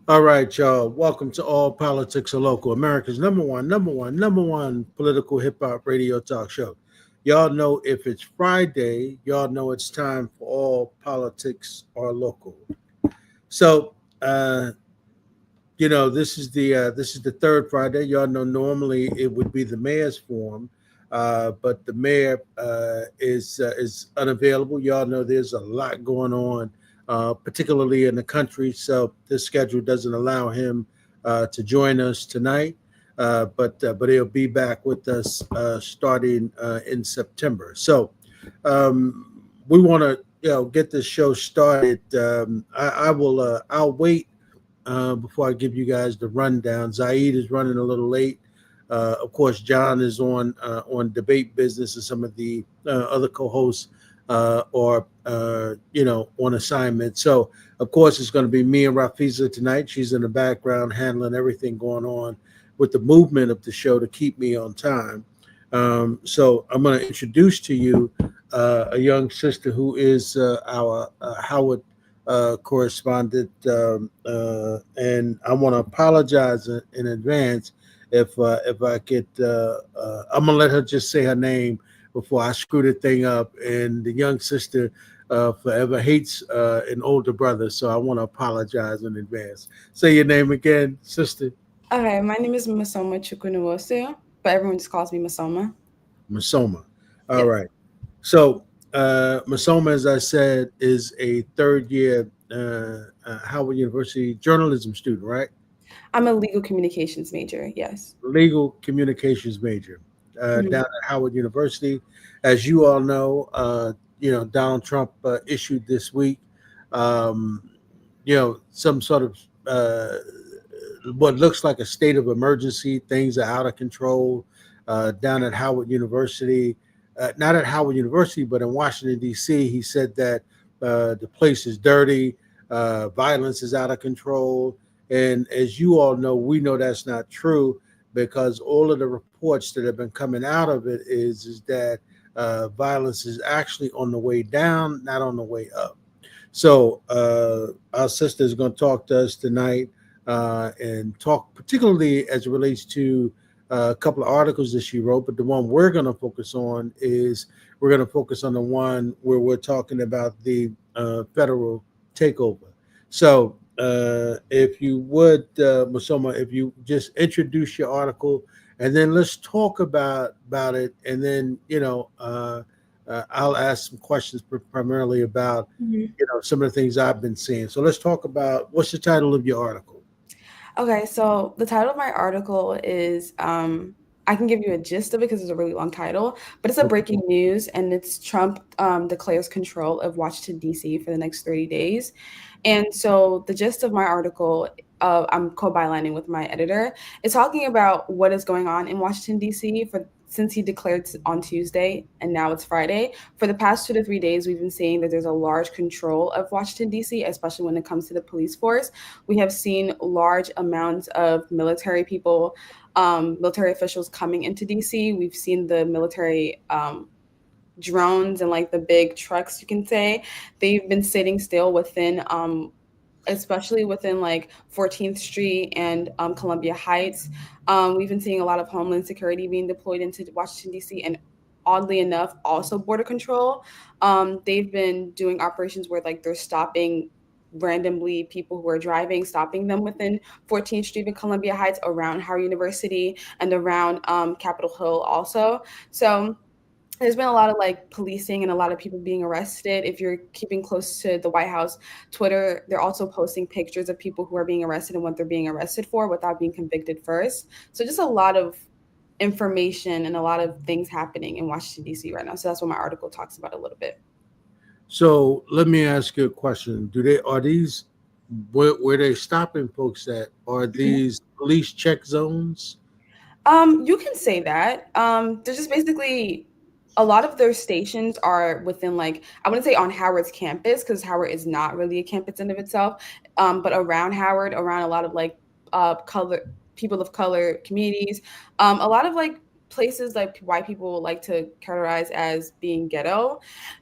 All right, y'all. Welcome to All Politics Are Local, America's number one political hip hop radio talk show. Y'all know if it's Friday, y'all know it's time for All Politics Are Local. So, uh, this is the third Friday. Y'all know normally it would be the mayor's forum, but the mayor is unavailable. Y'all know there's a lot going on, particularly in the country. So this schedule doesn't allow him to join us tonight. But he'll be back with us starting in September. So we want to get this show started. I'll wait before I give you guys the rundown. Zaid is running a little late. Of course, John is on debate business, and some of the other co-hosts are on assignment. So, of course, it's going to be me and Rafiza tonight. She's in the background handling everything going on with the movement of the show to keep me on time. So, I'm going to introduce to you a young sister who is our Howard correspondent, and I want to apologize in advance if I get. I'm gonna let her just say her name before I screw the thing up. And the young sister forever hates an older brother, so I want to apologize in advance. Say your name again, sister. Okay, my name is Mmesoma Nwosu, but everyone just calls me Mmesoma. Masoma. All Yes, right. So, Masoma, as I said, is a third year Howard University journalism student, right? I'm a legal communications major. Yes. Legal communications major Mhm. down at Howard University. As you all know, Donald Trump issued this week, um, some sort of what looks like a state of emergency. Things are out of control down at Howard University. Not at Howard University, but in Washington, D.C. He said that the place is dirty, violence is out of control. And as you all know, we know that's not true because all of the reports that have been coming out of it is that violence is actually on the way down, not on the way up. So our sister is going to talk to us tonight and talk particularly as it relates to a couple of articles that she wrote. But the one we're going to focus on is we're going to focus on the one where we're talking about the federal takeover. So if you would, Masoma, if you just introduce your article and then let's talk about it, and then I'll ask some questions primarily about Mhm. some of the things I've been seeing. So let's talk about what's the title of your article. Okay, so the title of my article is I can give you a gist of it because it's a really long title, but it's a Okay. breaking news, and it's Trump declares control of Washington D.C. for the next 30 days. And so the gist of my article, I'm co-bylining with my editor, is talking about what is going on in Washington D.C. for since he declared on Tuesday and now it's Friday. For the past 2 to 3 days, we've been seeing that there's a large control of Washington D.C., especially when it comes to the police force. We have seen large amounts of military people, military officials coming into DC. We've seen the military drones and like the big trucks, you can say. They've been sitting still within especially within like 14th Street and Columbia Heights. We've been seeing a lot of Homeland Security being deployed into Washington, D.C., and oddly enough, also Border Control. They've been doing operations where like they're stopping randomly people who are driving, stopping them within 14th Street and Columbia Heights, around Howard University, and around Capitol Hill also. So there's been a lot of like policing and a lot of people being arrested. If you're keeping close to the White House Twitter, they're also posting pictures of people who are being arrested and what they're being arrested for without being convicted first. So just a lot of information and a lot of things happening in Washington D.C. right now. So that's what my article talks about a little bit. So let me ask you a question. Do they are these where they stopping folks at? Are these police check zones? You can say that. They're just basically a lot of their stations are within like I wouldn't say on Howard's campus because Howard is not really a campus in of itself. But around Howard, around a lot of like color people of color communities, a lot of like places like white people like to characterize as being ghetto,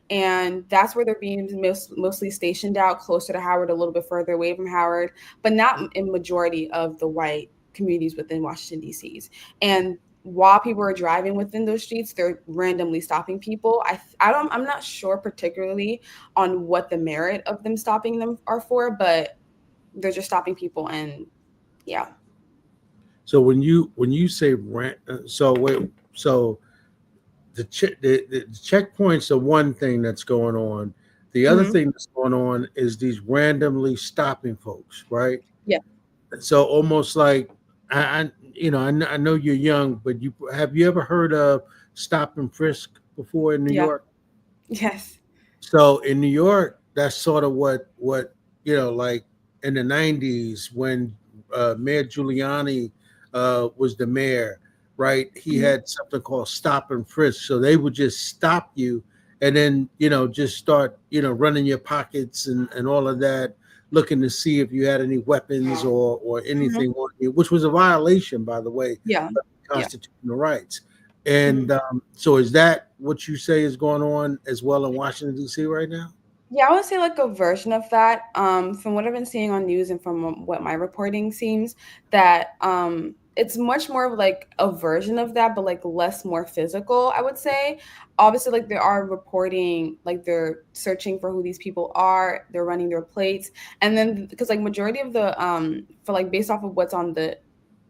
and that's where they're being mostly stationed out closer to Howard, a little bit further away from Howard, but not in majority of the white communities within Washington D.C.'s. And while people are driving within those streets, they're randomly stopping people. I'm not sure particularly on what the merit of them stopping them are for, but they're just stopping people, and yeah. So when you say rent, so wait, so the checkpoints are one thing that's going on. The other Hmm. thing that's going on is these randomly stopping folks, right? Yeah. So almost like I know you're young, but have you ever heard of stop and frisk before in New Yeah. York? Yes. So in New York, that's sort of what like in the '90s when Mayor Giuliani was the mayor, right? He Hmm. had something called stop and frisk. So they would just stop you and then just start running your pockets and all of that, looking to see if you had any weapons or Hmm. anything on you, which was a violation, by the way, Yeah. of Yeah. constitutional rights. Mhm. And so, is that what you say is going on as well in Washington D.C. right now? Yeah, I would say like a version of that. From what I've been seeing on news and from what my reporting seems, that it's much more of like a version of that, but like less more physical, I would say. Obviously, like they are reporting, like they're searching for who these people are, they're running their plates, and then because like majority of the for like based off of what's on the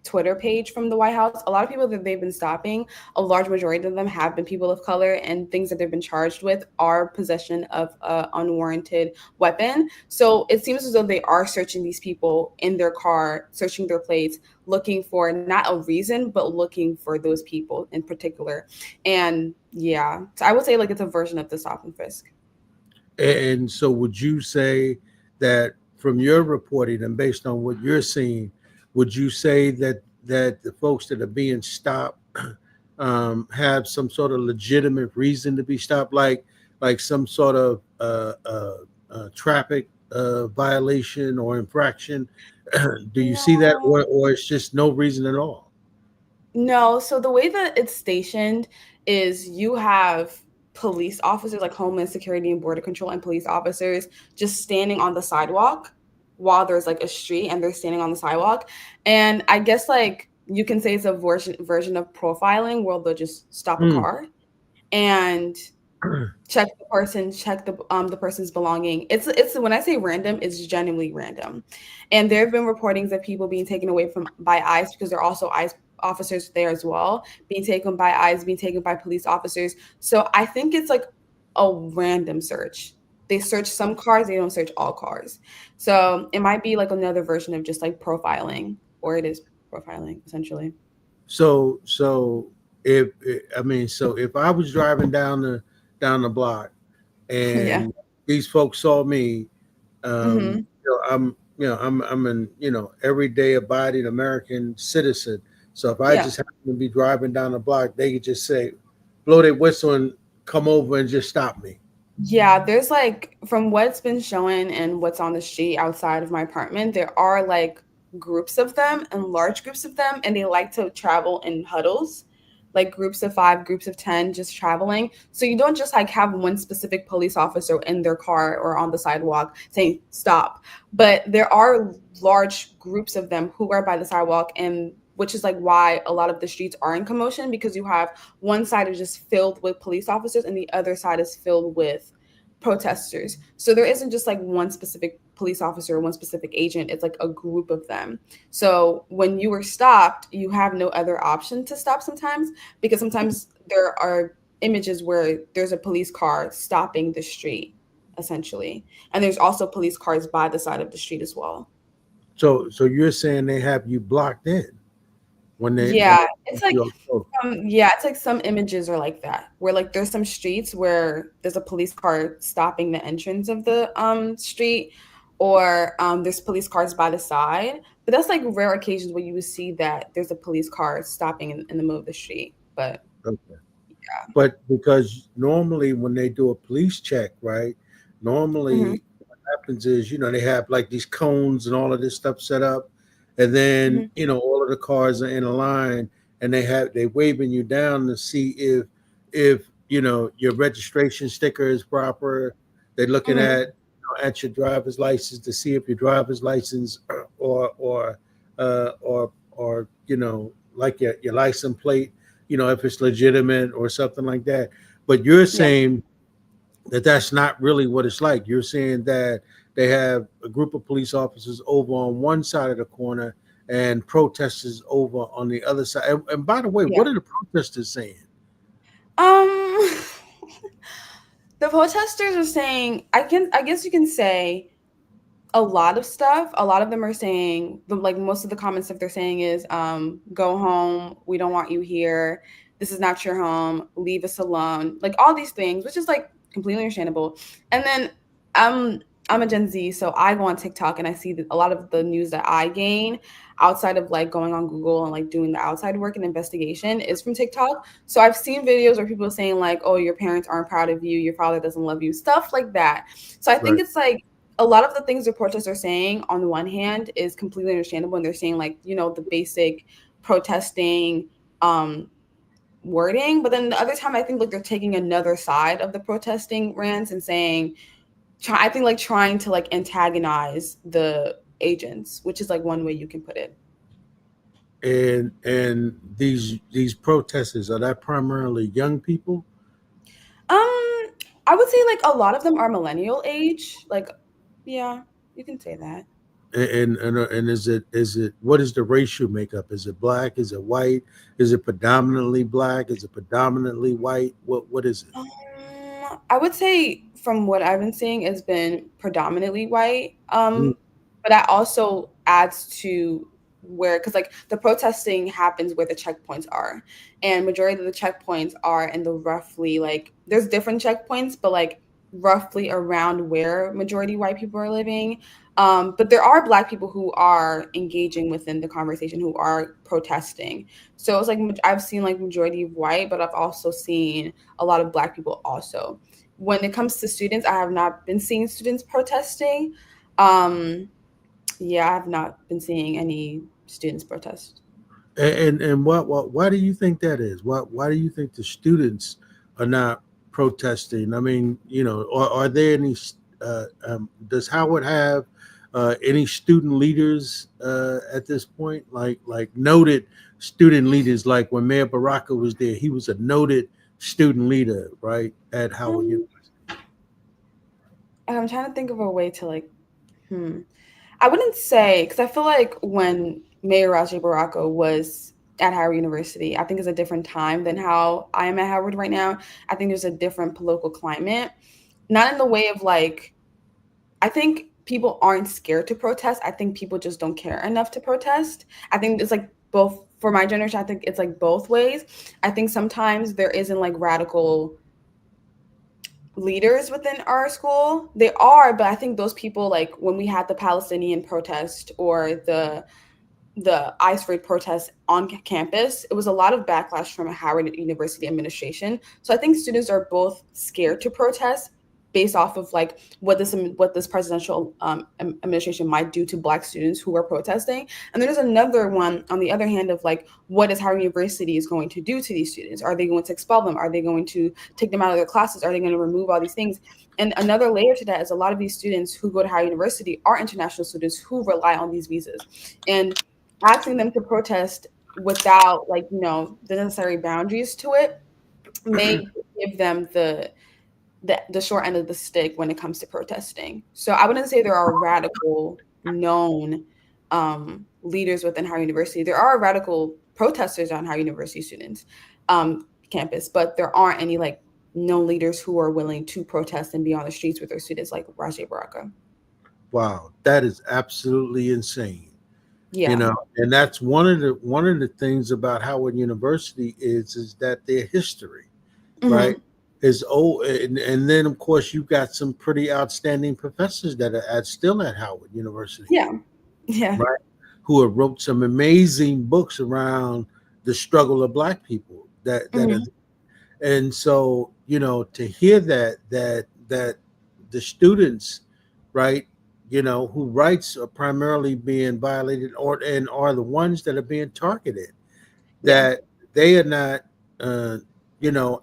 Twitter page from the White House, a lot of people that they've been stopping, a large majority of them have been people of color, and things that they've been charged with are possession of an unwarranted weapon. So it seems as though they are searching these people in their car, searching their plates, looking for not a reason, but looking for those people in particular. And yeah, so I would say like it's a version of the stop and frisk. And so, would you say that from your reporting and based on what you're seeing, would you say that the folks that are being stopped have some sort of legitimate reason to be stopped, like some sort of traffic violation or infraction? Do you see that, No. or it's just no reason at all? No, so the way that it's stationed is you have police officers like Homeland Security and Border Control and police officers just standing on the sidewalk while there's like a street and they're standing on the sidewalk. And I guess like you can say it's a version of profiling where they'll just stop a Mm. car and check the person's belonging. It's when I say random, it's genuinely random. And there have been reportings of people being taken away from by ICE because there are also ICE officers there as well, being taken by ICE, being taken by police officers. So I think it's like a random search. They search some cars, they don't search all cars. So it might be like another version of just like profiling, or it is profiling essentially. So if I mean, so if I was driving down the block Yeah. and these folks saw me, Hmm. I'm an everyday abiding American citizen. So if I Yeah. just happen to be driving down the block, they could just say, blow their whistle and come over and just stop me. Yeah, there's like from what's been shown and what's on the street outside of my apartment, there are like groups of them and large groups of them, and they like to travel in huddles, like groups of 5, groups of 10 just traveling. So you don't just like have one specific police officer in their car or on the sidewalk saying stop, but there are large groups of them who are by the sidewalk, and which is like why a lot of the streets are in commotion because you have one side is just filled with police officers and the other side is filled with protesters. So there isn't just like one specific police officer or one specific agent, it's like a group of them. So when you were stopped, you have no other option to stop sometimes because sometimes there are images where there's a police car stopping the street essentially. And there's also police cars by the side of the street as well. So you're saying they have you blocked in when Yeah, they it's put like you on the road. yeah, it's like some images are like that, where like there's some streets where there's a police car stopping the entrance of the street, or there's police cars by the side. But that's like rare occasions where you would see that there's a police car stopping in the middle of the street. But Okay. But because normally when they do a police check, right? mhm, Normally what happens is, they have like these cones and all of this stuff set up, and then mhm, all of the cars are in a line, and they waving you down to see if your registration sticker is proper. They're looking Mhm. at your driver's license to see if your driver's license or like your license plate, if it's legitimate or something like that. But you're Yeah. saying that that's not really what it's like. You're saying that they have a group of police officers over on one side of the corner and protesters over on the other side. And by the way, Yeah. what are the protesters saying? Um, the protesters are saying, I guess you can say a lot of stuff. A lot of them are saying like most of the comments that they're saying is, go home. We don't want you here. This is not your home. Leave us alone. Like all these things, which is like completely understandable. And then I'm I'm a Gen Z, so I go on TikTok and I see that a lot of the news that I gain outside of like going on Google and like doing the outside work and investigation is from TikTok. So I've seen videos where people are saying like, "Oh, your parents aren't proud of you. Your father doesn't love you." Stuff like that. So I think Right. it's like a lot of the things the protests are saying on the one hand is completely understandable, and they're saying like, the basic protesting um wording, but then the other time I think like they're taking another side of the protesting rants and saying I think like trying to like antagonize the agents, which is like one way you can put it. And these protesters, are that primarily young people? I would say like a lot of them are millennial age, like, yeah, you can say that. And is it what is the racial makeup? Is it black? Is it white? Is it predominantly black? Is it predominantly white? What is it? I would say from what I've been seeing, it's been predominantly white. Mm. But that also adds to where, because like the protesting happens where the checkpoints are, and majority of the checkpoints are in the roughly like there's different checkpoints, but like roughly around where majority white people are living. But there are black people who are engaging within the conversation, who are protesting. So it's like I've seen like majority of white, but I've also seen a lot of black people also. When it comes to students, I have not been seeing students protesting. Um, yeah, I have not been seeing any students protest. And what why do you think that is? Why do you think the students are not protesting? I mean, are there any? Does Howard have any student leaders at this point? Like noted student leaders, like when Mayor Baraka was there, he was a noted student leader, right, at Howard Um, University. I'm trying to think of a way to like, hmm. I wouldn't say because I feel like when Mayor Raji Baraka was at Howard University, I think it's a different time than how I am at Howard right now. I think there's a different political climate, not in the way of like I think people aren't scared to protest. I think people just don't care enough to protest. I think it's like both for my generation. I think it's like both ways. I think sometimes there isn't like radical leaders within our school. They are, but I think those people like when we had the Palestinian protest or the ice raid protests on campus, it was a lot of backlash from Howard University administration. So I think students are both scared to protest based off of like what this presidential administration might do to Black students who are protesting. And there's another one on the other hand of like what is Howard University is going to do to these students. Are they going to expel them? Are they going to take them out of their classes? Are they going to remove all these things? And another layer to that is a lot of these students who go to Howard University are international students who rely on these visas. And asking them to protest without like the necessary boundaries to it may give them the short end of the stick when it comes to protesting. So I wouldn't say there are radical known leaders within Howard University. There are radical protesters on Howard University students campus, but there aren't any like known leaders who are willing to protest and be on the streets with their students like Rajay Baraka. Wow, that is absolutely insane. Yeah. And that's one of the things about Howard University is that their history, right, Hmm. is old. And then of course you've got some pretty outstanding professors that are still at Howard University, Yeah. Yeah. right, who have wrote some amazing books around the struggle of Black people that are. Hmm. And so to hear that the students, right, who rights are primarily being violated or and are the ones that are being targeted, Yeah. they are not, uh,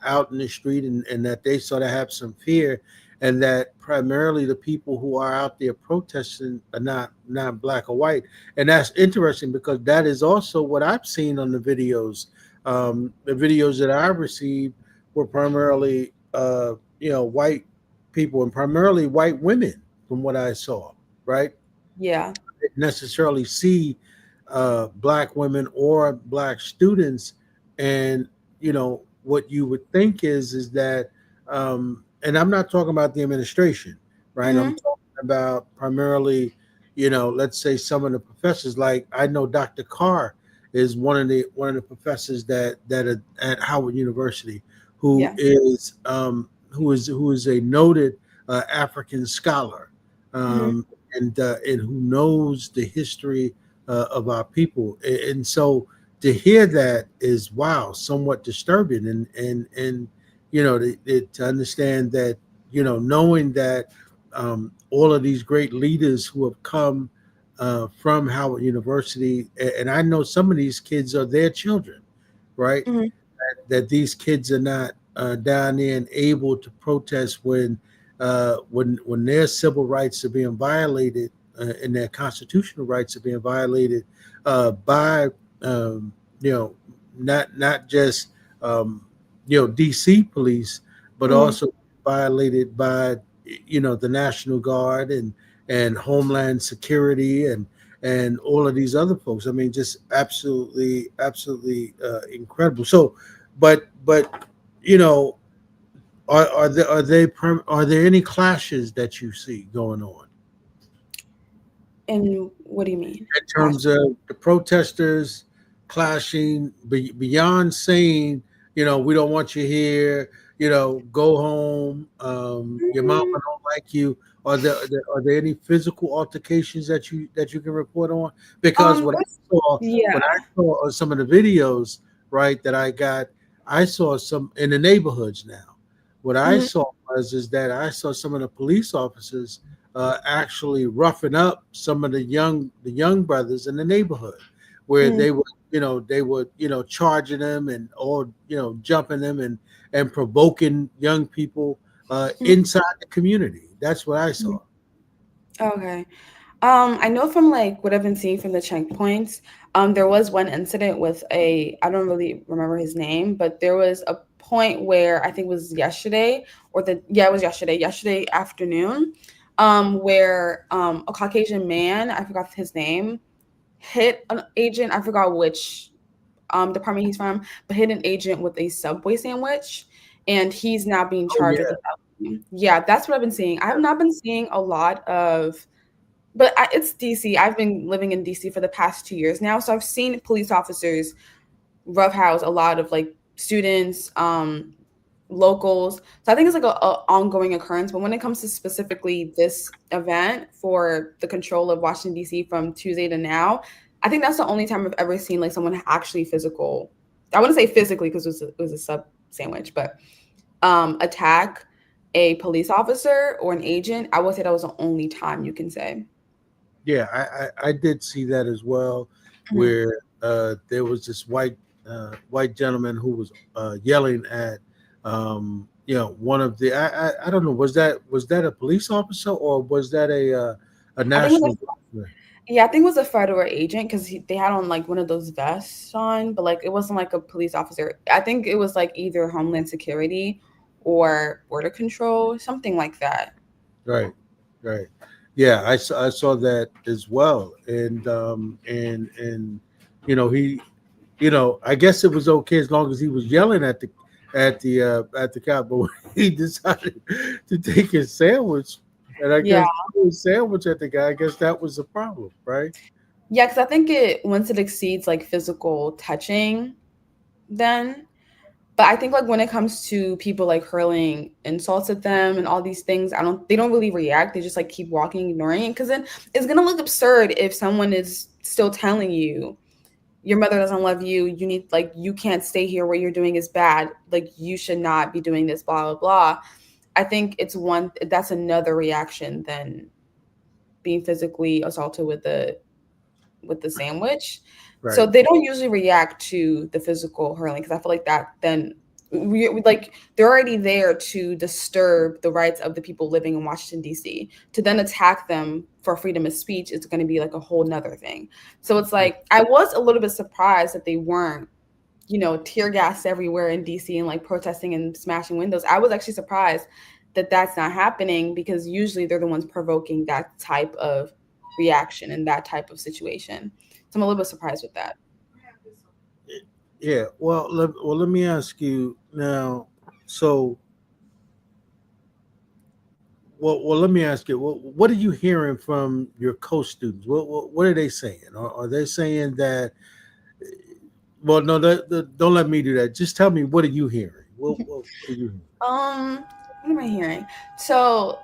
out in the street, and that they sort of have some fear, and that primarily the people who are out there protesting are not black or white, and that's interesting because that is also what I've seen on the videos. The videos that I received were primarily, white people and primarily white women, from what I saw. Right, Yeah. necessarily see black women or black students, and what you would think is that, and I'm not talking about the administration, right? I'm Mm-hmm. talking about primarily, let's say some of the professors. Like, I know Dr. Carr is one of the professors that are at Howard University, who Yeah. is a noted African scholar, Mm-hmm. um, and who knows the history of our people. And so to hear that is, wow, somewhat disturbing. And to understand that, knowing that, all of these great leaders who have come from Howard University, and I know some of these kids are their children, right? Mm-hmm. That these kids are not down there and able to protest when their civil rights are being violated, and their constitutional rights are being violated by, um, you know not just, DC police, but Mm-hmm. also violated by, the National Guard and Homeland Security, and all of these other folks. I mean, just absolutely, absolutely incredible. So, but you know, are there any clashes that you see going on And what do you mean? in Clash. terms of the protesters clashing, beyond saying, we don't want you here, go home, your mama Mm, don't like you? Are there any physical altercations that you can report on? Because saw yeah. when I saw on some of the videos, right, that I got, I saw some in the neighborhoods now. What I Mhm, saw was is that I saw some of the police officers actually roughing up some of the young brothers in the neighborhood, where mhm, they were charging them, and or jumping them, and provoking young people mhm, inside the community. That's what I mhm. saw. Okay. I know from like what I've been seeing from the checkpoints, there was one incident with I don't really remember his name, but there was a point where I think it was yesterday it was yesterday afternoon, where a Caucasian man, I forgot his name, hit an agent, I forgot which department he's from, but hit an agent with a Subway sandwich, and he's now being Oh charged with a yeah, felony. Yeah, that's what I've been seeing. I have not been seeing a lot of, but it's DC. I've been living in DC for the past 2 years now, so I've seen police officers roughhouse a lot of like students, locals. So I think it's like a ongoing occurrence. But when it comes to specifically this event for the control of Washington D.C. from Tuesday to now, I think that's the only time I've ever seen like someone actually physical. I wouldn't say physically because it was a sub sandwich, but attack a police officer or an agent. I would say that was the only time you can say. yeah. I did see that as well, Mhm. where there was this white gentleman who was yelling at, one of the, I don't know, was that a police officer, or was that a I think it was national a guard? Yeah, I think it was a federal agent because they had on like one of those vests on, but like it wasn't like a police officer. I think it was like either Homeland Security or Border Control, something like that. Right, right. Yeah, I saw that as well, and he, I guess it was okay as long as he was yelling at the cop, but when he decided to take his sandwich, and I Yeah. guess threw his sandwich at the guy, I guess that was the problem, right? Yeah, because I think once it exceeds like physical touching, then. But I think like when it comes to people like hurling insults at them and all these things, they don't really react. They just like keep walking, ignoring it. Because then it's gonna look absurd if someone is still telling you your mother doesn't love you, you need like you can't stay here, what you're doing is bad, like you should not be doing this, blah blah blah. I think that's another reaction than being physically assaulted with a with the sandwich. So Right. they don't usually react to the physical hurling because I feel like that then we like they're already there to disturb the rights of the people living in Washington D.C. To then attack them for freedom of speech is going to be like a whole nother thing. So it's like I was a little bit surprised that they weren't, tear gas everywhere in DC and like protesting and smashing windows. I was actually surprised that that's not happening because usually they're the ones provoking that type of reaction and that type of situation. So I'm a little bit surprised with that. Yeah. Let me ask you now. So, let me ask you. What are you hearing from your co-students? What are they saying? Are they saying that? Well, no, don't let me do that. Just tell me, what are you hearing? What are you hearing? What am I hearing? So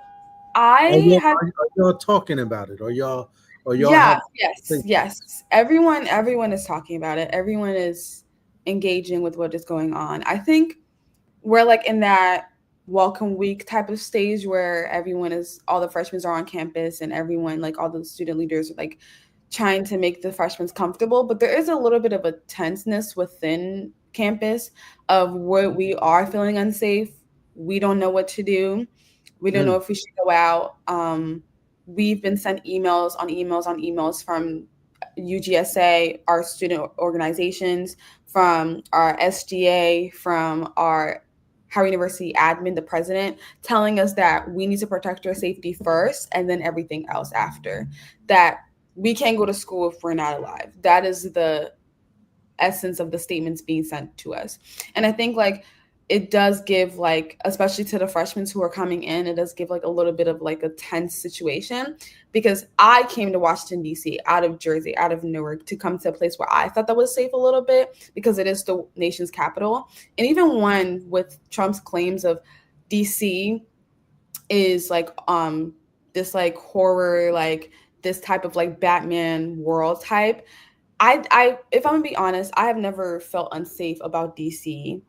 I have Are y'all talking about it? Or y'all yeah, have yes, conversations? yes. Everyone is talking about it. Everyone is engaging with what is going on. I think we're like in that welcome week type of stage where all the freshmen are on campus and everyone, like all the student leaders are like trying to make the freshmen comfortable. But there is a little bit of a tenseness within campus of where we are feeling unsafe. We don't know what to do. We don't know Mm, if we should go out. We've been sent emails on emails on emails from UGSA, our student organizations, from our SGA, from our Howard University admin, the president, telling us that we need to protect our safety first and then everything else after. That we can't go to school if we're not alive. That is the essence of the statements being sent to us. And I think like it does give like, especially to the freshmen who are coming in, it does give like a little bit of like a tense situation because I came to Washington D.C. out of Jersey, out of Newark, to come to a place where I thought that was safe a little bit because it is the nation's capital. And even when with Trump's claims of DC is like this like horror, like this type of like Batman world type, I if I'm gonna be honest, I have never felt unsafe about DC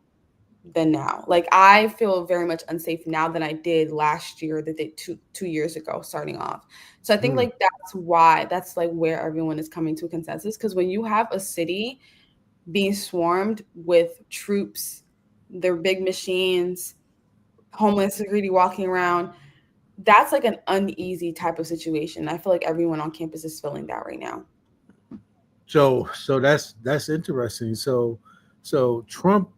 than now. Like I feel very much unsafe now than I did last year, that did two years ago, starting off. So I think mm. like that's like where everyone is coming to a consensus. Because when you have a city being swarmed with troops, their big machines, homeland security walking around, that's like an uneasy type of situation. I feel like everyone on campus is feeling that right now. So that's interesting. So Trump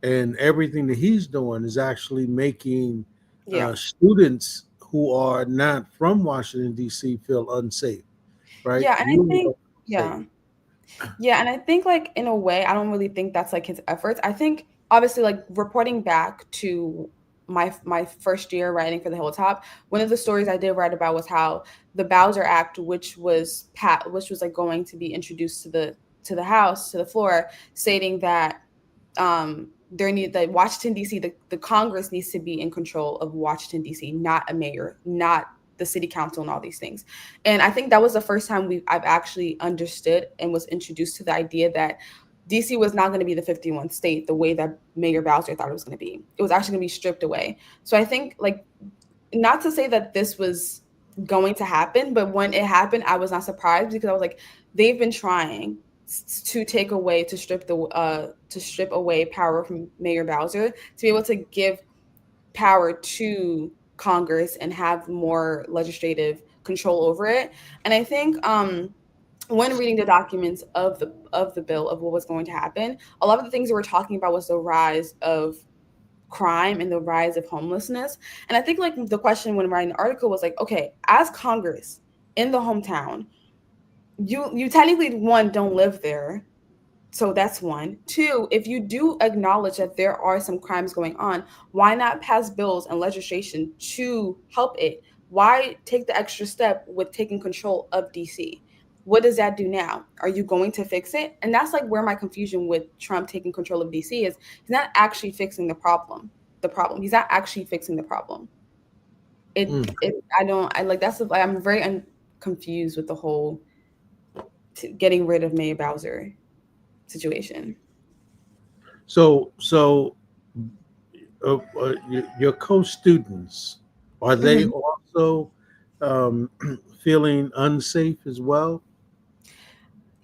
and everything that he's doing is actually making Yeah. students who are not from Washington D.C. feel unsafe, right? Yeah, and I You think are safe. yeah. Yeah, and I think like in a way, I don't really think that's like his efforts. I think obviously like reporting back to my first year writing for the Hilltop, one of the stories I did write about was how the Bowser Act, which was like going to be introduced to the House, to the floor, stating that that Washington D.C. The Congress needs to be in control of Washington D.C., not a mayor, not the city council and all these things. And I think that was the first time I've actually understood and was introduced to the idea that DC was not going to be the 51st state the way that Mayor Bowser thought it was going to be. It was actually going to be stripped away. So I think like, not to say that this was going to happen, but when it happened, I was not surprised because I was like, they've been trying to take away, to strip away power from Mayor Bowser to be able to give power to Congress and have more legislative control over it. And I think when reading the documents of the bill of what was going to happen, a lot of the things that we're talking about was the rise of crime and the rise of homelessness. And I think like the question when writing the article was like, okay, as Congress in the hometown, you technically one don't live there, so that's one. Two, if you do acknowledge that there are some crimes going on, why not pass bills and legislation to help it? Why take the extra step with taking control of DC? What does that do now? Are you going to fix it? And that's like where my confusion with Trump taking control of DC is. He's not actually fixing the problem. The problem. He's not actually fixing the problem. Mm. I don't. I like that's. I'm very confused with the whole getting rid of Mayor Bowser situation. So your co-students, are they Mhm. also um, feeling unsafe as well?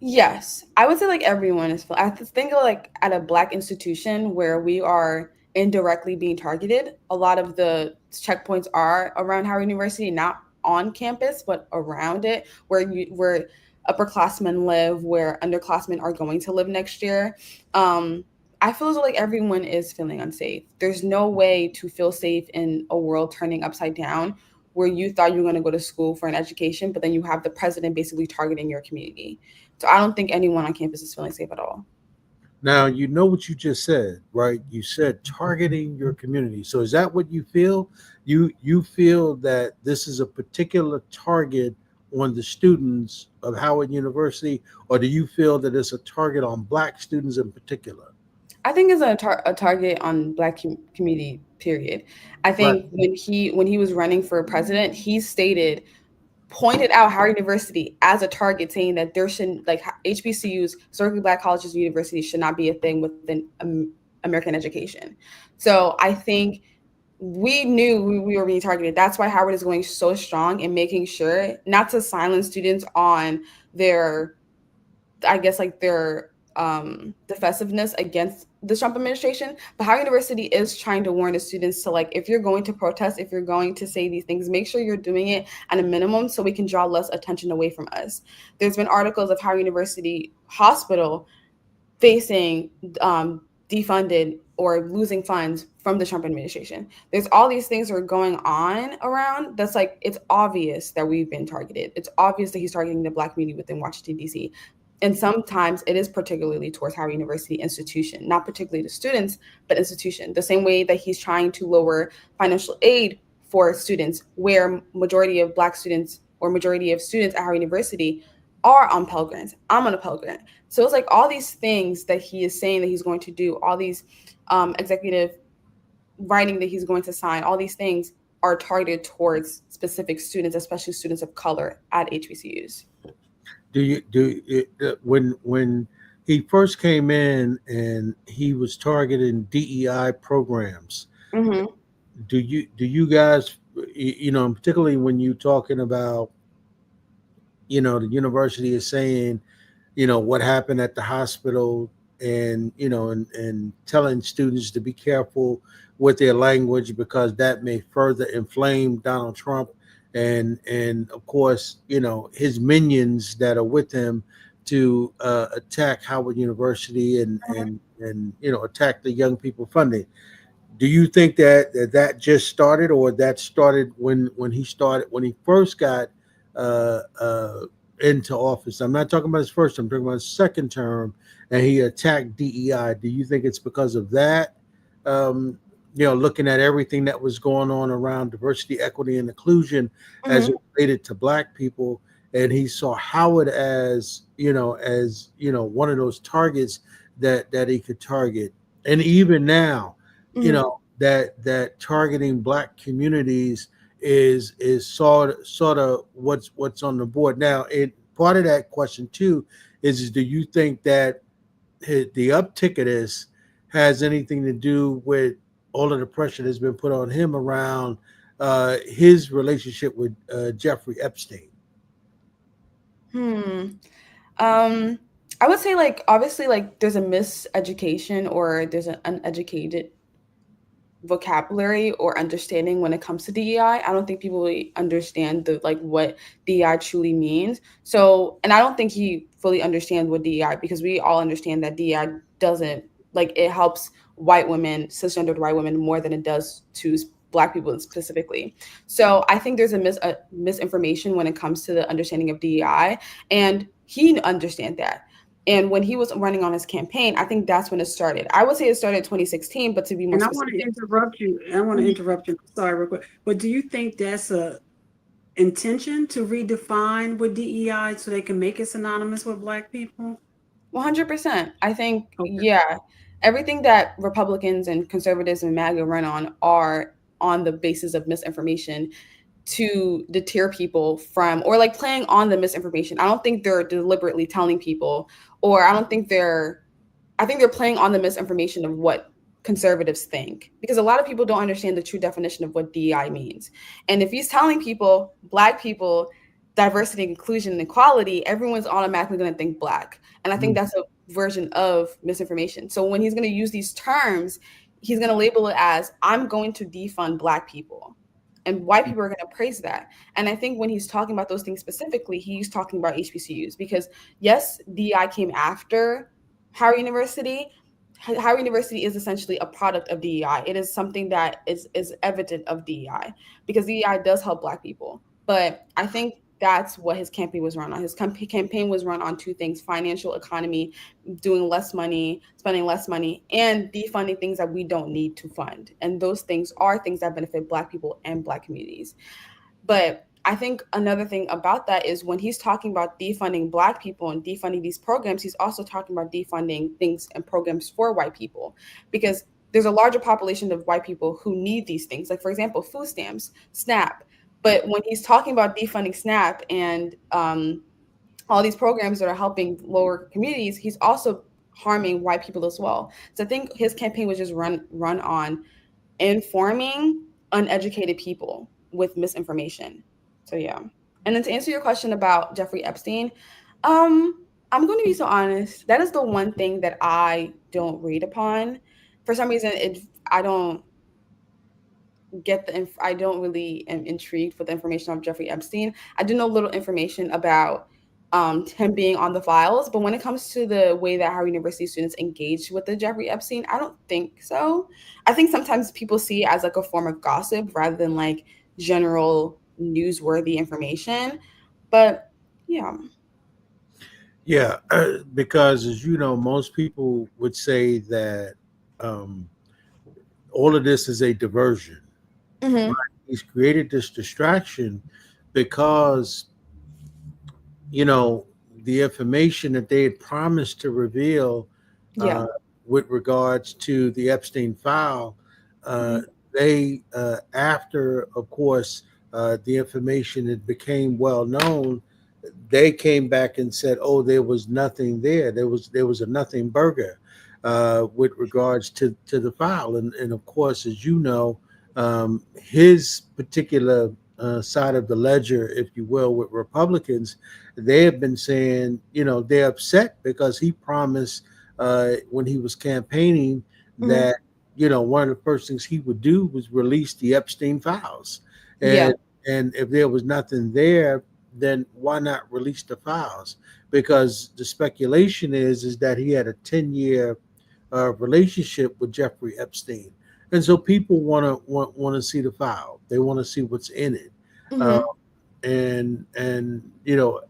Yes, I would say like everyone is. I think like at a Black institution where we are indirectly being targeted. A lot of the checkpoints are around Howard University, not on campus, but around it, where upperclassmen live, where underclassmen are going to live next year. Um, I feel as though like everyone is feeling unsafe. There's no way to feel safe in a world turning upside down, where you thought you were going to go to school for an education, but then you have the president basically targeting your community. So I don't think anyone on campus is feeling safe at all. Now, you know what you just said, right? You said targeting your community. So is that what you feel? You feel that this is a particular target on the students of Howard University, or do you feel that it's a target on Black students in particular? I think it's a target on Black community. Period. I Black. think when he was running for president, he pointed out Howard University as a target, saying that there shouldn't like HBCUs, historically Black colleges and universities, should not be a thing within American education. So I think we knew we were being targeted. That's why Howard is going so strong in making sure not to silence students on their, I guess, like their defensiveness against the Trump administration. But Howard University is trying to warn the students to, like, if you're going to protest, if you're going to say these things, make sure you're doing it at a minimum so we can draw less attention away from us. There's been articles of Howard University Hospital facing defunded or losing funds from the Trump administration. There's all these things that are going on around that's like, it's obvious that we've been targeted. It's obvious that he's targeting the Black community within Washington, D.C. And sometimes it is particularly towards Howard University institution, not particularly the students, but institution. The same way that he's trying to lower financial aid for students, where majority of Black students or majority of students at Howard University are on Pell Grants. I'm on a Pell Grant. So it's like all these things that he is saying that he's going to do, all these executive writing that he's going to sign, all these things are targeted towards specific students, especially students of color at HBCUs. When he first came in and he was targeting DEI programs, Mm-hmm. do you guys, particularly when you talking about, the university is saying, what happened at the hospital, and and telling students to be careful with their language because that may further inflame Donald Trump, and of course, his minions that are with him to attack Howard University, and attack the young people funding. Do you think that just started, or that started when he first got uh, uh, into office? I'm not talking about his first term. I'm talking about his second term, and he attacked DEI. Do you think it's because of that? Um, looking at everything that was going on around diversity, equity, and inclusion as Mm-hmm. it related to Black people, and he saw Howard as one of those targets that he could target, and even now, Mm-hmm. that targeting Black communities is sort of what's on the board now. And part of that question too is do you think that the uptick of this has anything to do with all of the pressure that's been put on him around his relationship with Jeffrey Epstein? Hmm. Um, I would say like obviously like there's a miseducation or there's an uneducated vocabulary or understanding when it comes to DEI. I don't think people really understand the like what DEI truly means. So, and I don't think he fully understands what DEI, because we all understand that DEI doesn't, like, it helps white women, cisgendered white women, more than it does to Black people specifically. So I think there's a misinformation when it comes to the understanding of DEI, and he understands that. And when he was running on his campaign, I think that's when it started. I would say it started in 2016, but to be more And I want to specific. interrupt you. I want to Mhm. interrupt you. Sorry, real quick. But do you think that's a intention to redefine what DEI so they can make it synonymous with Black people? 100%. I think, Okay. yeah, everything that Republicans and conservatives and MAGA run on are on the basis of misinformation to deter people from, or like playing on the misinformation. I don't think they're deliberately telling people, or I think they're playing on the misinformation of what conservatives think, because a lot of people don't understand the true definition of what DEI means. And if he's telling people, Black people, diversity, inclusion, and equality, everyone's automatically going to think Black. And I think Mm. that's a version of misinformation. So when he's going to use these terms, he's going to label it as, I'm going to defund Black people. And white people are going to praise that. And I think when he's talking about those things specifically, he's talking about HBCUs because, yes, DEI came after Howard University. Howard University is essentially a product of DEI. It is something that is evident of DEI because DEI does help Black people. But I think that's what his campaign was run on. His campaign was run on two things: financial economy, doing less money, spending less money, and defunding things that we don't need to fund. And those things are things that benefit Black people and Black communities. But I think another thing about that is when he's talking about defunding Black people and defunding these programs, he's also talking about defunding things and programs for white people, because there's a larger population of white people who need these things. Like, for example, food stamps, SNAP. But when he's talking about defunding SNAP and all these programs that are helping lower communities, he's also harming white people as well. So I think his campaign was just run on informing uneducated people with misinformation. So yeah. And then to answer your question about Jeffrey Epstein, I'm going to be so honest. That is the one thing that I don't read upon. For some reason, I don't I don't really am intrigued with the information of Jeffrey Epstein. I do know little information about him being on the files, but when it comes to the way that Howard University students engage with the Jeffrey Epstein, I don't think so. I think sometimes people see it as like a form of gossip rather than like general newsworthy information. But yeah. Yeah, because as you know, most people would say that um, all of this is a diversion. Mm-hmm. He's created this distraction because, you know, the information that they had promised to reveal Yeah. with regards to the Epstein file, uh, Mm-hmm. they, after, of course, the information it became well known, they came back and said, "Oh, there was nothing there. There was a nothing burger with regards to the file." And of course, as you know, his particular side of the ledger, if you will, with Republicans, they have been saying, you know, they're upset because he promised when he was campaigning Mm-hmm. that, you know, one of the first things he would do was release the Epstein files, Yeah. and if there was nothing there, then why not release the files? Because the speculation is that he had a 10-year relationship with Jeffrey Epstein, and so people want to see the file. They want to see what's in it, uh, Mm-hmm. and you know,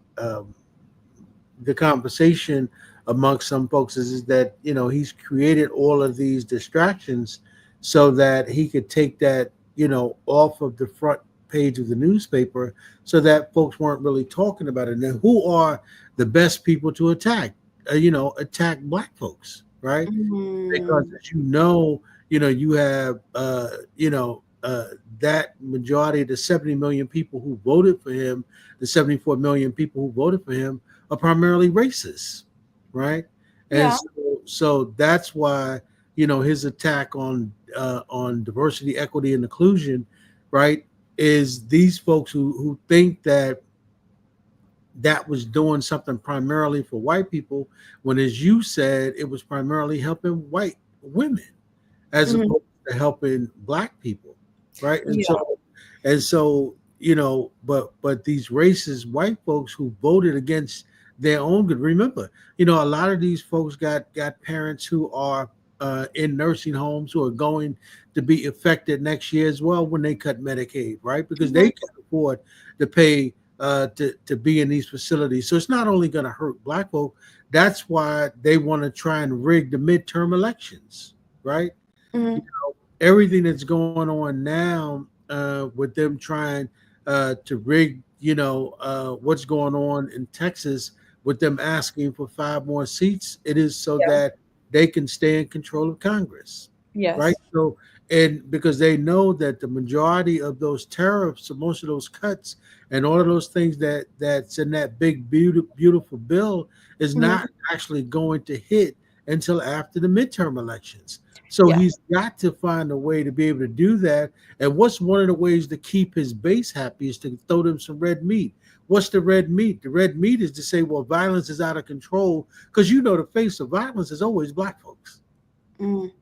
the conversation amongst some folks is that, you know, he's created all of these distractions so that he could take that, you know, off of the front page of the newspaper so that folks weren't really talking about it. And who are the best people to attack? Attack Black folks, right? Because Mm-hmm. as you know, you have that majority of the 70 million people who voted for him, the 74 million people who voted for him are primarily racist, right? And Yeah. so that's why, you know, his attack on diversity, equity, and inclusion, right, is these folks who think that that was doing something primarily for white people, when, as you said, it was primarily helping white women as Mm-hmm. opposed to helping Black people, right? And Yeah. so you know, but these racist white folks who voted against their own good. Remember, you know, a lot of these folks got parents who are in nursing homes who are going to be affected next year as well when they cut Medicaid, right? Because Mm-hmm. they can't afford to pay to be in these facilities. So it's not only going to hurt Black folk. That's why they want to try and rig the midterm elections, right? You Mm-hmm. know, everything that's going on now with them trying to rig, you know, what's going on in Texas with them asking for 5 more seats. It is so Yeah. that they can stay in control of Congress, right? Yes. So, and because they know that the majority of those tariffs, or most of those cuts, and all of those things that's in that big beautiful bill is Mm-hmm. not actually going to hit until after the midterm elections. So Yeah. he's got to find a way to be able to do that. And what's one of the ways to keep his base happy is to throw them some red meat. what's the red meat? The red meat is to say, well, violence is out of control, because the face of violence is always black folks. Mm.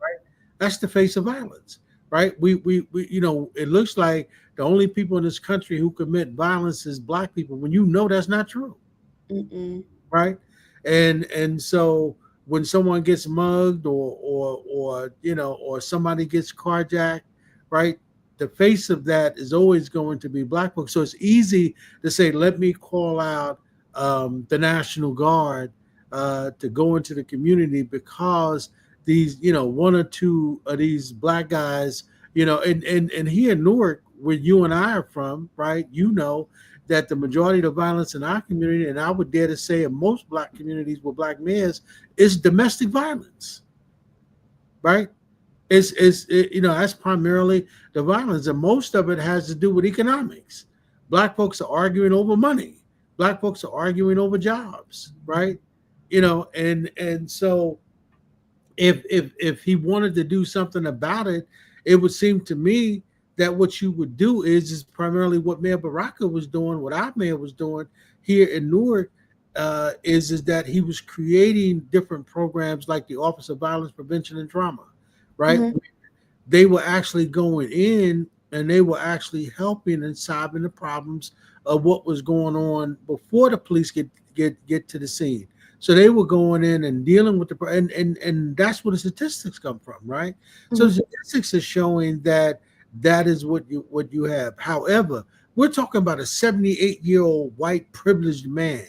That's the face of violence, right? We it looks like the only people in this country who commit violence is black people, when that's not true, Mm-mm. right? And so when someone gets mugged, or somebody gets carjacked, right? The face of that is always going to be black folks. So it's easy to say, let me call out the National Guard to go into the community, because these, one or two of these black guys, and here in Newark, where you and I are from, right? That the majority of the violence in our community, and I would dare to say in most black communities with black mayors, is domestic violence, right? That's primarily the violence, and most of it has to do with economics. Black folks are arguing over money. Black folks are arguing over jobs, right? And so if he wanted to do something about it, it would seem to me that what you would do is primarily what Mayor Baraka was doing, what our mayor was doing here in Newark, is that he was creating different programs like the Office of Violence Prevention and Trauma, right? Mm-hmm. They were actually going in and they were actually helping and solving the problems of what was going on before the police get to the scene. So they were going in and dealing with and that's where the statistics come from, right? Mm-hmm. So the statistics are showing that is what you have. However, we're talking about a 78-year-old white privileged man,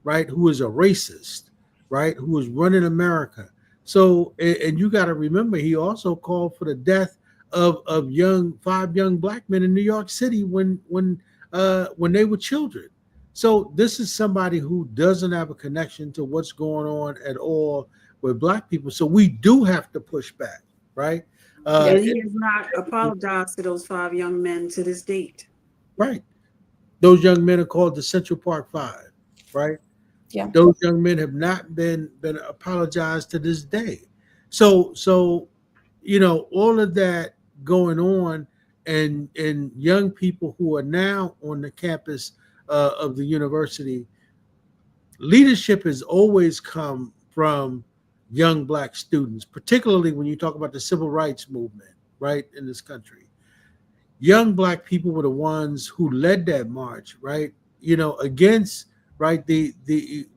right, who is a racist, right, who is running America. So, and you got to remember, he also called for the death of 5 young black men in New York City when they were children. So this is somebody who doesn't have a connection to what's going on at all with black people. So we do have to push back, right? And he has not apologized to those 5 young men to this date. Right. Those young men are called the Central Park Five, right? Yeah. Those young men have not been apologized to this day. So all of that going on, and young people who are now on the campus of the university, leadership has always come from young black students, particularly when you talk about the civil rights movement, right, in this country. Young black people were the ones who led that march, right? Against, right, the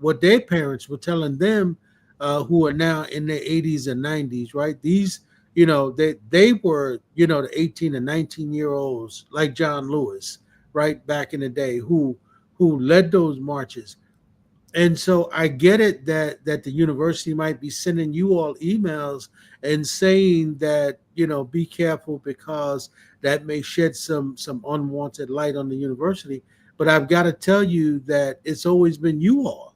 what their parents were telling them, who are now in their 80s and 90s, right? These, they were, the 18 and 19-year-olds like John Lewis, right, back in the day, who led those marches. And so I get it that the university might be sending you all emails and saying that, be careful, because that may shed some unwanted light on the university. But I've got to tell you that it's always been you all,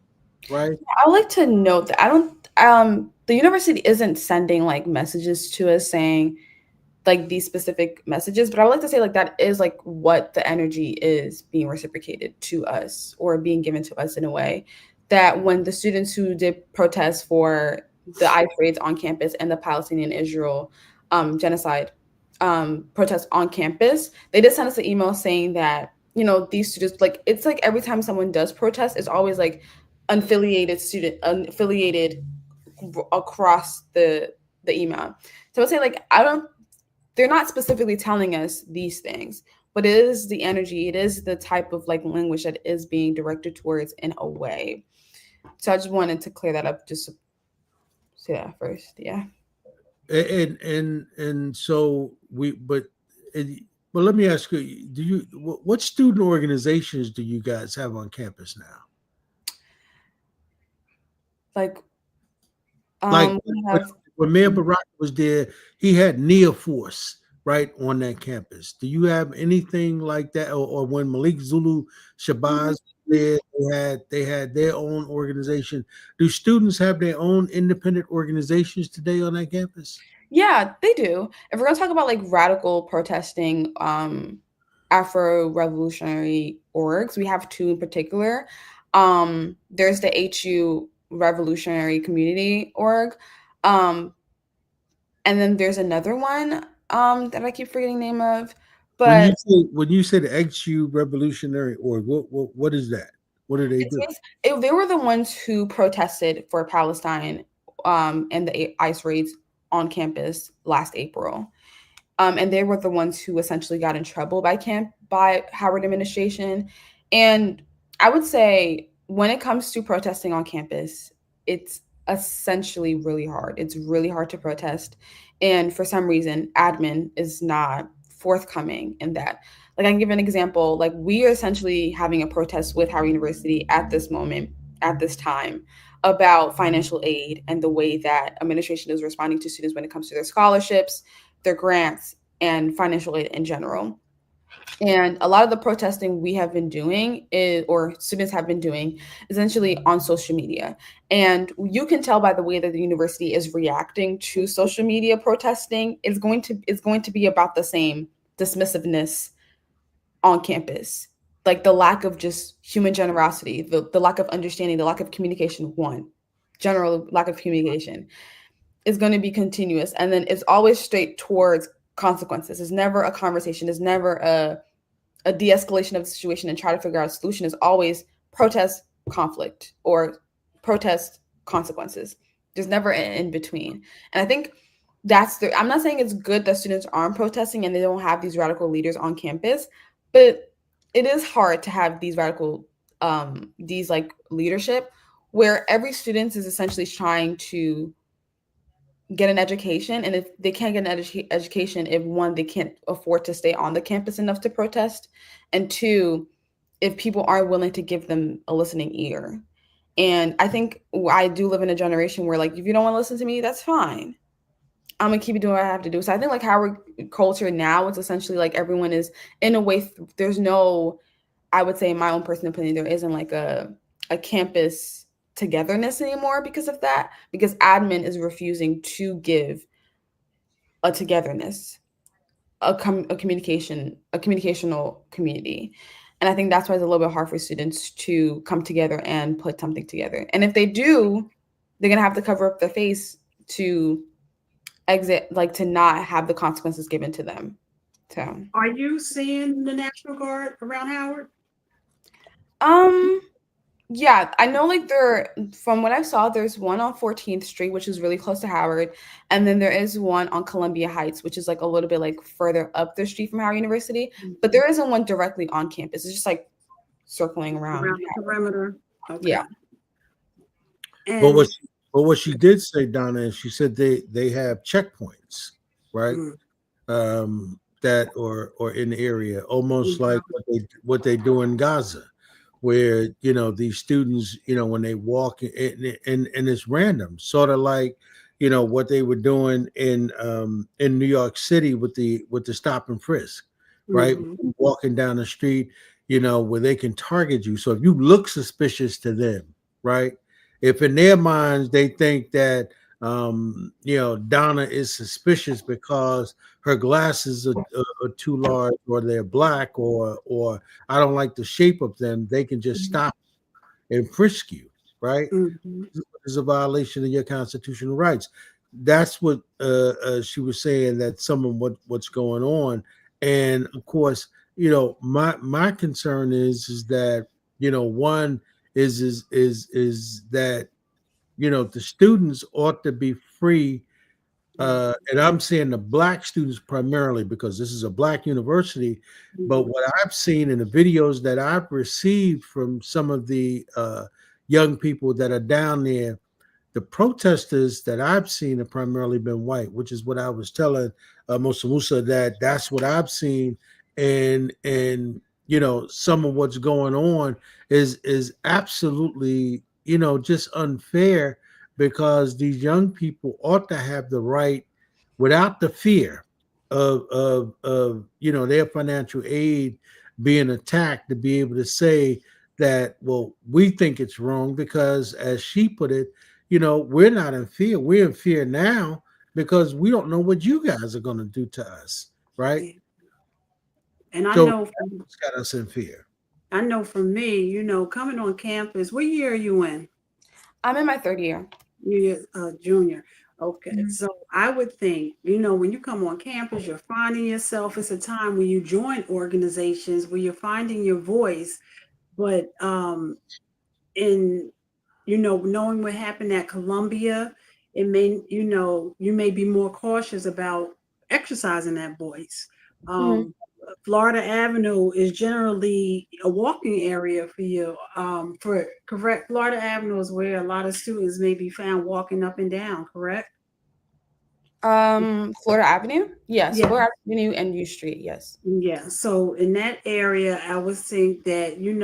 right? I would like to note that the university isn't sending like messages to us saying like these specific messages, but I would like to say like that is like what the energy is being reciprocated to us or being given to us in a way that when the students who did protest for the ICE raids on campus and the Palestinian-Israel genocide protests on campus, they did send us an email saying that, these students, like, it's like every time someone does protest, it's always like unaffiliated across the email. So I would say like, they're not specifically telling us these things, but it is the energy, it is the type of like language that is being directed towards in a way. So I just wanted to clear that up, just to say that first. Yeah. And so but let me ask you, what student organizations do you guys have on campus now? When Mayor Baraka was there, he had NIA Force right on that campus. Do you have anything like that? Or when Malik Zulu Shabazz was there, they had their own organization. Do students have their own independent organizations today on that campus? Yeah, they do. If we're gonna talk about like radical protesting, Afro-revolutionary orgs, we have 2 in particular. There's the HU Revolutionary Community Org. And then there's another one that I keep forgetting the name of, But when you say the XU Revolutionary Org, what is that? What do they do? they were the ones who protested for Palestine and the ICE raids on campus last April. And they were the ones who essentially got in trouble by Howard administration. And I would say when it comes to protesting on campus, it's essentially really hard. It's really hard to protest. And for some reason, admin is not forthcoming in that. Like I can give an example, like we are essentially having a protest with Howard University at this moment, at this time, about financial aid and the way that administration is responding to students when it comes to their scholarships, their grants, and financial aid in general. And a lot of the protesting we have been doing or students have been doing, essentially on social media. And you can tell by the way that the university is reacting to social media protesting is going to be about the same dismissiveness on campus. Like the lack of just human generosity, the lack of understanding, the lack of communication, general lack of communication is going to be continuous. And then it's always straight towards consequences. It's never a conversation. It's never a de-escalation of the situation and try to figure out a solution. Is always protest, conflict, or protest, consequences. There's never an in between. And I think I'm not saying it's good that students aren't protesting and they don't have these radical leaders on campus, but it is hard to have these radical, these like leadership where every student is essentially trying to get an education, and if they can't get an education, if one, they can't afford to stay on the campus enough to protest, and two, if people aren't willing to give them a listening ear. And I think I do live in a generation where, like, if you don't want to listen to me, that's fine. I'm gonna keep doing what I have to do. So I think like Howard culture now, it's essentially like everyone is in a way. There's no, I would say in my own personal opinion, there isn't like a campus togetherness anymore because of that, because admin is refusing to give a togetherness, a communicational community. And I think that's why it's a little bit hard for students to come together and put something together. And if they do, they're gonna have to cover up their face to exit, like to not have the consequences given to them. So are you seeing the National Guard around Howard? Yeah, I know like from what I saw, there's one on 14th Street, which is really close to Howard. And then there is one on Columbia Heights, which is like a little bit like further up the street from Howard University. But there isn't one directly on campus. It's just like circling around the perimeter. Okay. Yeah. And, but what she did say, Donna, is she said they have checkpoints, right? That or in the area, almost like what they do in Gaza, where these students, when they walk in it's random, sort of like what they were doing in New York City with the stop and frisk, right? Walking down the street, where they can target you. So if you look suspicious to them, right? If in their minds they think that Donna is suspicious because her glasses are too large, or they're black, or I don't like the shape of them, they can just stop and frisk you, right? This is a violation of your constitutional rights. That's what she was saying, that some of what's going on. And of course, my concern is that one is that the students ought to be free. And I'm saying the black students primarily, because this is a black university. But what I've seen in the videos that I've received from some of the young people that are down there, the protesters that I've seen have primarily been white, which is what I was telling Mmesoma, that's what I've seen. And some of what's going on is absolutely, just unfair, because these young people ought to have the right, without the fear of their financial aid being attacked, to be able to say that, well, we think it's wrong, because as she put it, we're not in fear. We're in fear now because we don't know what you guys are going to do to us, right? And I So know it's got us in fear. I know for me, coming on campus, what year are you in? I'm in my third year. You're a junior. Okay, so I would think, when you come on campus, you're finding yourself. It's a time when you join organizations where you're finding your voice. But in knowing what happened at Columbia, it may, you may be more cautious about exercising that voice. Mhm. Florida Avenue is generally a walking area for you. For correct, Florida Avenue is where a lot of students may be found walking up and down, correct? Florida Avenue? Yes, Yeah. Florida Avenue and U Street, yes. Yeah, so in that area, I would think that, you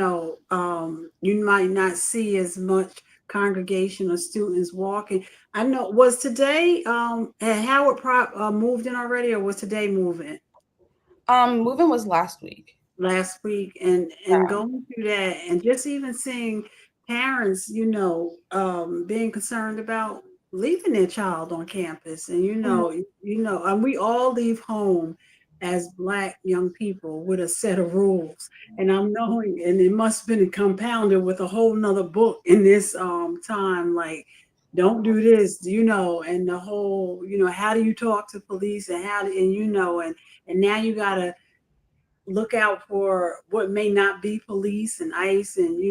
might not see as much congregation of students walking. I know, was today, had Howard Prop moved in already, or was today moving? Moving was last week. Last week, and going through that, and just even seeing parents, being concerned about leaving their child on campus. And Mhm. and we all leave home as Black young people with a set of rules. And I'm knowing, and it must have been compounded with a whole nother book in this time, like, don't do this, and the whole, how do you talk to police, and and now you gotta look out for what may not be police and ICE, and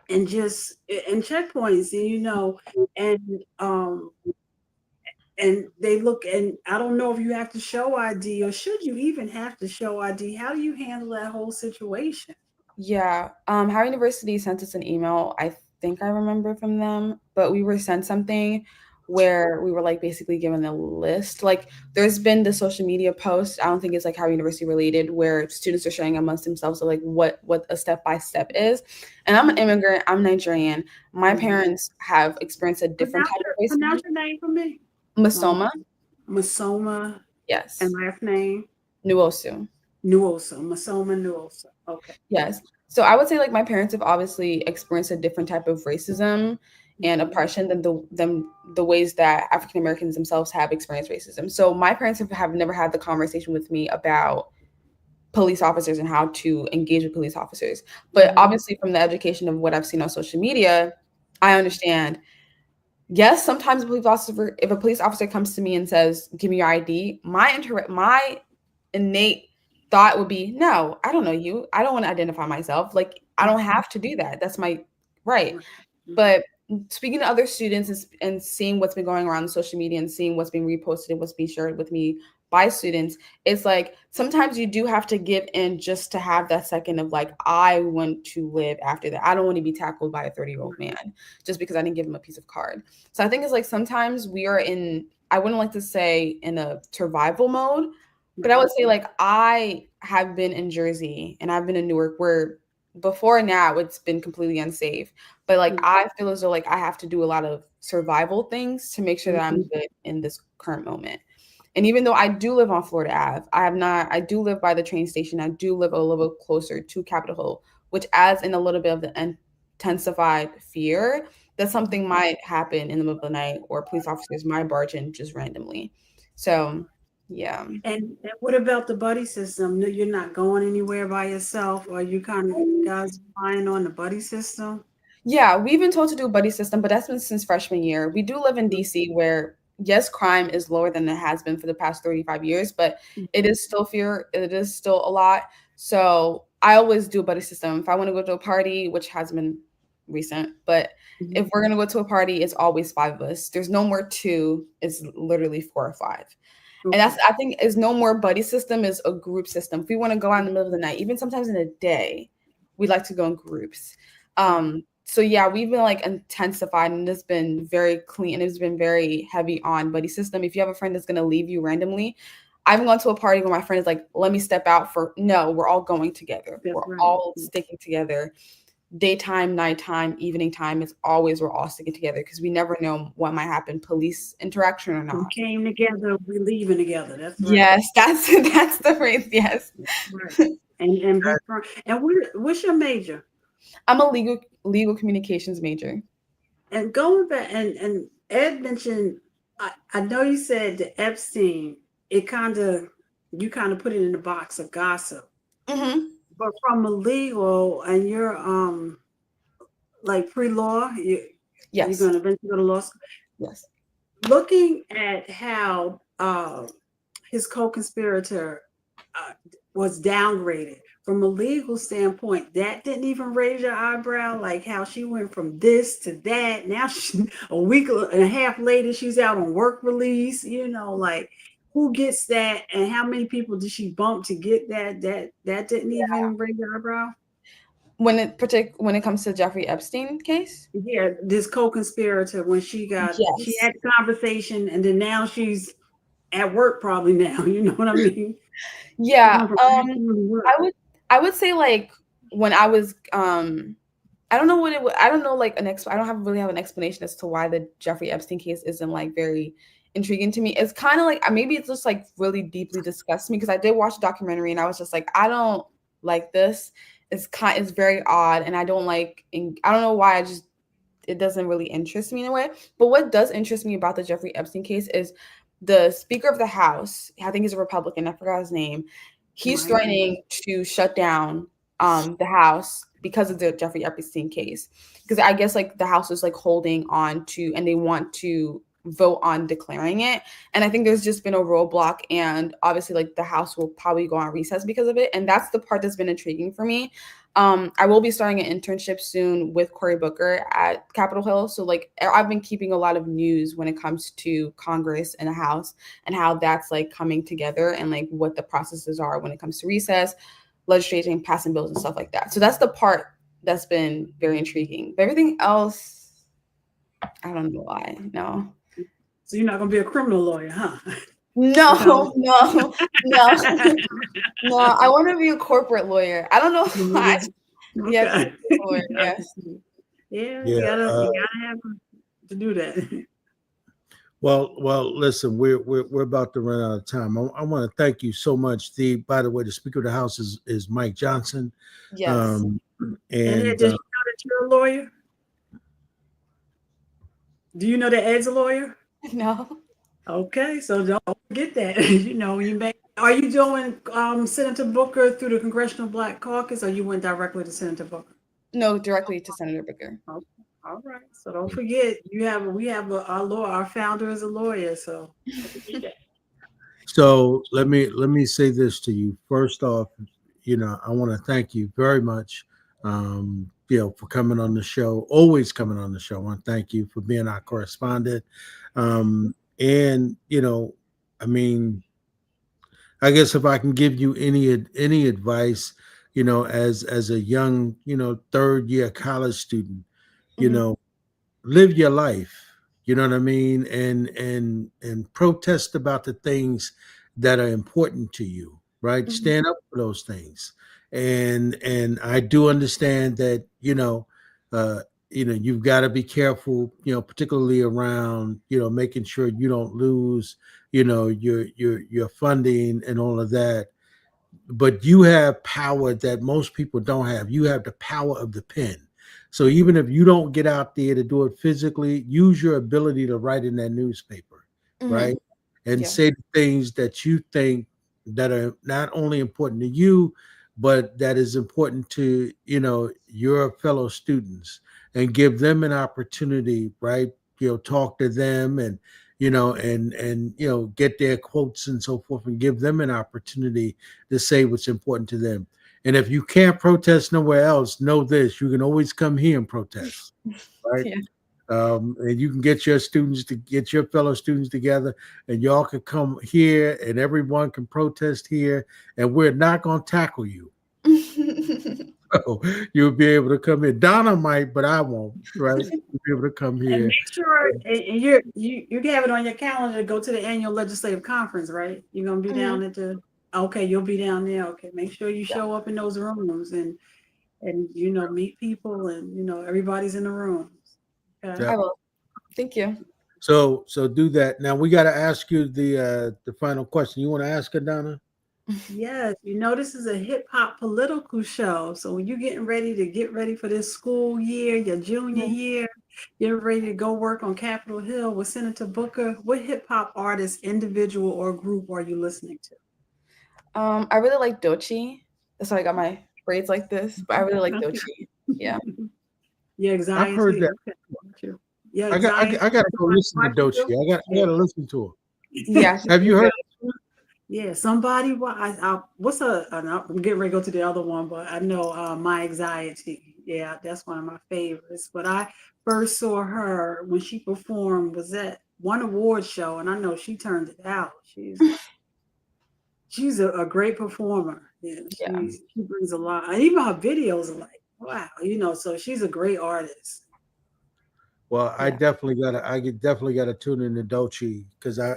and just and checkpoints, and and they look, and I don't know if you have to show ID, or should you even have to show ID. How do you handle that whole situation? Yeah. Howard University sent us an email. I think I remember from them, but we were sent something where we were like basically given a list. Like there's been the social media post. I don't think it's like Howard University related, where students are sharing amongst themselves of like what a step by step is. And I'm an immigrant. I'm Nigerian. My parents have experienced a different type of Pronounce racism. your name for me. Mmesoma, Mmesoma, and yes. last name Nwosu. Nwosu. Mmesoma Nwosu. Okay. Yes. So I would say like my parents have obviously experienced a different type of racism and oppression than the ways that African Americans themselves have experienced racism. So my parents have never had the conversation with me about police officers and how to engage with police officers. But obviously from the education of what I've seen on social media, I understand. Yes, sometimes if a police officer comes to me and says, "Give me your ID," my innate thought would be, "No, I don't know you. I don't want to identify myself. Like, I don't have to do that. That's my right." But speaking to other students and seeing what's been going around on social media and seeing what's being reposted and what's being shared with me by students, it's like sometimes you do have to give in just to have that second of like, I want to live after that. I don't want to be tackled by a 30-year-old man just because I didn't give him a piece of card. So I think it's like sometimes we are in, I wouldn't like to say in a survival mode, but I would say like I have been in Jersey and I've been in Newark where before now it's been completely unsafe. But like I feel as though like I have to do a lot of survival things to make sure that I'm good in this current moment. And even though I do live on Florida Ave, I do live by the train station. I do live a little bit closer to Capitol Hill, which adds in a little bit of the intensified fear that something might happen in the middle of the night or police officers might barge in just randomly. So, yeah. And what about the buddy system? No, you're not going anywhere by yourself, or you kind of guys relying on the buddy system? Yeah, we've been told to do a buddy system, but that's been since freshman year. We do live in DC where yes, crime is lower than it has been for the past 35 years, but it is still it is still a lot. So I always do a buddy system. If I want to go to a party, which has been recent, but if we're gonna go to a party, it's always five of us. There's no more two, it's literally four or five. And that's I think is no more buddy system is a group system. If we want to go out in the middle of the night, even sometimes in a day, we like to go in groups. So yeah, we've been like intensified and it's been very clean and it's been very heavy on buddy system. If you have a friend that's gonna leave you randomly, I've gone to a party where my friend is like, let me step out for no, we're all going together. We're all sticking together. Daytime, nighttime, evening time, it's always we're all sticking together because we never know what might happen, police interaction or We not. came together, we leaving together. That's right. Yes, that's the phrase. Yes. Right. And be firm. And what's your major? I'm a legal communications major. And going back, and Ed mentioned, I know you said the Epstein, you kind of put it in the box of gossip. But from a legal, and you're like pre-law, You're Yes. going to eventually go to law school. Yes. Looking at how his co-conspirator was downgraded from a legal standpoint, that didn't even raise your eyebrow, like how she went from this to that. Now a week and a half later, she's out on work release. Like who gets that, and how many people did she bump to get that? That didn't even raise your eyebrow. When it comes to Jeffrey Epstein case? Yeah, this co-conspirator, when she had conversation, and then now she's at work probably now. You know what I mean? Yeah. I would say like when I was I don't know what it. I don't know like I don't really have an explanation as to why the Jeffrey Epstein case isn't like very intriguing to me. It's kind of like maybe it's just like really deeply disgusts me because I did watch a documentary and I was just like, I don't like this. It's very odd and I don't know why. It doesn't really interest me in a way. But what does interest me about the Jeffrey Epstein case is the Speaker of the House. I think he's a Republican. I forgot his name. He's threatening to shut down the House because of the Jeffrey Epstein case. Because I guess like the House is like holding on to, and they want to vote on declaring it. And I think there's just been a roadblock, and obviously like the House will probably go on recess because of it. And that's the part that's been intriguing for me. I will be starting an internship soon with Cory Booker at Capitol Hill. So like I've been keeping a lot of news when it comes to Congress and the House and how that's like coming together and like what the processes are when it comes to recess, legislation, passing bills and stuff like that. So that's the part that's been very intriguing. But everything else, I don't know why. No. So you're not going to be a criminal lawyer, huh? No. No, I want to be a corporate lawyer. I don't know why. Okay. Yes, lawyer, yes. Yeah, you gotta have to do that. Well, listen, we're about to run out of time. I want to thank you so much. By the way, the Speaker of the House is Mike Johnson. Yes. And did you know that you're a lawyer? Do you know that Ed's a lawyer? No. Okay, so don't forget that. Are you doing Senator Booker through the Congressional Black Caucus, or you went directly to Senator Booker? No, directly to Senator Booker. Okay. All right. So don't forget, our founder is a lawyer, so don't forget that. So let me say this to you. First off, I want to thank you very much. For coming on the show, always coming on the show. I want to thank you for being our correspondent. And I mean, I guess if I can give you any advice, as a young, third year college student, live your life. You know what I mean? And protest about the things that are important to you, right? Mm-hmm. Stand up for those things. And I do understand that, you've got to be careful, particularly around, making sure you don't lose, your funding and all of that. But you have power that most people don't have. You have the power of the pen. So even if you don't get out there to do it physically, use your ability to write in that newspaper, mm-hmm. right? And say the things that you think that are not only important to you, but that is important to, your fellow students, and give them an opportunity, right? Talk to them and, get their quotes and so forth, and give them an opportunity to say what's important to them. And if you can't protest nowhere else, know this: you can always come here and protest, right? Yeah. And you can get your fellow students together, and y'all can come here, and everyone can protest here, and we're not going to tackle you. So you'll be able to come in. Donna might, but I won't, right? You'll be able to come here. And make sure you have it on your calendar to go to the annual legislative conference, right? You're going to be down at the... Okay, you'll be down there. Okay, make sure you show up in those rooms and meet people, and everybody's in the rooms. Okay? I will. Thank you. So do that. Now we got to ask you the final question. You want to ask her, Donna? Yes, this is a hip hop political show. So when you're getting ready for this school year, your junior year, you're ready to go work on Capitol Hill with Senator Booker, what hip hop artist, individual or group are you listening to? I really like Doechii. That's why I got my braids like this. But I really like Doechii. Yeah. Yeah, exactly. I've heard that. Your I anxiety. got to go listen to Watch it Dochi. too? I got to listen to her. Yeah. Have you heard? Yeah, somebody. What's I'm getting ready to go to the other one, but I know My Anxiety. Yeah, that's one of my favorites. But I first saw her when she performed was at one award show, and I know she turned it out. She's a great performer. Yeah, Yeah. she brings a lot, and even her videos are like wow, So she's a great artist. Well, Yeah. definitely gotta tune in to Dochi because a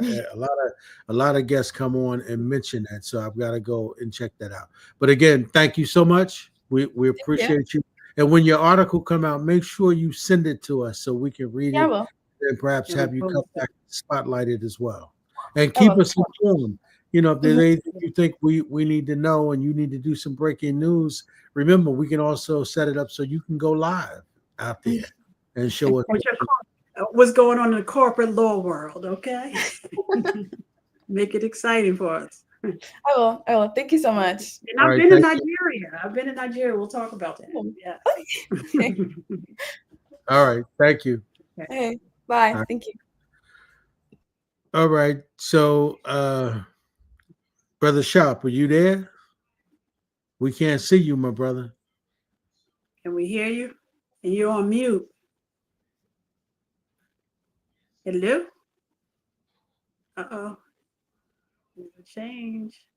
lot of guests come on and mention that, so I've got to go and check that out. But again, thank you so much. We appreciate you. And when your article come out, make sure you send it to us so we can read Yeah, I it will. and perhaps And we have you come post it. back and spotlight it as well. And I keep will. us informed. If there's Mhm. anything you think we need to know and you need to do some breaking news, remember we can also set it up so you can go live out there and show us. What's going on in the corporate law world? Okay, make it exciting for us. I will. I will. Thank you so much. And All I've right, been in thank you. Nigeria. I've been in Nigeria. We'll talk about that. Yeah. Okay. All right, thank you. Okay. Bye. All right. Thank you. All right. So, Brother Shop, are you there? We can't see you, my brother. Can we hear you? And you're on mute. Hello? Uh-oh. There's a change.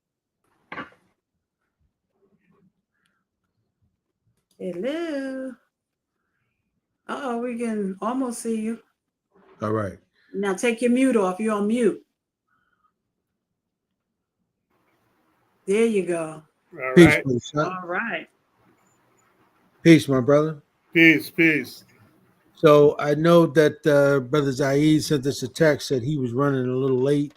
Hello? Uh-oh, we can almost see you. All right. Now take your mute off. You're on mute. There you go. All Peace, right. Brother Shop. All right. Peace, my brother. Peace, peace. So I know that Brother Zaid sent us a text that he was running a little late.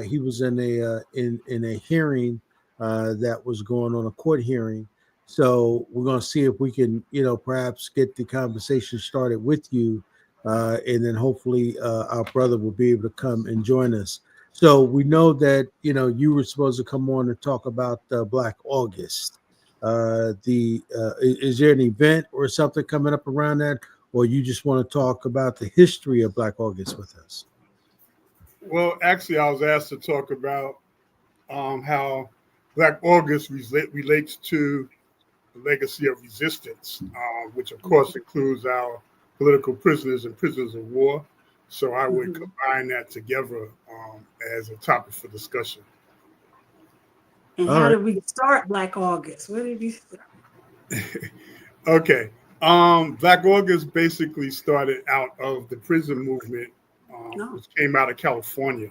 He was in a hearing that was going on, a court hearing. So we're going to see if we can, perhaps get the conversation started with you, and then hopefully our brother will be able to come and join us. So we know that you were supposed to come on and talk about Black August. Is there an event or something coming up around that? Or you just want to talk about the history of Black August with us? Well, actually, I was asked to talk about how Black August relates to the legacy of resistance, which of course includes our political prisoners and prisoners of war. So I would combine that together as a topic for discussion. And All how right. did we start Black August? Where did we start? Okay. Black August basically started out of the prison movement, which came out of California.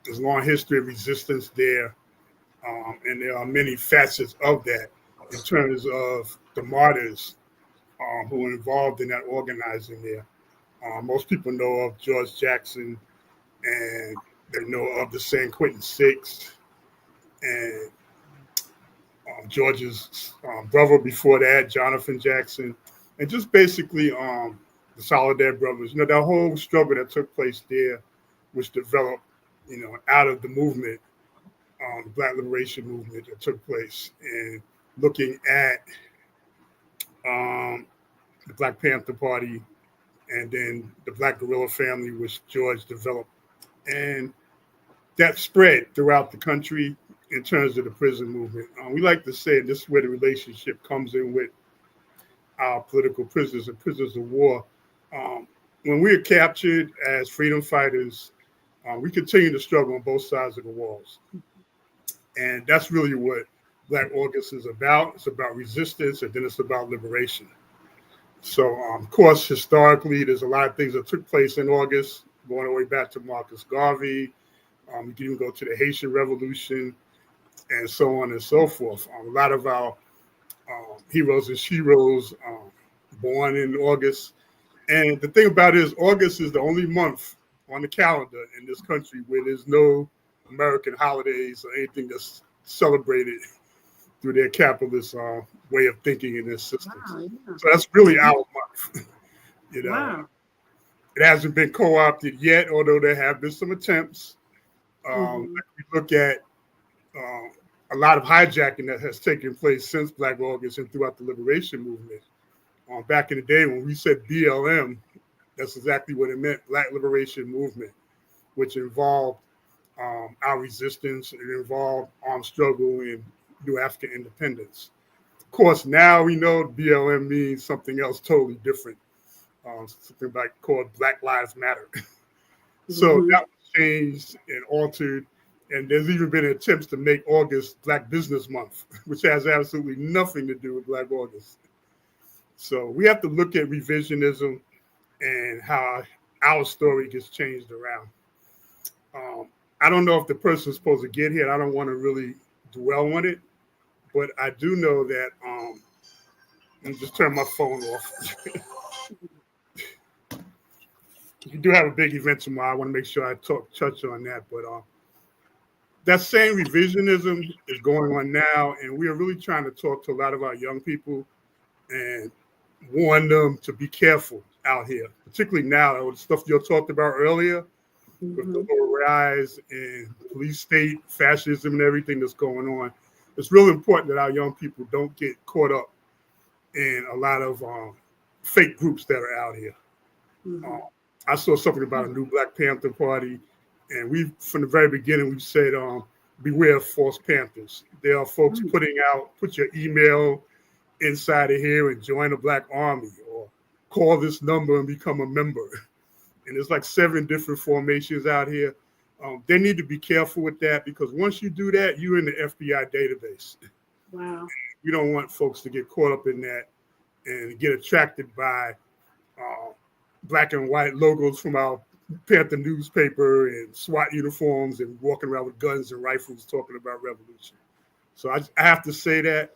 There's a long history of resistance there, and there are many facets of that in terms of the martyrs who were involved in that organizing there. Most people know of George Jackson, and they know of the San Quentin Six, and George's brother before that, Jonathan Jackson, and just basically the Solidarity Brothers. That whole struggle that took place there, which developed, out of the movement, the Black Liberation Movement that took place, and looking at the Black Panther Party, and then the Black Guerrilla Family, which George developed, and that spread throughout the country in terms of the prison movement. We like to say this is where the relationship comes in with our political prisoners and prisoners of war. When we are captured as freedom fighters, we continue to struggle on both sides of the walls. And that's really what Black August is about. It's about resistance, and then it's about liberation. So, of course, historically, there's a lot of things that took place in August, going all the way back to Marcus Garvey. You can even go to the Haitian Revolution, and so on and so forth. A lot of our heroes and sheroes born in August. And the thing about it is August is the only month on the calendar in this country where there's no American holidays or anything that's celebrated through their capitalist way of thinking in their systems. Wow, yeah. So that's really our month. Wow. It hasn't been co-opted yet, although there have been some attempts. We look at a lot of hijacking that has taken place since Black August and throughout the liberation movement. Back in the day when we said BLM, That's exactly what it meant, Black Liberation Movement, which involved our resistance. It involved armed struggle and New African independence. Of course, now we know BLM means something else totally different, something like called Black Lives Matter. So that was changed and altered. And there's even been attempts to make August Black Business Month, which has absolutely nothing to do with Black August. So we have to look at revisionism and how our story gets changed around. I don't know if the person's supposed to get here. I don't want to really dwell on it, but I do know that, let me just turn my phone off. You do have a big event tomorrow. I want to make sure I touch on that, but that same revisionism is going on now, and we are really trying to talk to a lot of our young people and warn them to be careful out here, particularly now, the stuff you talked about earlier, with the whole rise in police state, fascism, and everything that's going on. It's really important that our young people don't get caught up in a lot of fake groups that are out here. I saw something about a new Black Panther Party, and we, from the very beginning, we said, beware of false panthers. There are folks put your email inside of here and join a Black Army, or call this number and become a member. And there's like 7 different formations out here. They need to be careful with that, because once you do that, you're in the FBI database. Wow. You don't want folks to get caught up in that and get attracted by black and white logos from our Panther newspaper and SWAT uniforms and walking around with guns and rifles talking about revolution. So I have to say that.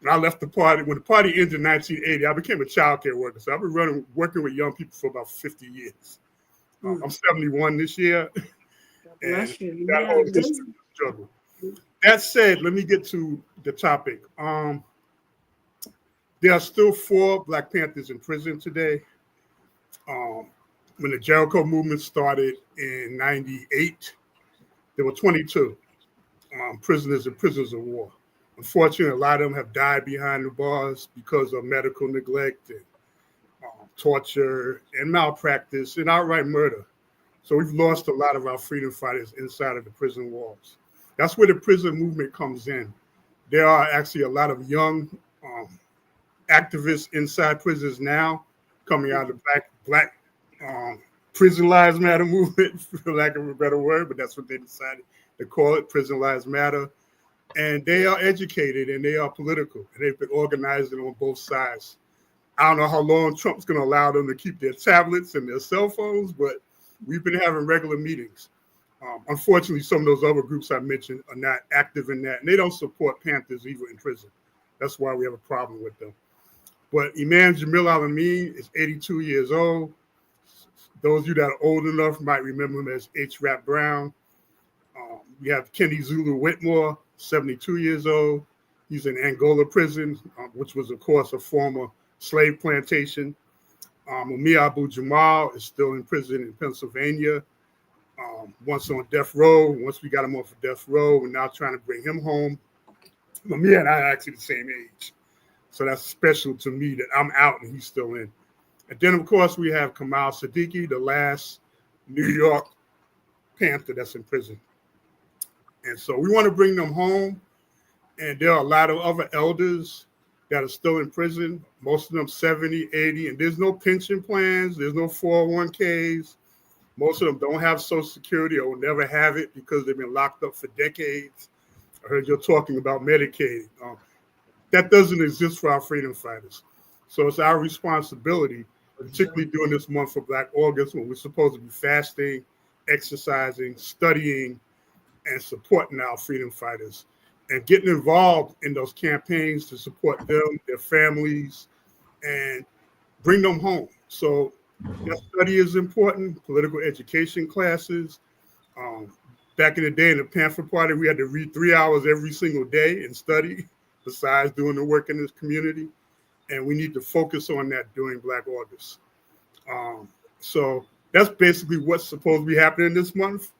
I left the party. When the party ended in 1980, I became a child care worker. So I've been working with young people for about 50 years. I'm 71 this year. Bless you. That whole history of struggle. That said, let me get to the topic. There are still 4 Black Panthers in prison today. When the Jericho movement started in 98, there were 22 prisoners and prisoners of war. Unfortunately, a lot of them have died behind the bars because of medical neglect and torture and malpractice and outright murder. So we've lost a lot of our freedom fighters inside of the prison walls. That's where the prison movement comes in. There are actually a lot of young activists inside prisons now coming out of the Black Prison Lives Matter movement, for lack of a better word, but that's what they decided to call it, Prison Lives Matter. And they are educated and they are political, and they've been organizing on both sides. I don't know how long Trump's going to allow them to keep their tablets and their cell phones, but we've been having regular meetings. Unfortunately, some of those other groups I mentioned are not active in that, and they don't support Panthers even in prison. That's why we have a problem with them. But Imam Jamil Al-Amin is 82 years old. Those of you that are old enough might remember him as H. Rap Brown. We have Kenny Zulu Whitmore, 72 years old. He's in Angola prison, which was, of course, a former slave plantation. Ummi Abu Jamal is still in prison in Pennsylvania. Once on death row. Once we got him off of death row, we're now trying to bring him home. Ummi and I are actually the same age. So that's special to me that I'm out and he's still in. And then, of course, we have Kamal Siddiqui, the last New York Panther that's in prison. And so we want to bring them home. And there are a lot of other elders that are still in prison, most of them 70, 80, and there's no pension plans, there's no 401ks. Most of them don't have Social Security or will never have it because they've been locked up for decades. I heard you're talking about Medicaid. That doesn't exist for our freedom fighters. So it's our responsibility, particularly during this month for Black August, when we're supposed to be fasting, exercising, studying, and supporting our freedom fighters, and getting involved in those campaigns to support them, their families, and bring them home. So that study is important, political education classes. Back in the day in the Panther Party, we had to read 3 hours every single day and study, besides doing the work in this community. And we need to focus on that during Black August. So that's basically what's supposed to be happening this month.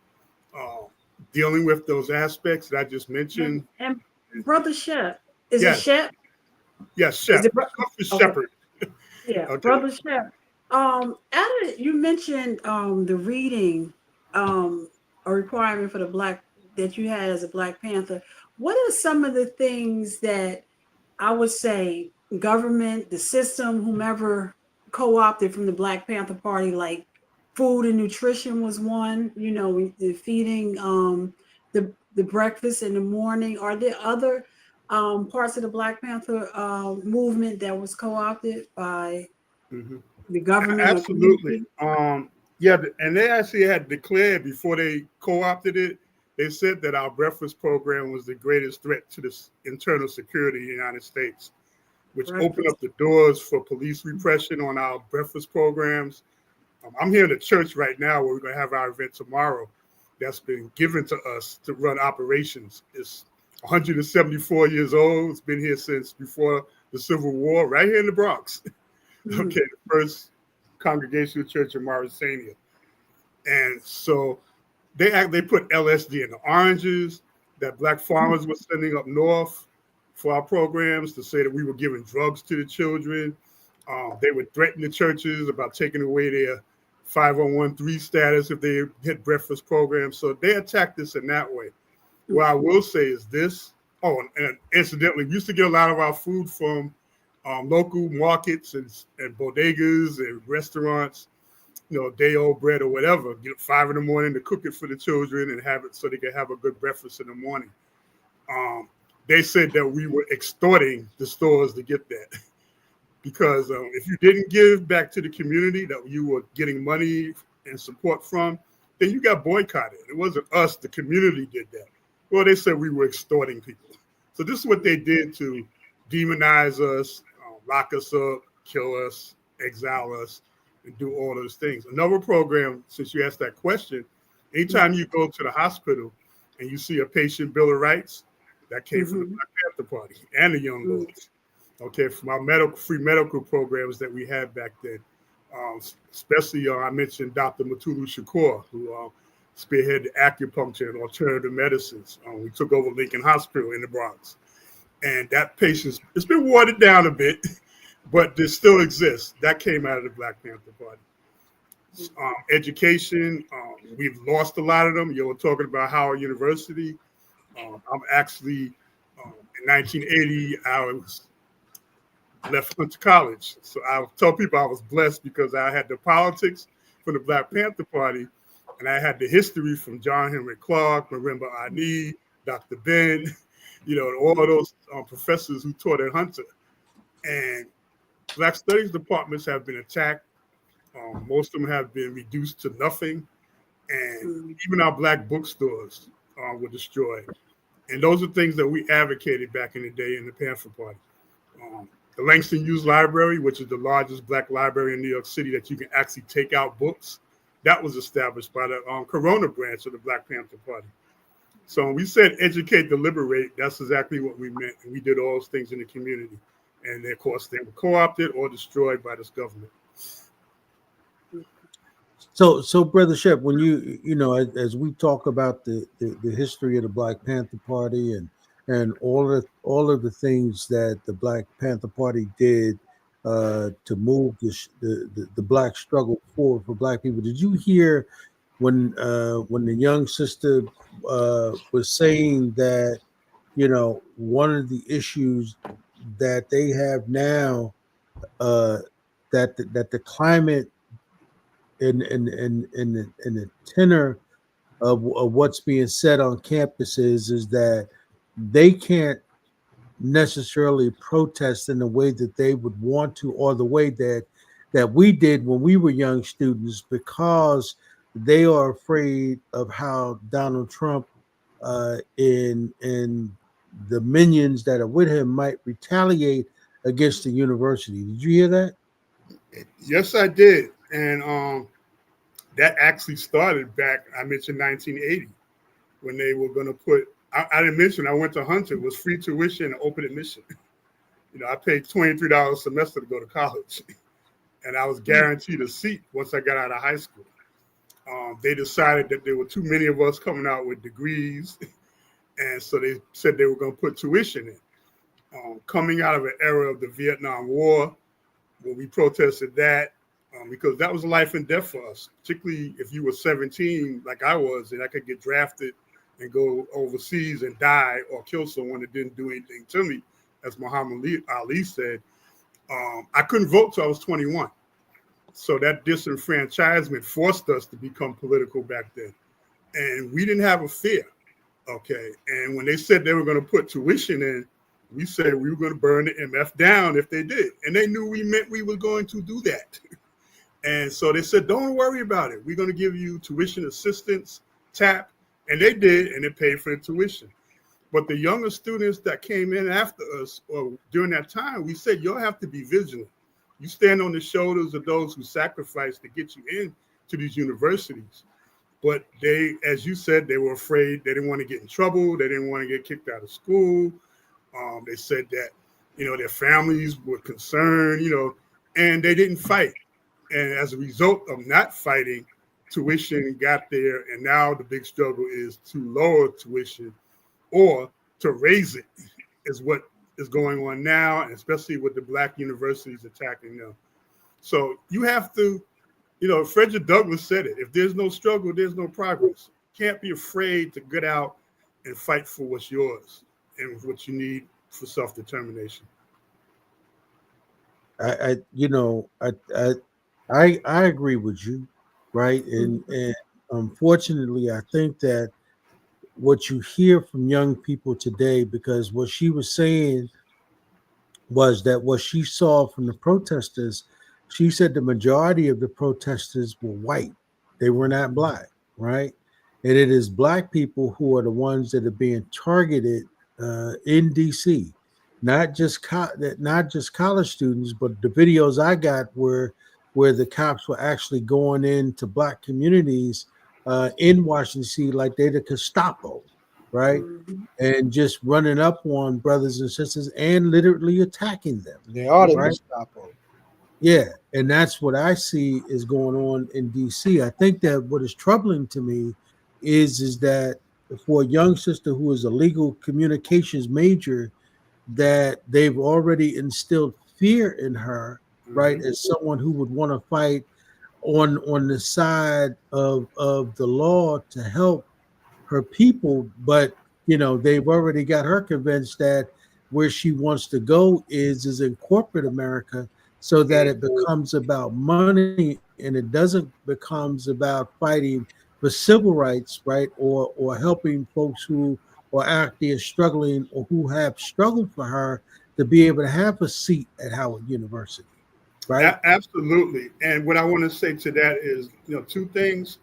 Dealing with those aspects that I just mentioned. And Brother Shep, is Yes. it Shep? Yes, Shep. Is it Shepherd. Yeah, Okay. Brother Shep. You mentioned the reading, a requirement for the Black that you had as a Black Panther. What are some of the things that I would say government, the system, whomever co-opted from the Black Panther Party, like food and nutrition was one, the feeding, the breakfast in the morning. Are there other parts of the Black Panther movement that was co-opted by Mhm. the government or Absolutely. community? Yeah, and they actually had declared before they co-opted it, they said that our breakfast program was the greatest threat to the internal security of the United States, which opened Breakfast. up the doors for police repression on our breakfast programs. I'm here in the church right now where we're going to have our event tomorrow. That's been given to us to run operations. It's 174 years old. It's been here since before the Civil War, right here in the Bronx. Mm. Okay, the first Congregational Church in Mauritania. And so they put LSD in the oranges that black farmers were sending up north for our programs to say that we were giving drugs to the children. They would threaten the churches about taking away their 501(c)(3) status if they hit breakfast programs. So they attacked us in that way. What I will say is this. Oh, and incidentally, we used to get a lot of our food from local markets and bodegas and restaurants, day old bread or whatever. Get up 5 a.m. to cook it for the children and have it so they can have a good breakfast in the morning. They said that we were extorting the stores to get that because if you didn't give back to the community that you were getting money and support from, then you got boycotted. It wasn't us, the community did that. Well, they said we were extorting people. So this is what they did to demonize us, lock us up, kill us, exile us, and do all those things. Another program, since you asked that question, anytime you go to the hospital and you see a patient bill of rights, that came from the Black Panther Party and the Young Lords. Okay, from our free medical programs that we had back then. Especially, I mentioned Dr. Mutulu Shakur, who spearheaded acupuncture and alternative medicines. We took over Lincoln Hospital in the Bronx. And that patient's, it's been watered down a bit, but there still exists. That came out of the Black Panther Party. Education, we've lost a lot of them. You were talking about Howard University. I'm actually, in 1980, I was left Hunter College. So I tell people I was blessed because I had the politics from the Black Panther Party, and I had the history from John Henry Clark, Marimba Ani, Dr. Ben, all of those professors who taught at Hunter. And Black Studies departments have been attacked. Most of them have been reduced to nothing. And even our Black bookstores were destroyed. And those are things that we advocated back in the day in the Panther Party. The Langston Hughes Library, which is the largest Black library in New York City that you can actually take out books, that was established by the Corona branch of the Black Panther Party. So when we said educate to liberate, that's exactly what we meant. And we did all those things in the community. And of course, they were co-opted or destroyed by this government. So Brother Shep, when as we talk about the history of the Black Panther Party and all of the things that the Black Panther Party did to move the Black struggle forward for Black people, did you hear when the young sister was saying that one of the issues that they have now, that the climate in the tenor of what's being said on campuses is that they can't necessarily protest in the way that they would want to, or the way that we did when we were young students, because they are afraid of how Donald Trump and the minions that are with him might retaliate against the university. Did you hear that? Yes, I did. And that actually started back, I mentioned 1980, when they were going to put, I didn't mention, I went to Hunter, it was free tuition and open admission. I paid $23 a semester to go to college, and I was guaranteed a seat once I got out of high school. They decided that there were too many of us coming out with degrees, and so they said they were going to put tuition in. Coming out of an era of the Vietnam War, when we protested that, because that was life and death for us, particularly if you were 17, like I was, and I could get drafted and go overseas and die or kill someone that didn't do anything to me, as Muhammad Ali said. I couldn't vote till I was 21. So that disenfranchisement forced us to become political back then. And we didn't have a fear, okay? And when they said they were going to put tuition in, we said we were going to burn the MF down if they did. And they knew we meant we were going to do that. And so they said, don't worry about it. We're going to give you tuition assistance, TAP. And they did, and it paid for the tuition. But the younger students that came in after us, or during that time, we said, you'll have to be vigilant. You stand on the shoulders of those who sacrificed to get you into these universities. But they, as you said, they were afraid. They didn't want to get in trouble. They didn't want to get kicked out of school. They said that, their families were concerned, and they didn't fight. And as a result of not fighting, tuition got there. And now the big struggle is to lower tuition or to raise it, is what is going on now, and especially with the Black universities attacking them. So you have to, Frederick Douglass said it, if there's no struggle, there's no progress. You can't be afraid to get out and fight for what's yours and what you need for self-determination. I agree with you, right? And unfortunately, I think that what you hear from young people today, because what she was saying was that what she saw from the protesters, she said the majority of the protesters were white. They were not Black, right? And it is Black people who are the ones that are being targeted in DC. Not just college students, but the videos I got were where the cops were actually going into Black communities in Washington D.C. like they're the Gestapo, right? Mm-hmm. And just running up on brothers and sisters and literally attacking them. They are the Gestapo. Yeah, and that's what I see is going on in D.C. I think that what is troubling to me is that for a young sister who is a legal communications major, that they've already instilled fear in her, right, as someone who would want to fight on the side of the law to help her people, but they've already got her convinced that where she wants to go is in corporate America, so that it becomes about money and it doesn't becomes about fighting for civil rights, right, or helping folks who are out there struggling or who have struggled for her to be able to have a seat at Howard University. Right. Absolutely. And what I want to say to that is, two things.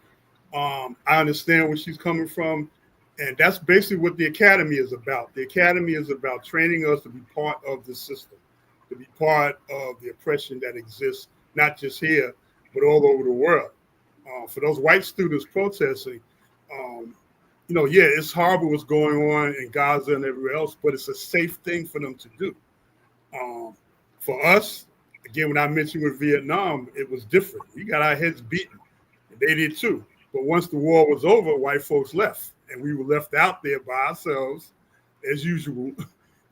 I understand where she's coming from. And that's basically what the academy is about. The academy is about training us to be part of the system, to be part of the oppression that exists, not just here, but all over the world. For those white students protesting, it's horrible what's going on in Gaza and everywhere else, but it's a safe thing for them to do. For us, again, when I mentioned with Vietnam, it was different. We got our heads beaten, and they did too. But once the war was over, white folks left, and we were left out there by ourselves, as usual,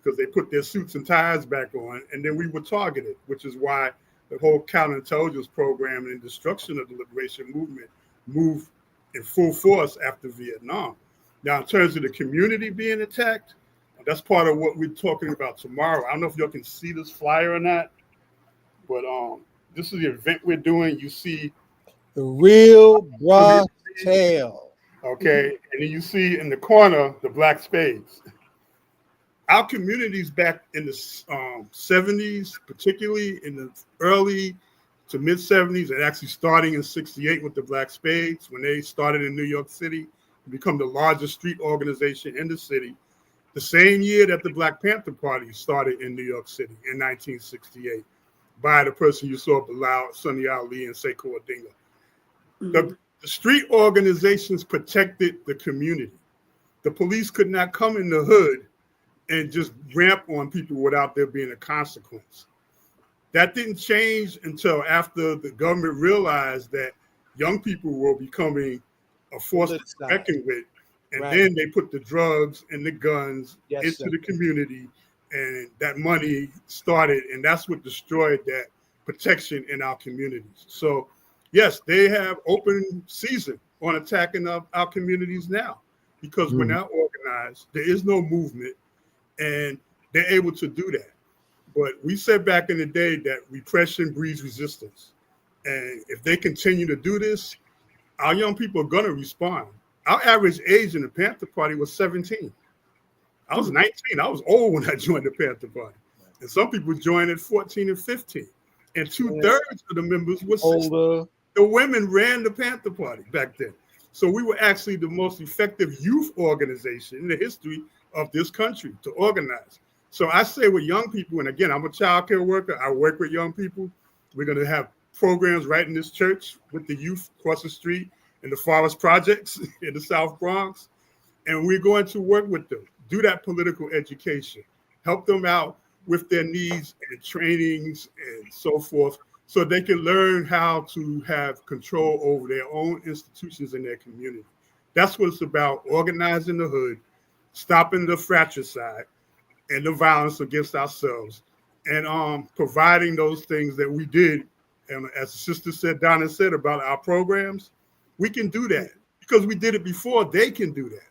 because they put their suits and ties back on, and then we were targeted, which is why the whole counterintelligence program and destruction of the liberation movement moved in full force after Vietnam. Now, in terms of the community being attacked, that's part of what we're talking about tomorrow. I don't know if y'all can see this flyer or not, but this is the event we're doing. You see the real Bra Tail. Okay, and then you see in the corner the black spades. Our communities back in the 70s, particularly in the early to mid 70s, and actually starting in 68 with the Black Spades, when they started in New York City to become the largest street organization in the city, the same year that the Black Panther Party started in New York City in 1968 by the person you saw, Bilal, Sonny Ali, and Sekou Odinga. Mm-hmm. The street organizations protected the community. The police could not come in the hood and just ramp on people without there being a consequence. That didn't change until after the government realized that young people were becoming a force to be reckoned with. And then they put the drugs and the guns into the community, and that money started, and that's what destroyed that protection in our communities. So, yes, they have open season on attacking our communities now because we're not organized. There is no movement, and they're able to do that. But we said back in the day that repression breeds resistance. And if they continue to do this, our young people are going to respond. Our average age in the Panther Party was 17. I was 19. I was old when I joined the Panther Party. And some people joined at 14 and 15. And 2/3 of the members were older. The women ran the Panther Party back then. So we were actually the most effective youth organization in the history of this country to organize. So I say with young people, and again, I'm a child care worker. I work with young people. We're going to have programs right in this church with the youth across the street in the Forest Projects in the South Bronx. And we're going to work with them, do that political education, help them out with their needs and trainings and so forth, so they can learn how to have control over their own institutions in their community. That's what it's about, organizing the hood, stopping the fratricide and the violence against ourselves, and providing those things that we did. And as the sister said, Donna said about our programs, we can do that because we did it before. They can do that.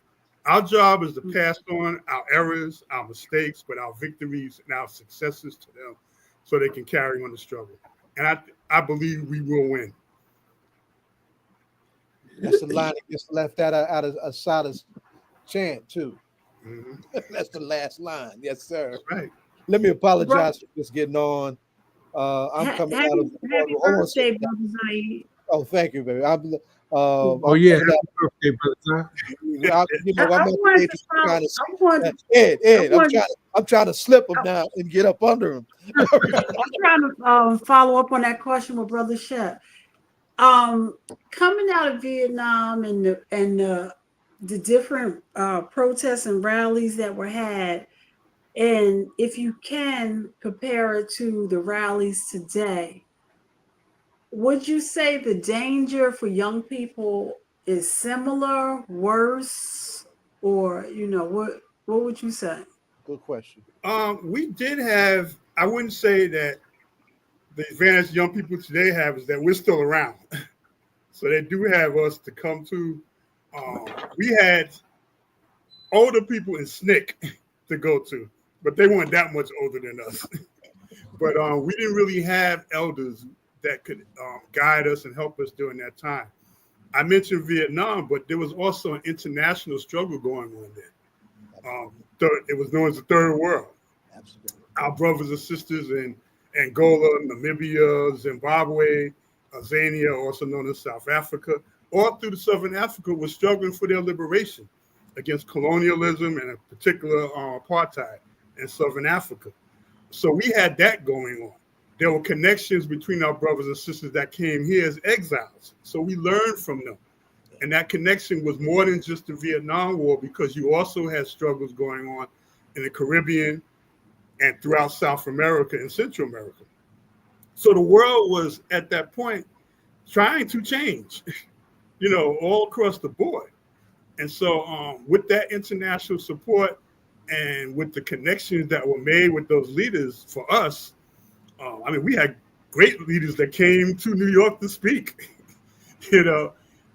Our job is to pass on our errors, our mistakes, but our victories and our successes to them so they can carry on the struggle. And I believe we will win. That's the line that gets left out of Asada's chant, too. That's the last line. Yes, sir. That's right. Let me apologize for just getting on. I'm coming out of happy birthday, Brother Zaid. Oh, thank you, baby. Happy birthday, brother. I'm trying to slip him down and get up under him. I'm trying to follow up on that question with Brother Shep. Coming out of Vietnam and the different protests and rallies that were had, and if you can compare it to the rallies today, would you say the danger for young people is similar, worse, or what would you say? Good question. We did have, I wouldn't say that the advantage young people today have is that we're still around. So they do have us to come to. We had older people in SNCC to go to, but they weren't that much older than us. But we didn't really have elders that could guide us and help us during that time. I mentioned Vietnam, but there was also an international struggle going on there. It was known as the Third World. Absolutely. Our brothers and sisters in Angola, Namibia, Zimbabwe, Zambia, also known as South Africa, all through the Southern Africa were struggling for their liberation against colonialism and in particular apartheid in Southern Africa. So we had that going on. There were connections between our brothers and sisters that came here as exiles. So we learned from them. And that connection was more than just the Vietnam War, because you also had struggles going on in the Caribbean and throughout South America and Central America. So the world was at that point trying to change, all across the board. And so with that international support and with the connections that were made with those leaders for us, we had great leaders that came to New York to speak,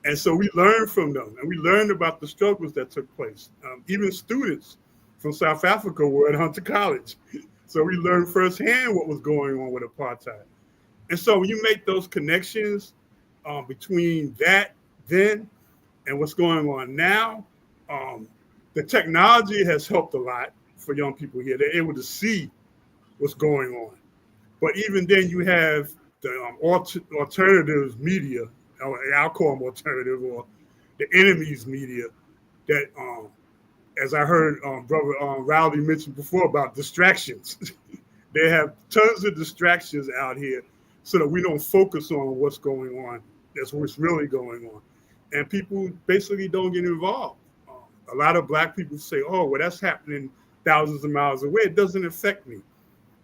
and so we learned from them, and we learned about the struggles that took place. Even students from South Africa were at Hunter College. So we learned firsthand what was going on with apartheid. And so when you make those connections between that then and what's going on now, the technology has helped a lot for young people here. They're able to see what's going on. But even then, you have the alternative media, or I'll call them alternative, or the enemy's media, that, as I heard Brother Rowley mention before about distractions. They have tons of distractions out here so that we don't focus on what's going on. That's what's really going on. And people basically don't get involved. A lot of Black people say, oh, well, that's happening thousands of miles away. It doesn't affect me.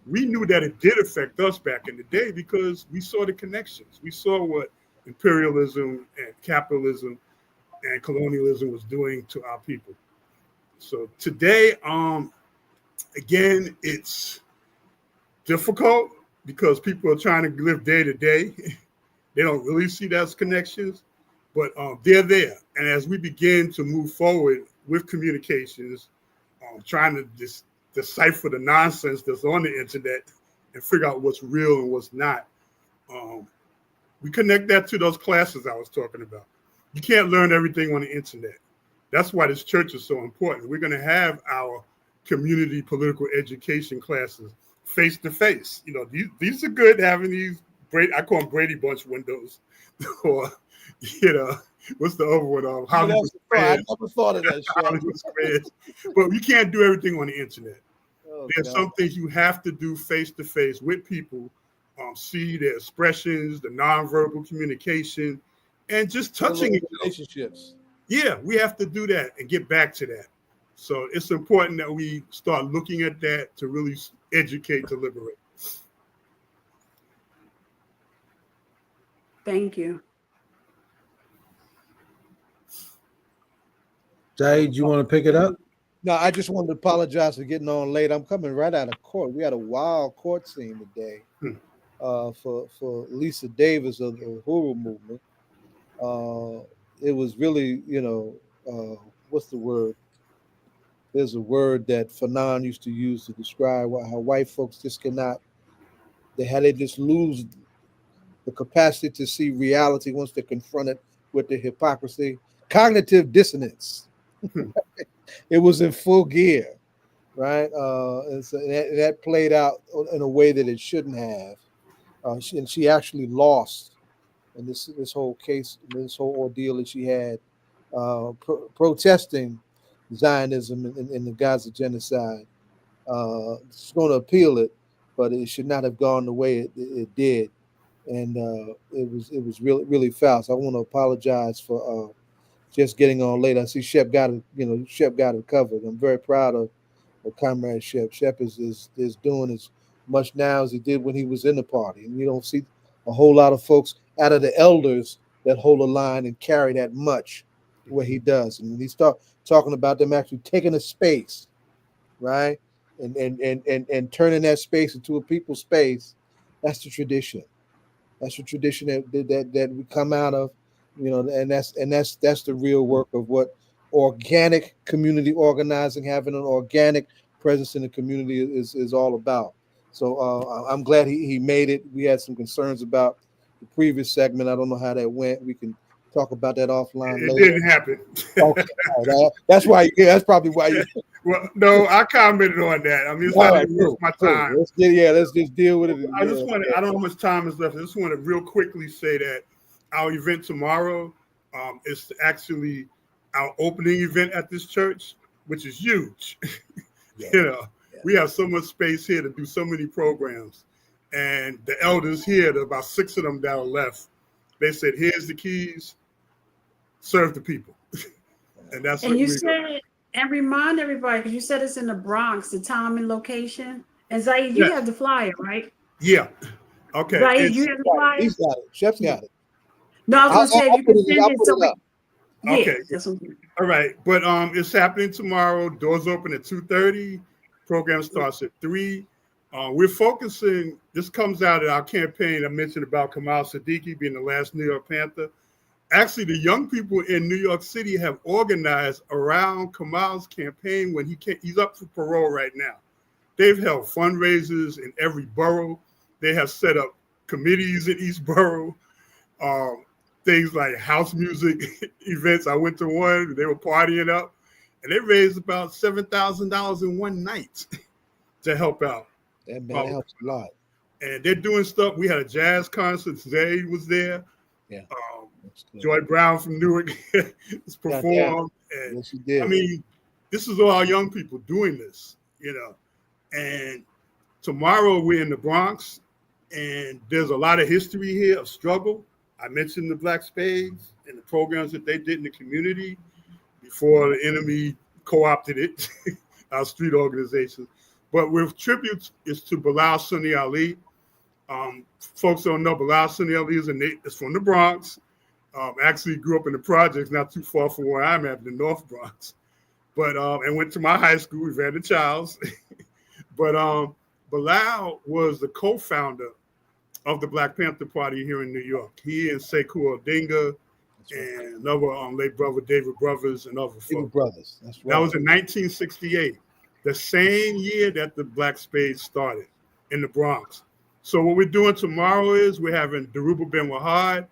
We knew that it did affect us back in the day because we saw the connections. We saw what imperialism and capitalism and colonialism was doing to our people. So today, again, it's difficult, because people are trying to live day to day. They don't really see those connections, but they're there. And as we begin to move forward with communications, trying to decipher the nonsense that's on the internet and figure out what's real and what's not, we connect that to those classes I was talking about. You can't learn everything on the internet. That's why this church is so important. We're going to have our community political education classes face to face. You know, these are good, having these I call them Brady Bunch windows, or what's the other one? Hollywood I never thought of that. Hollywood Squares. But you can't do everything on the internet. There's some things you have to do face to face with people, see their expressions, the nonverbal communication, and just touching relationships. Yeah, we have to do that and get back to that. So it's important that we start looking at that to really educate, to liberate. Thank you. Jade, you want to pick it up? No, I just wanted to apologize for getting on late. I'm coming right out of court. We had a wild court scene today for Lisa Davis of the Uhuru movement. It was really, what's the word? There's a word that Fanon used to use to describe how white folks just cannot, they just lose the capacity to see reality once they're confronted with the hypocrisy. Cognitive dissonance. It was in full gear, right? And so that played out in a way that it shouldn't have. And she actually lost in this whole case, this whole ordeal that she had, protesting Zionism and the Gaza genocide. She's going to appeal it, but it should not have gone the way it did. And it was really, really foul. So I want to apologize for just getting on late. I see Shep got it covered. I'm very proud of Comrade Shep. Shep is doing as much now as he did when he was in the party. And you don't see a whole lot of folks out of the elders that hold a line and carry that much where he does. And when he start talking about them actually taking a space, right? And turning that space into a people space, that's the tradition. That's the tradition that we come out of, and that's the real work of what organic community organizing, having an organic presence in the community is all about. So I'm glad he made it. We had some concerns about the previous segment. I don't know how that went. We can talk about that offline later. It didn't happen. Okay. That's why. That's probably why you. Well, no, I commented on that. I mean, it's not even worth my time. Let's just deal with it. I don't know how much time is left. I just want to real quickly say that our event tomorrow is actually our opening event at this church, which is huge. We have so much space here to do so many programs. And the elders here, there are about 6 of them that are left. They said, here's the keys, serve the people. And that's and you said, and remind everybody, because you said it's in the Bronx, the time and location. And Zaid, you have the flyer, right? Yeah. Okay. Zaid, you have the flyer? He's got it. Shep's got it. No, I was going to say, if you can send it so okay. All right. But it's happening tomorrow. Doors open at 2:30. Program starts at 3. We're focusing, this comes out of our campaign I mentioned about Kamal Siddiqui being the last New York Panther. Actually, the young people in New York City have organized around Kamal's campaign when he's up for parole right now. They've held fundraisers in every borough. They have set up committees in each borough. Things like house music events. I went to one, they were partying up, and they raised about $7,000 in one night to help out. That helps a lot. And they're doing stuff. We had a jazz concert. Zaid was there. Yeah. Joy Brown from Newark has performed. And yes, she did. I mean, this is all our young people doing this, And tomorrow we're in the Bronx, and there's a lot of history here of struggle. I mentioned the Black Spades and the programs that they did in the community before the enemy co-opted it, our street organizations. But with tributes is to Bilal Sunni Ali. Folks don't know Bilal Sunni Ali is from the Bronx. Actually grew up in the projects, not too far from where I'm at, the North Bronx. But and went to my high school, Evander Childs. But Bilal was the co-founder of the Black Panther Party here in New York. He and Sekou Odinga and another late brother David Brothers and other folks. Brothers. That's right. That was in 1968, the same year that the Black Spades started in the Bronx. So what we're doing tomorrow is we're having Daruba Ben Wahad,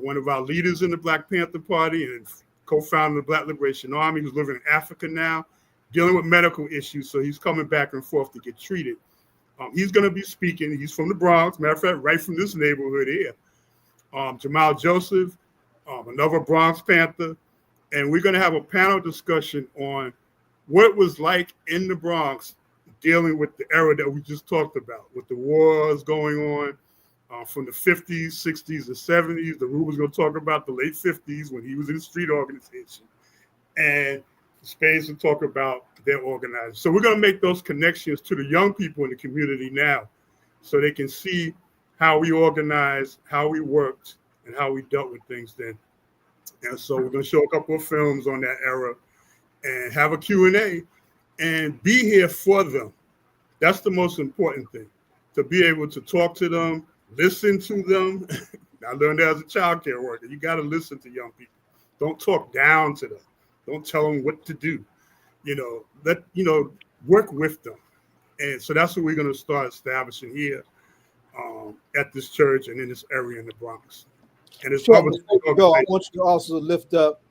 one of our leaders in the Black Panther Party and co-founder of the Black Liberation Army, who's living in Africa now, dealing with medical issues. So he's coming back and forth to get treated. He's going to be speaking. He's from the Bronx, matter of fact, right from this neighborhood here. Jamal Joseph, another Bronx Panther. And we're going to have a panel discussion on what it was like in the Bronx dealing with the era that we just talked about, with the wars going on from the 50s, 60s, and 70s. The Ruben's going to talk about the late 50s when he was in the street organization. And Spades will talk about their organizing. So we're going to make those connections to the young people in the community now so they can see how we organized, how we worked, and how we dealt with things then. And so we're going to show a couple of films on that era and have a Q&A and be here for them. That's the most important thing, to be able to talk to them, listen to them. I learned that as a child care worker. You got to listen to young people. Don't talk down to them. Don't tell them what to do. Work with them. And so that's what we're going to start establishing here at this church and in this area in the Bronx. And it's before we go, I want you to also lift up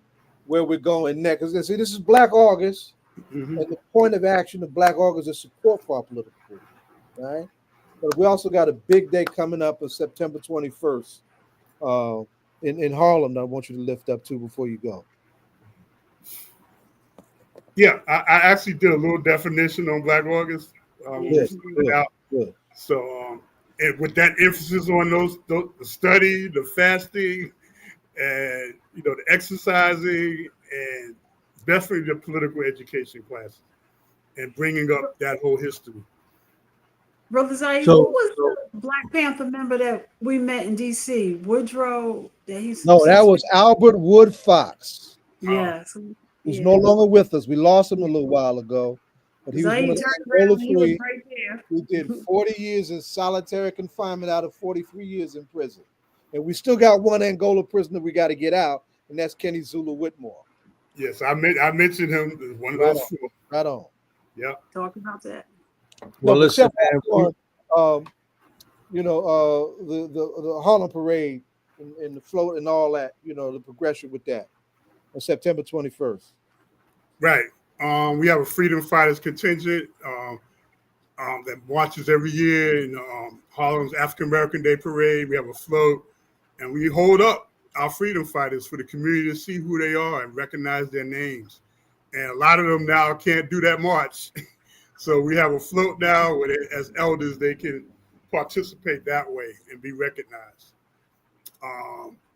where we're going next. Because see, this is Black August, and the point of action of Black August is support for our political movement, right? But we also got a big day coming up on September 21st in Harlem that I want you to lift up to before you go. Yeah, I actually did a little definition on Black August. Good. So, and with that emphasis on the study, the fasting, and the exercising, and definitely the political education classes, and bringing up that whole history. Brother Zaid, who was the Black Panther member that we met in D.C.? Woodrow? No, that was Albert Wood Fox. Yes. He's no longer with us. We lost him a little while ago. But he was one of the We did 40 years in solitary confinement out of 43 years in prison. And we still got one Angola prisoner we got to get out, and that's Kenny Zulu Whitmore. Yes, I mentioned him as one of those four. Right on. Yeah. Talk about that. Well, listen, the Harlem Parade and the float and all that, the progression with that on September 21st. Right. We have a Freedom Fighters contingent that marches every year in Harlem's African American Day Parade. We have a float, and we hold up our freedom fighters for the community to see who they are and recognize their names. And a lot of them now can't do that march. So we have a float now where as elders, they can participate that way and be recognized.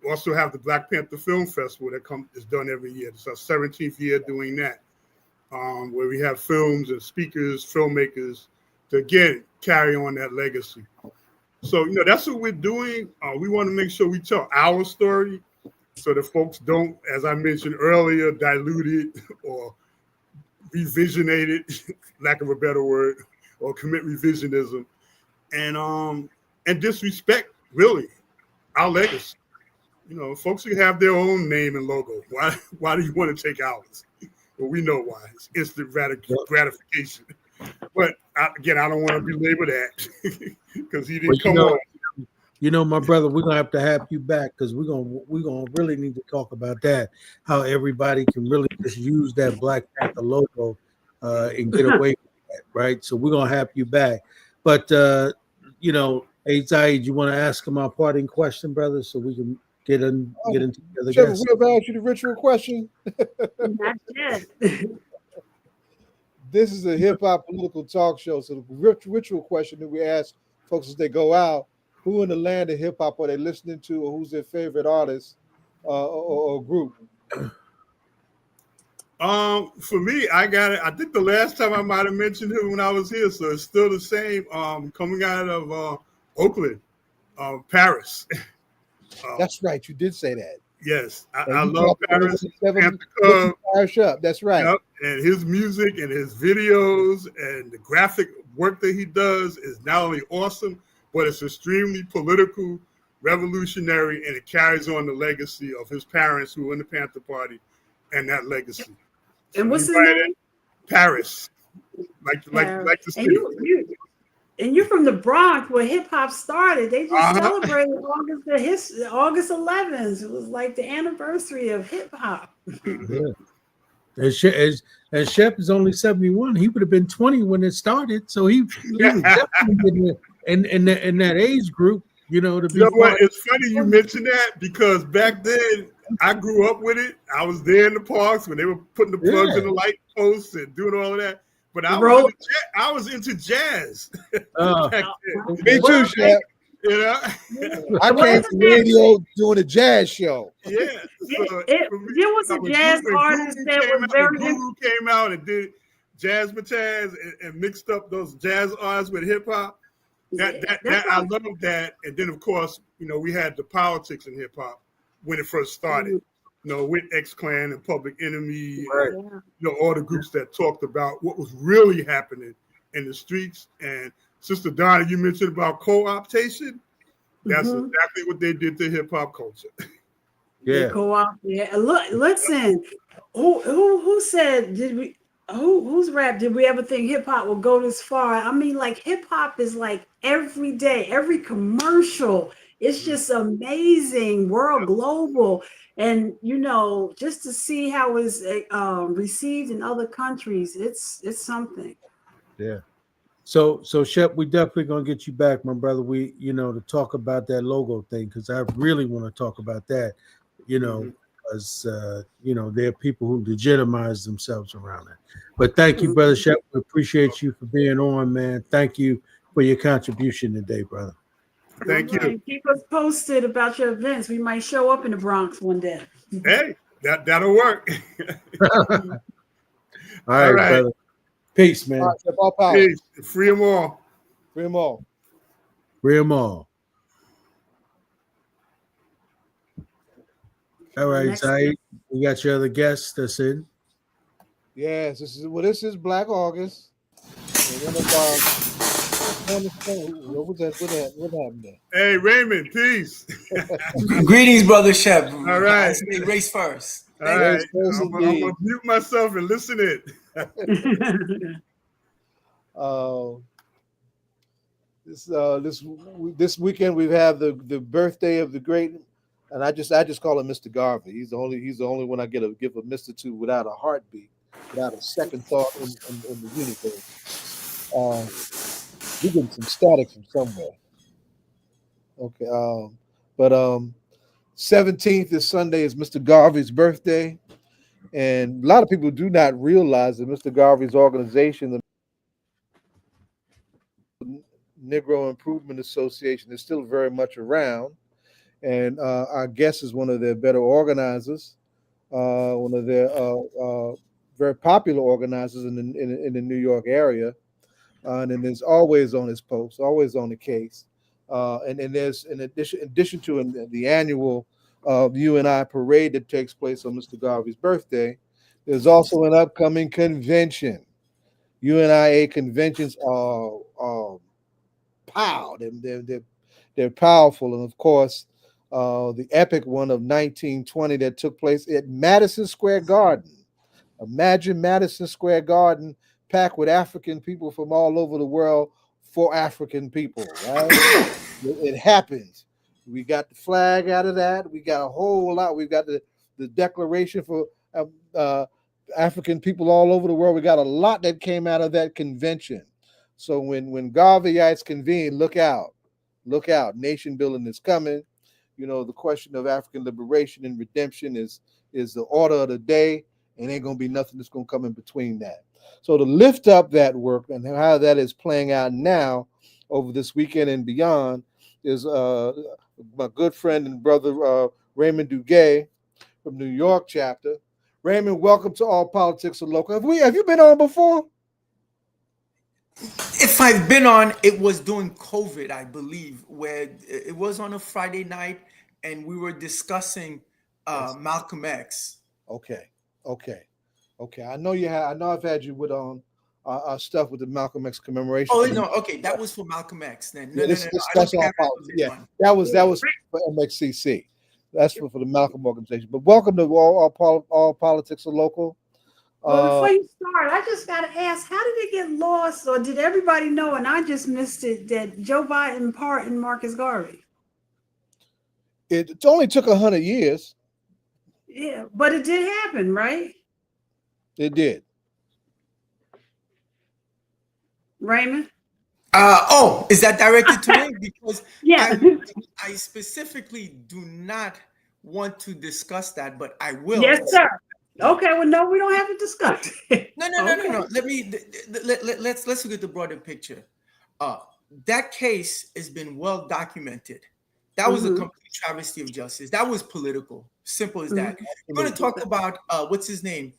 We also have the Black Panther Film Festival that is done every year. It's our 17th year doing that, where we have films and speakers, filmmakers to, again, carry on that legacy. So, that's what we're doing. We want to make sure we tell our story so that folks don't, as I mentioned earlier, dilute it or revisionate it, lack of a better word, or commit revisionism and disrespect, really, our legacy. Folks can have their own name and logo. Why do you want to take ours? Well, we know why. It's instant gratification. But I don't want to belabor that because he didn't come on. My brother, we're gonna have to have you back because we're gonna really need to talk about that. How everybody can really just use that Black Panther logo and get away with that, right? So we're gonna have you back. But hey Zaid, you want to ask him our parting question, brother, so we can get into the other guests. Shep, we'll ask you the ritual question. Not yet. This is a hip hop political talk show. So the ritual question that we ask folks as they go out: who in the land of hip hop are they listening to, or who's their favorite artist or group? For me, I got it. I think the last time I might have mentioned him when I was here, so it's still the same. Coming out of Oakland, Paris. That's right. You did say that. Yes, I love Paris. That's right. Yep. And his music and his videos and the graphic work that he does is not only awesome, but it's extremely political, revolutionary, and it carries on the legacy of his parents who were in the Panther Party and that legacy. And what's his name? Paris. Like the city. And you're from the Bronx where hip hop started. They just celebrated August 11th. It was like the anniversary of hip hop. Yeah. And Shep is only 71. He would have been 20 when it started. So he was definitely in that age group, to be. You know what? It's funny you mentioned that because back then I grew up with it. I was there in the parks when they were putting the plugs in the light posts and doing all of that. But I was into jazz. Me too, Shep. I came to radio doing a jazz show. Yeah. There was a jazz artist that was very. Dugue came out and did jazz and mixed up those jazz artists with hip hop. I love that. And then of course, we had the politics in hip hop when it first started. With X-Clan and Public Enemy, all the groups that talked about what was really happening in the streets. And Sister Donna, you mentioned about co-optation. That's exactly what they did to hip hop culture. Yeah. Co-op. Yeah. Look, listen. Who said? Whose rap did we ever think hip hop would go this far? I mean, like hip hop is like every day, every commercial. It's just amazing, global. And just to see how it's received in other countries, it's something. Yeah. So Shep, we definitely gonna get you back, my brother. We to talk about that logo thing because I really want to talk about that. Because there are people who legitimize themselves around it. But thank you, brother Shep. We appreciate you for being on, man. Thank you for your contribution today, brother. Thank you. Keep us posted about your events. We might show up in the Bronx one day. Hey, that'll work. All right, brother. Peace, man. All right, peace. Free them all. Free them all. Free them all. All right, Zaid. We got your other guests that's in. Yes, this is Black August. What was that? What happened there? Hey, Raymond, peace. Greetings, brother Shep. All right. Race first. All right. I'm going to mute myself and listen in. This weekend we have the birthday of the great, and I just call him Mr. Garvey. He's the only one I give a Mr. to without a heartbeat, without a second thought in the universe. We're getting some static from somewhere. Okay, but 17th is Sunday is Mr. Garvey's birthday, and a lot of people do not realize that Mr. Garvey's organization, the Negro Improvement Association, is still very much around, and our guest is one of their better organizers, one of their very popular organizers in the New York area. And is always on his post, always on the case. And there's in addition to the annual UNIA parade that takes place on Mr. Garvey's birthday, there's also an upcoming convention. UNIA conventions are they're powerful, and of course, the epic one of 1920 that took place at Madison Square Garden. Imagine Madison Square Garden packed with African people from all over the world for African people, right? It happens. We got the flag out of that. We got a whole lot. We've got the declaration for African people all over the world. We got a lot that came out of that convention. So when Garveyites convene, look out. Nation building is coming. The question of African liberation and redemption is the order of the day, and ain't gonna be nothing that's gonna come in between that. So to lift up that work and how that is playing out now over this weekend and beyond is my good friend and brother Raymond Dugue from New York chapter. Raymond, welcome to All Politics Are Local. Have you been on before? If I've been on, it was during COVID, I believe, where it was on a Friday night and we were discussing Malcolm X. Okay. I know you have. I know I've had you on stuff with the Malcolm X commemoration. Oh no, okay, that was for Malcolm X. Then no, This, no. that's all politics. Yeah, that was for MXCC. That's for the Malcolm organization. But welcome to all politics are local. Well, before you start, I just got to ask, how did it get lost, or did everybody know, and I just missed it, that Joe Biden pardoned Marcus Garvey? It only took 100 years. Yeah, but it did happen, right? It did. Raymond? Is that directed to me? Because yeah, I specifically do not want to discuss that, but I will. Yes, sir. Okay, well, no, we don't have to discuss it. No. Let's look at the broader picture. That case has been well documented. That was a complete travesty of justice. That was political. Simple as that. We're going to talk about what's his name,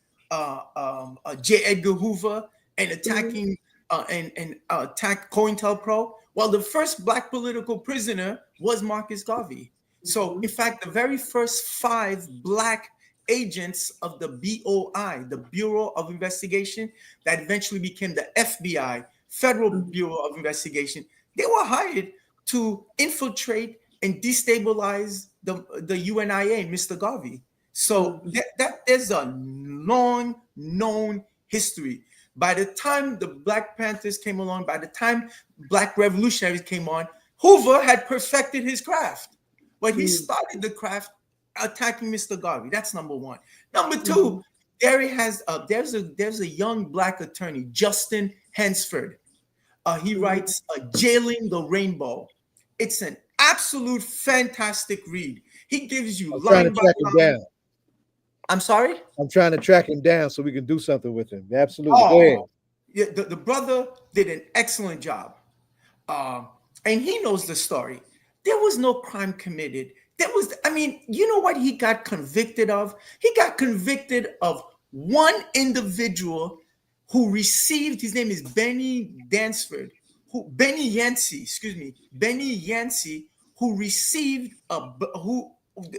J. Edgar Hoover, and attacking and attack COINTELPRO. Well, the first Black political prisoner was Marcus Garvey. So, in fact, the very first 5 Black agents of the BOI, the Bureau of Investigation, that eventually became the FBI, Federal Bureau of Investigation, they were hired to infiltrate and destabilize the UNIA, Mr. Garvey. So that there's a long known history. By the time the Black Panthers came along, by the time Black revolutionaries came on, Hoover had perfected his craft. But he started the craft attacking Mr. Garvey. That's number one. Number two, there's a young Black attorney, Justin Hansford. He writes Jailing the Rainbow. It's an absolute fantastic read. He gives you line by line. I'm sorry? I'm trying to track him down so we can do something with him. Absolutely. Go ahead. Yeah, the brother did an excellent job. And he knows the story. There was no crime committed. You know what he got convicted of? He got convicted of one individual who received, his name is Benny Yancey, who received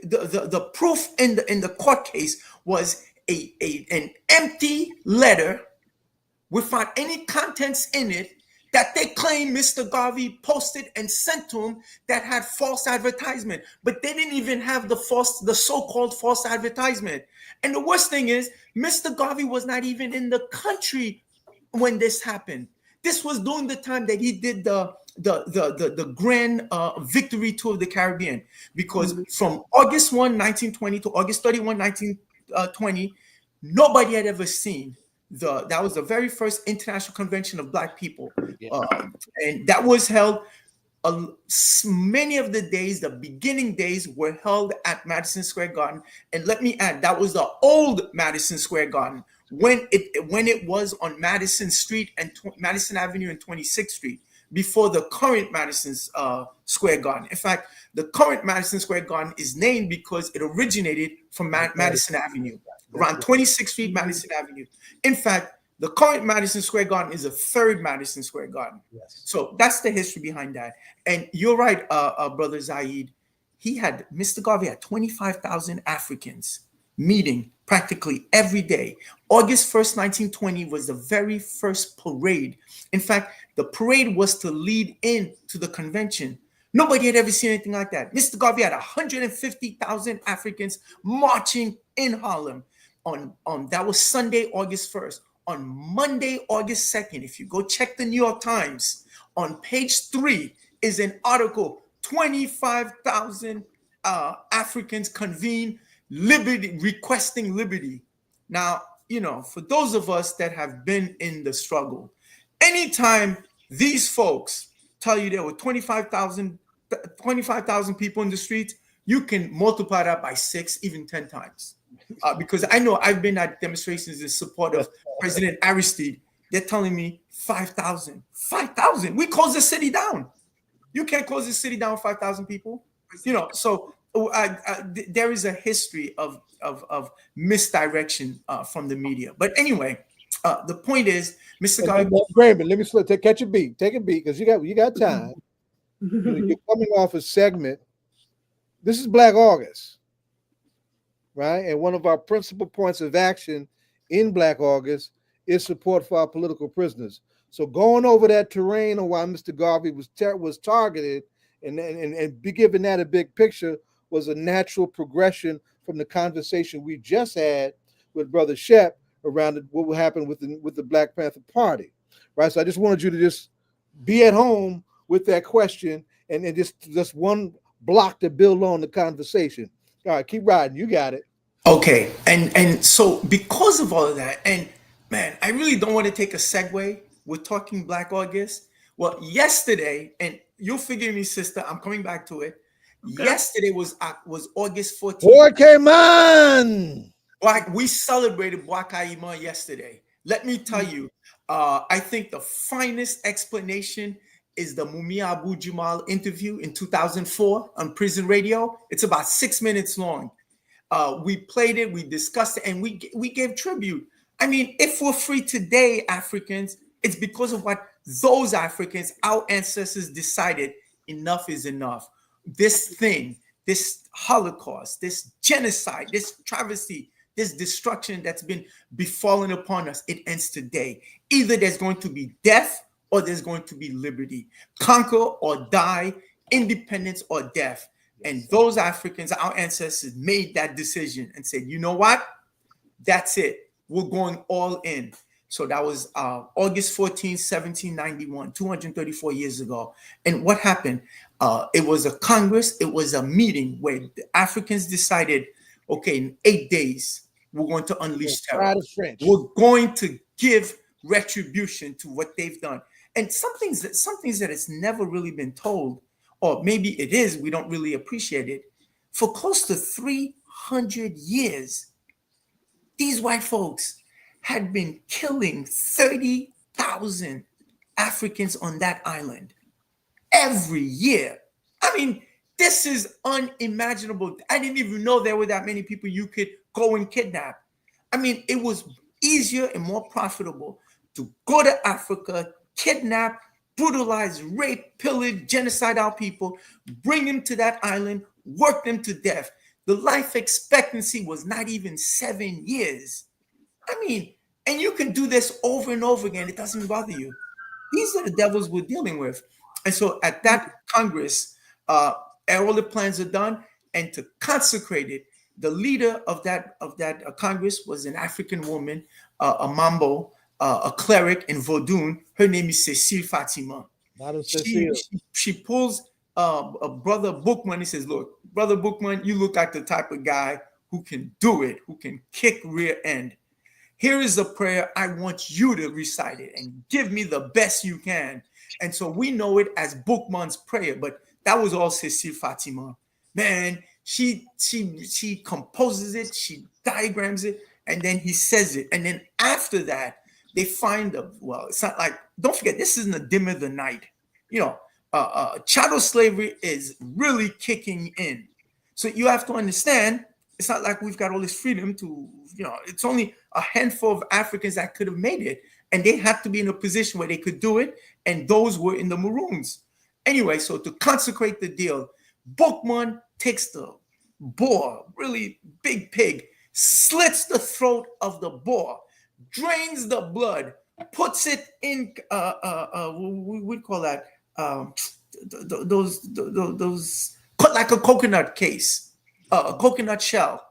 the proof in the court case was an empty letter without any contents in it that they claim Mr. Garvey posted and sent to him that had false advertisement, but they didn't even have the so-called false advertisement. And the worst thing is, Mr. Garvey was not even in the country when this happened. This was during the time that he did the grand victory tour of the Caribbean, because from August 1, 1920 to August 31, 1920, nobody had ever seen that was the very first international convention of Black people. And that was held, many of the days, the beginning days were held at Madison Square Garden. And let me add, that was the old Madison Square Garden when it was on Madison Street and Madison Avenue and 26th Street, before the current Madison Square Garden. In fact, the current Madison Square Garden is named because it originated from Madison Avenue, around 26th Street, Madison Avenue. In fact, the current Madison Square Garden is a third Madison Square Garden. Yes. So that's the history behind that. And you're right, Brother Zaid. Mr. Garvey had 25,000 Africans meeting practically every day. August 1st, 1920 was the very first parade. In fact, the parade was to lead into the convention. Nobody had ever seen anything like that. Mr. Garvey had 150,000 Africans marching in Harlem on that was Sunday, August 1st. On Monday, August 2nd, if you go check the New York Times, on page 3 is an article, 25,000 Africans convene liberty, requesting liberty. Now, for those of us that have been in the struggle, anytime these folks tell you there were 25,000 people in the streets, you can multiply that by 6, even 10 times. Because I know I've been at demonstrations in support of President Aristide. They're telling me 5,000. 5,000. We close the city down. You can't close the city down with 5,000 people. So there is a history of misdirection from the media. But anyway, the point is, Mr. Garvey. Raymond, let me catch a beat. Take a beat because you got time. You're coming off a segment. This is Black August, right? And one of our principal points of action in Black August is support for our political prisoners. So going over that terrain on why Mr. Garvey was targeted and be given that a big picture was a natural progression from the conversation we just had with Brother Shep around what will happen with the Black Panther Party, right? So I just wanted you to just be at home with that question and just one block to build on the conversation. All right, keep riding. You got it. Okay, and so because of all of that, and man, I really don't want to take a segue. We're talking Black August. Well, yesterday, and you'll forgive me, sister, I'm coming back to it. Okay. Yesterday was August 14th. Okay, man. Like we celebrated Black Iman yesterday. Let me tell you, I think the finest explanation is the Mumia Abu Jamal interview in 2004 on Prison Radio. It's about 6 minutes long. We played it, we discussed it, and we gave tribute. I mean, if we're free today, Africans, it's because of what those Africans, our ancestors, decided enough is enough. This thing, this Holocaust, this genocide, this travesty, this destruction that's been befallen upon us, it ends today. Either there's going to be death or there's going to be liberty. Conquer or die, independence or death. And those Africans, our ancestors, made that decision and said, you know what? That's it. We're going all in. So that was August 14, 1791, 234 years ago. And what happened? It was a Congress. It was a meeting where the Africans decided, okay, in 8 days, we're going to unleash terror. We're going to give retribution to what they've done. And some things that has never really been told, or maybe it is, we don't really appreciate it. For close to 300 years, these white folks had been killing 30,000 Africans on that island every year. I mean, this is unimaginable. I didn't even know there were that many people you could go and kidnap. I mean, it was easier and more profitable to go to Africa, kidnap, brutalize, rape, pillage, genocide our people, bring them to that island, work them to death. The life expectancy was not even 7 years. I mean, and you can do this over and over again. It doesn't bother you. These are the devils we're dealing with. And so at that Congress, all the plans are done. And to consecrate it, the leader of that Congress was an African woman, a Mambo, a cleric in Vodun. Her name is Cecile Fatima. She pulls a Brother Bookman. He says, look, Brother Bookman, you look like the type of guy who can do it, who can kick rear end. Here is a prayer. I want you to recite it and give me the best you can. And so we know it as Bookman's prayer, but that was all Cecile Fatima. Man, she composes it, she diagrams it, and then he says it. And then after that, they find it's not like, don't forget, this is in the dim of the night. You know, chattel slavery is really kicking in. So you have to understand, it's not like we've got all this freedom to, it's only a handful of Africans that could have made it. And they had to be in a position where they could do it. And those were in the Maroons. Anyway, so to consecrate the deal, Bookman takes the boar, really big pig, slits the throat of the boar, drains the blood, puts it in, we call that, those like a coconut case, a coconut shell.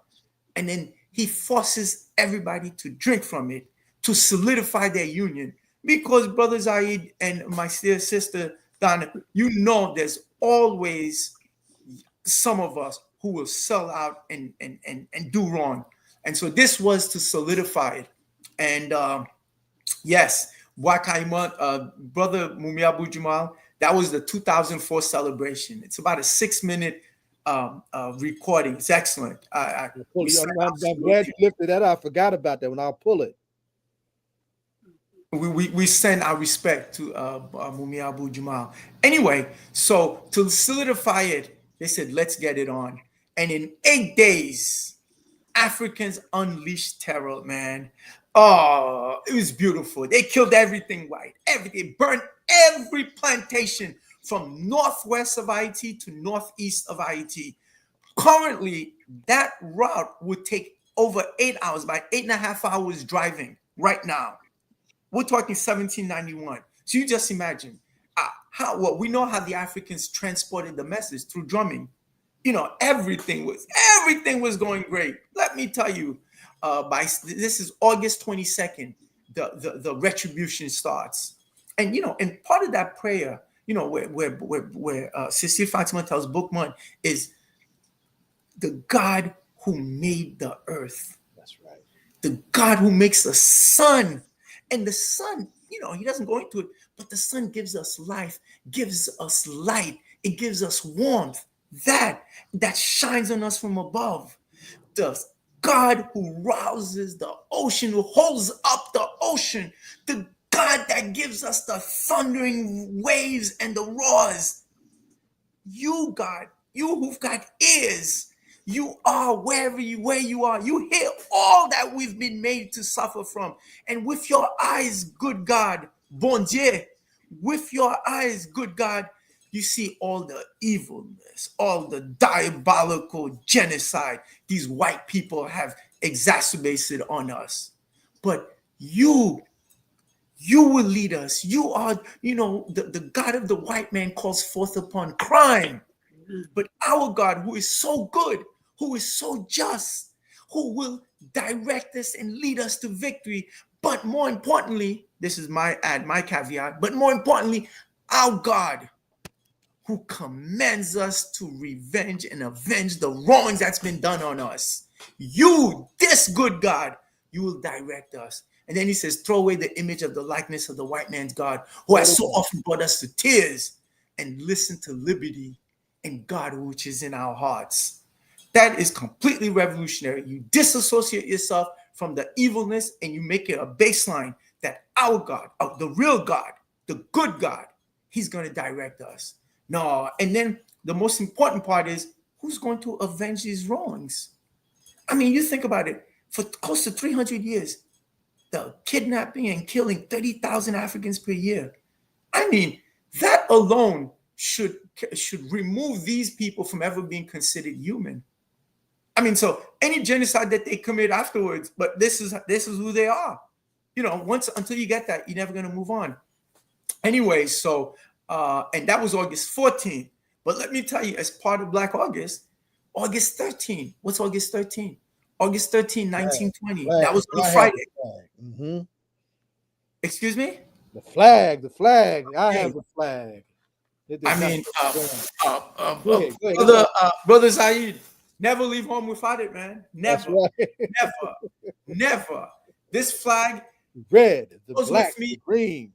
And then he forces everybody to drink from it to solidify their union. Because Brother Zaid and my dear sister Donna, there's always some of us who will sell out and do wrong. And so this was to solidify it. And yes, Wakaima, Brother Mumia Abu Jamal, that was the 2004 celebration. It's about a 6-minute recording. It's excellent. I'm glad you lifted that. I forgot about that when I'll pull it. We send our respect to Mumia Abu Jamal. Anyway, so to solidify it, they said, let's get it on. And in 8 days, Africans unleashed terror, man. Oh, it was beautiful. They killed everything white. Everything, burned every plantation from northwest of Haiti to northeast of Haiti. Currently, that route would take over 8 hours, by 8.5 hours driving right now. We're talking 1791. So you just imagine we know how the Africans transported the message through drumming. Everything was going great. Let me tell you, this is August 22nd, the retribution starts. And and part of that prayer, where Sister Fatima tells Bookman is the God who made the earth. That's right. The God who makes the sun. And the sun, he doesn't go into it, but the sun gives us life, gives us light, it gives us warmth. That shines on us from above. The God who rouses the ocean, who holds up the ocean, the God that gives us the thundering waves and the roars. You, God, you who've got ears, you are where you are. You hear all that we've been made to suffer from. And with your eyes, good God, bon Dieu, with your eyes, good God, you see all the evilness, all the diabolical genocide these white people have exacerbated on us. But you will lead us. You are, the God of the white man calls forth upon crime. But our God, who is so good, who is so just, who will direct us and lead us to victory. But more importantly, this is my caveat, but more importantly, our God, who commands us to revenge and avenge the wrongs that's been done on us. You, this good God, you will direct us. And then he says, throw away the image of the likeness of the white man's God, who has so often brought us to tears, and listen to liberty and God which is in our hearts. That is completely revolutionary. You disassociate yourself from the evilness and you make it a baseline that our God, the real God, the good God, he's going to direct us. No, and then the most important part is, who's going to avenge these wrongs? I mean, you think about it, for close to 300 years, the kidnapping and killing 30,000 Africans per year. I mean, that alone should remove these people from ever being considered human. I mean, so any genocide that they commit afterwards, but this is who they are. Until you get that, you're never going to move on. Anyway, so and that was August 14th. But let me tell you, as part of Black August, August 13. What's August 13? August 13, 1920. Flag, that was on a I Friday. Mm-hmm. Excuse me? The flag. I have the flag. I mean, go ahead. Brother Zaid, never leave home without it, man. Never, right. never. This flag, red, the goes black, with me. the green.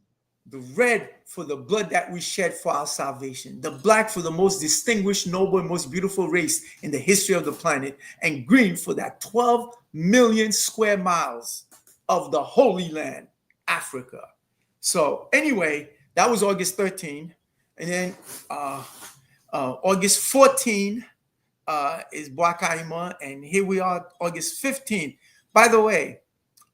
The red for the blood that we shed for our salvation. The black for the most distinguished, noble, and most beautiful race in the history of the planet. And green for that 12 million square miles of the Holy Land, Africa. So anyway, that was August 13. And then August 14 is Black Aima. And here we are, August 15. By the way,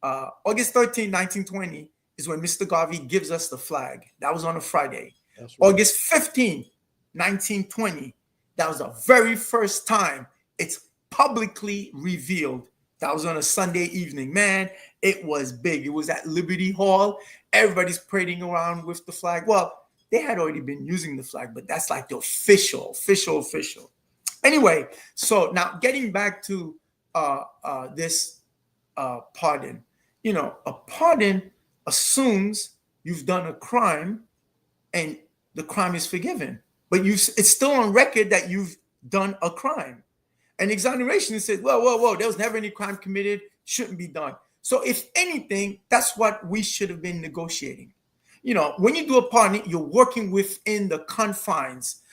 August 13, 1920 is when Mr. Garvey gives us the flag. That was on a Friday. Right. August 15, 1920, that was the very first time it's publicly revealed. That was on a Sunday evening. Man, it was big. It was at Liberty Hall. Everybody's parading around with the flag. Well, they had already been using the flag, but that's like the official. Anyway, so now getting back to this pardon. A pardon assumes you've done a crime and the crime is forgiven, but it's still on record that you've done a crime. And exoneration says, whoa, there was never any crime committed, shouldn't be done. So if anything, that's what we should have been negotiating. When you do a pardon, you're working within the confines.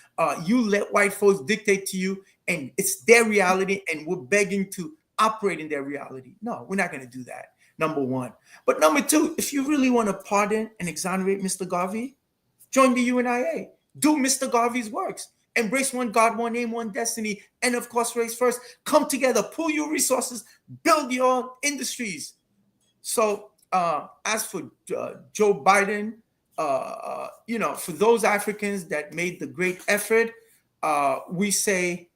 You let white folks dictate to you, and it's their reality, and we're begging to operate in their reality. No, we're not going to do that. Number one. But number two, if you really want to pardon and exonerate Mr. Garvey, join the UNIA. Do Mr. Garvey's works. Embrace one God, one name, one destiny, and of course, race first. Come together, pool your resources, build your industries. So as for Joe Biden, for those Africans that made the great effort, we say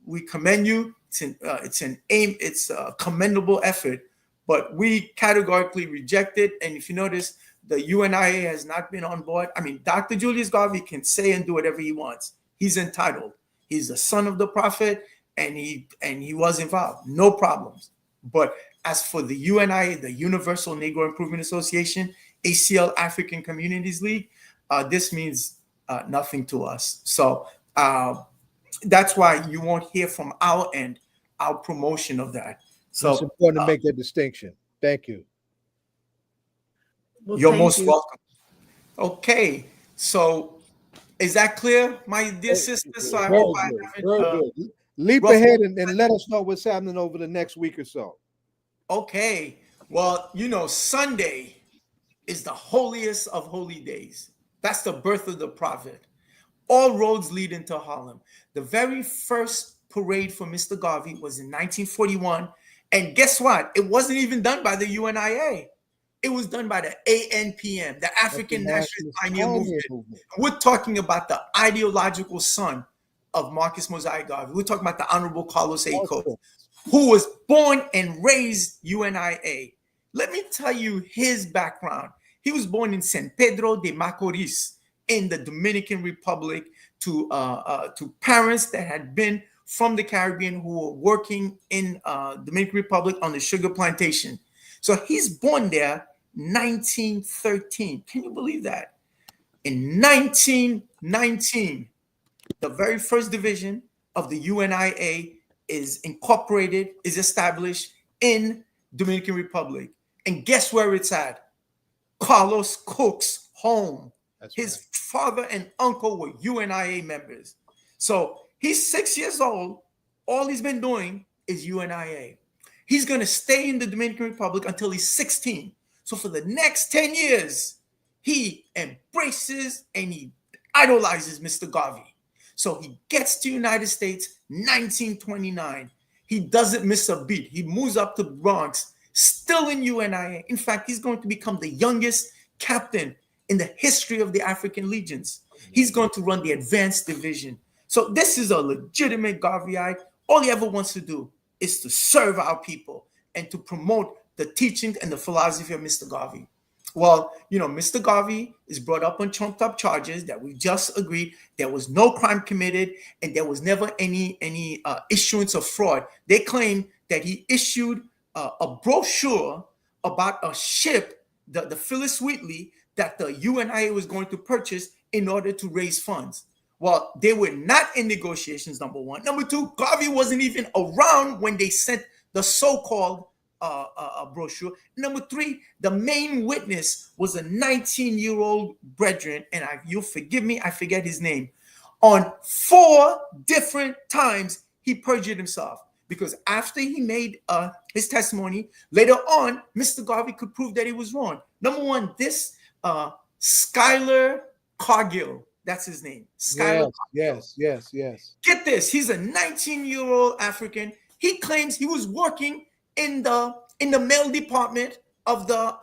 we commend you. It's a commendable effort. but we categorically reject it. And if you notice, the UNIA has not been on board. I mean, Dr. Julius Garvey can say and do whatever he wants. He's entitled. He's the son of the prophet, and he was involved. No problems. But as for the UNIA, the Universal Negro Improvement Association, ACL African Communities League, this means nothing to us. So that's why you won't hear from our end our promotion of that. So it's important to make that distinction. Thank you. Well, you're thank most you. welcome. Okay, so is that clear, my dear sisters? So I hope I Very haven't. good. Leap ahead and let us know what's happening over the next week or so. Okay, well, Sunday is the holiest of holy days. That's the birth of the prophet. All roads lead into Harlem. The very first parade for Mr. Garvey was in 1941. And guess what? It wasn't even done by the UNIA. It was done by the ANPM, the African Nationalist Pioneer Movement. We're talking about the ideological son of Marcus Mosiah Garvey. We're talking about the Honorable Carlos A. Coe, who was born and raised UNIA. Let me tell you his background. He was born in San Pedro de Macorís in the Dominican Republic to parents that had been from the Caribbean who were working in Dominican Republic on the sugar plantation. So he's born there 1913. Can you believe that? In 1919, the very first division of the UNIA is established in Dominican Republic. And guess where it's at? Carlos Cook's home. His father and uncle were UNIA members. So he's 6 years old. All he's been doing is UNIA. He's going to stay in the Dominican Republic until he's 16. So for the next 10 years, he embraces and he idolizes Mr. Garvey. So he gets to the United States, 1929. He doesn't miss a beat. He moves up to Bronx, still in UNIA. In fact, he's going to become the youngest captain in the history of the African Legions. He's going to run the advanced division. So this is a legitimate Garveyite. All he ever wants to do is to serve our people and to promote the teachings and the philosophy of Mr. Garvey. Well, Mr. Garvey is brought up on trumped up charges that we just agreed. There was no crime committed and there was never any issuance of fraud. They claim that he issued a brochure about a ship, the Phyllis Wheatley, that the UNIA was going to purchase in order to raise funds. Well, they were not in negotiations, number one. Number two, Garvey wasn't even around when they sent the so-called brochure. Number three, the main witness was a 19-year-old brethren, and you'll forgive me, I forget his name. On 4 different times, he perjured himself. Because after he made his testimony, later on, Mr. Garvey could prove that he was wrong. Number one, this Schuyler Cargill, that's his name. Schuyler Cargill. Yes. Get this, he's a 19-year-old African. He claims he was working in the mail department of the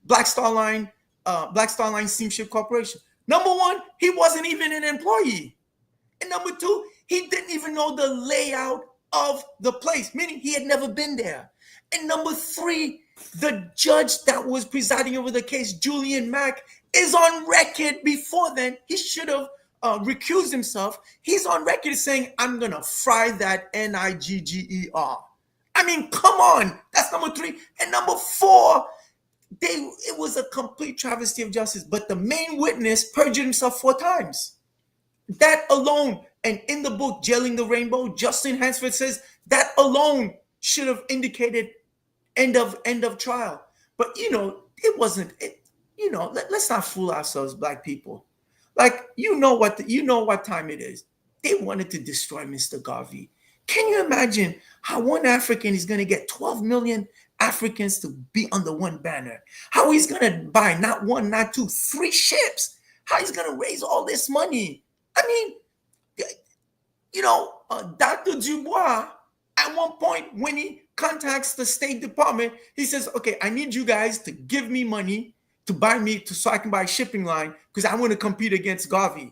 Black Star Line Steamship Corporation. Number one, he wasn't even an employee. And number two, he didn't even know the layout of the place, meaning he had never been there. And number three, the judge that was presiding over the case, Julian Mack, is on record before then. He should have recused himself. He's on record saying, I'm going to fry that Nigger. I mean, come on. That's number three. And number four, it was a complete travesty of justice. But the main witness perjured himself 4 times. That alone, and in the book, Jailing the Rainbow, Justin Hansford says that alone should have indicated end of trial. But, it wasn't, let's not fool ourselves, Black people. Like, what time it is. They wanted to destroy Mr. Garvey. Can you imagine how one African is going to get 12 million Africans to be under one banner? How he's going to buy not 1, not 2, 3 ships? How he's going to raise all this money? I mean, Dr. Dubois, at one point when he contacts the State Department, he says, okay, I need you guys to give me money to buy me so I can buy a shipping line because I want to compete against Garvey.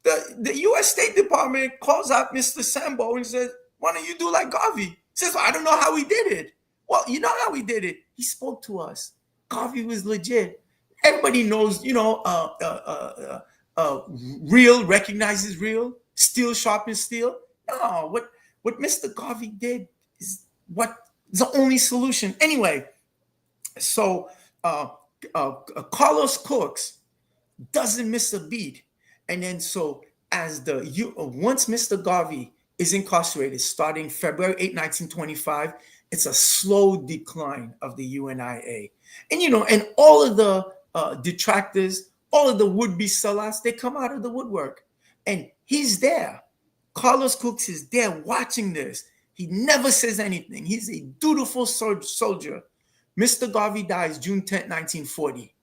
The U.S. State Department calls out Mr. Sambo and says, why don't you do like Garvey? He says, well, I don't know how he did it. Well, you know how he did it? He spoke to us. Garvey was legit. Everybody knows, real recognizes real, steel sharpens steel. No, what Mr. Garvey did is what is the only solution. Anyway, so Carlos Cooks doesn't miss a beat. And then so once Mr. Garvey is incarcerated starting February 8, 1925, it's a slow decline of the UNIA. And and all of the detractors, all of the would-be sellouts, they come out of the woodwork. And he's there. Carlos Cooks is there watching this. He never says anything. He's a dutiful soldier. Mr. Garvey dies June 10, 1940.